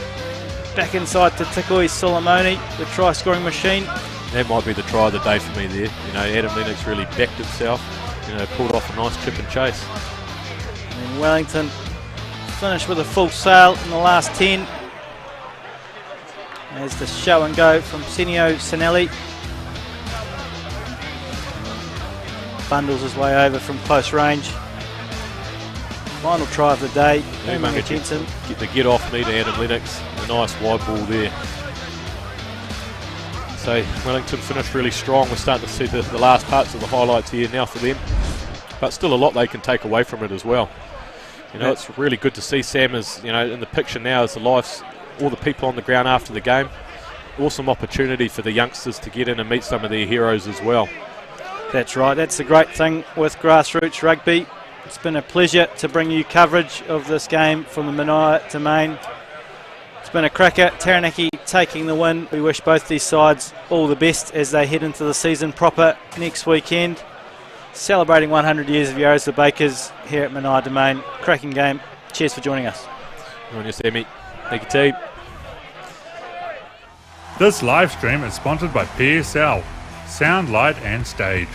Back inside to Tikoi Solomoni, the try scoring machine. That might be the try of the day for me there. Adam Lennox really backed himself, pulled off a nice chip and chase. And Wellington finished with a full sail in the last 10. As the show and go from Senio Sinelli. Bundles his way over from close range. Final try of the day, Umunga Jensen. Get the get off me to Adam Lennox. A nice wide ball there. So Wellington finished really strong. We're starting to see the last parts of the highlights here now for them. But still a lot they can take away from it as well. It's really good to see Sam as, in the picture now as the lives, all the people on the ground after the game. Awesome opportunity for the youngsters to get in and meet some of their heroes as well. That's right, that's the great thing with grassroots rugby. It's been a pleasure to bring you coverage of this game from the Manaia Domain. It's been a cracker, Taranaki taking the win. We wish both these sides all the best as they head into the season proper next weekend. Celebrating 100 years of Yarrows the Bakers here at Manaia Domain. Cracking game. Cheers for joining us. Good on you, Sammy. Thank you, team. This live stream is sponsored by PSL, Sound, Light and Stage.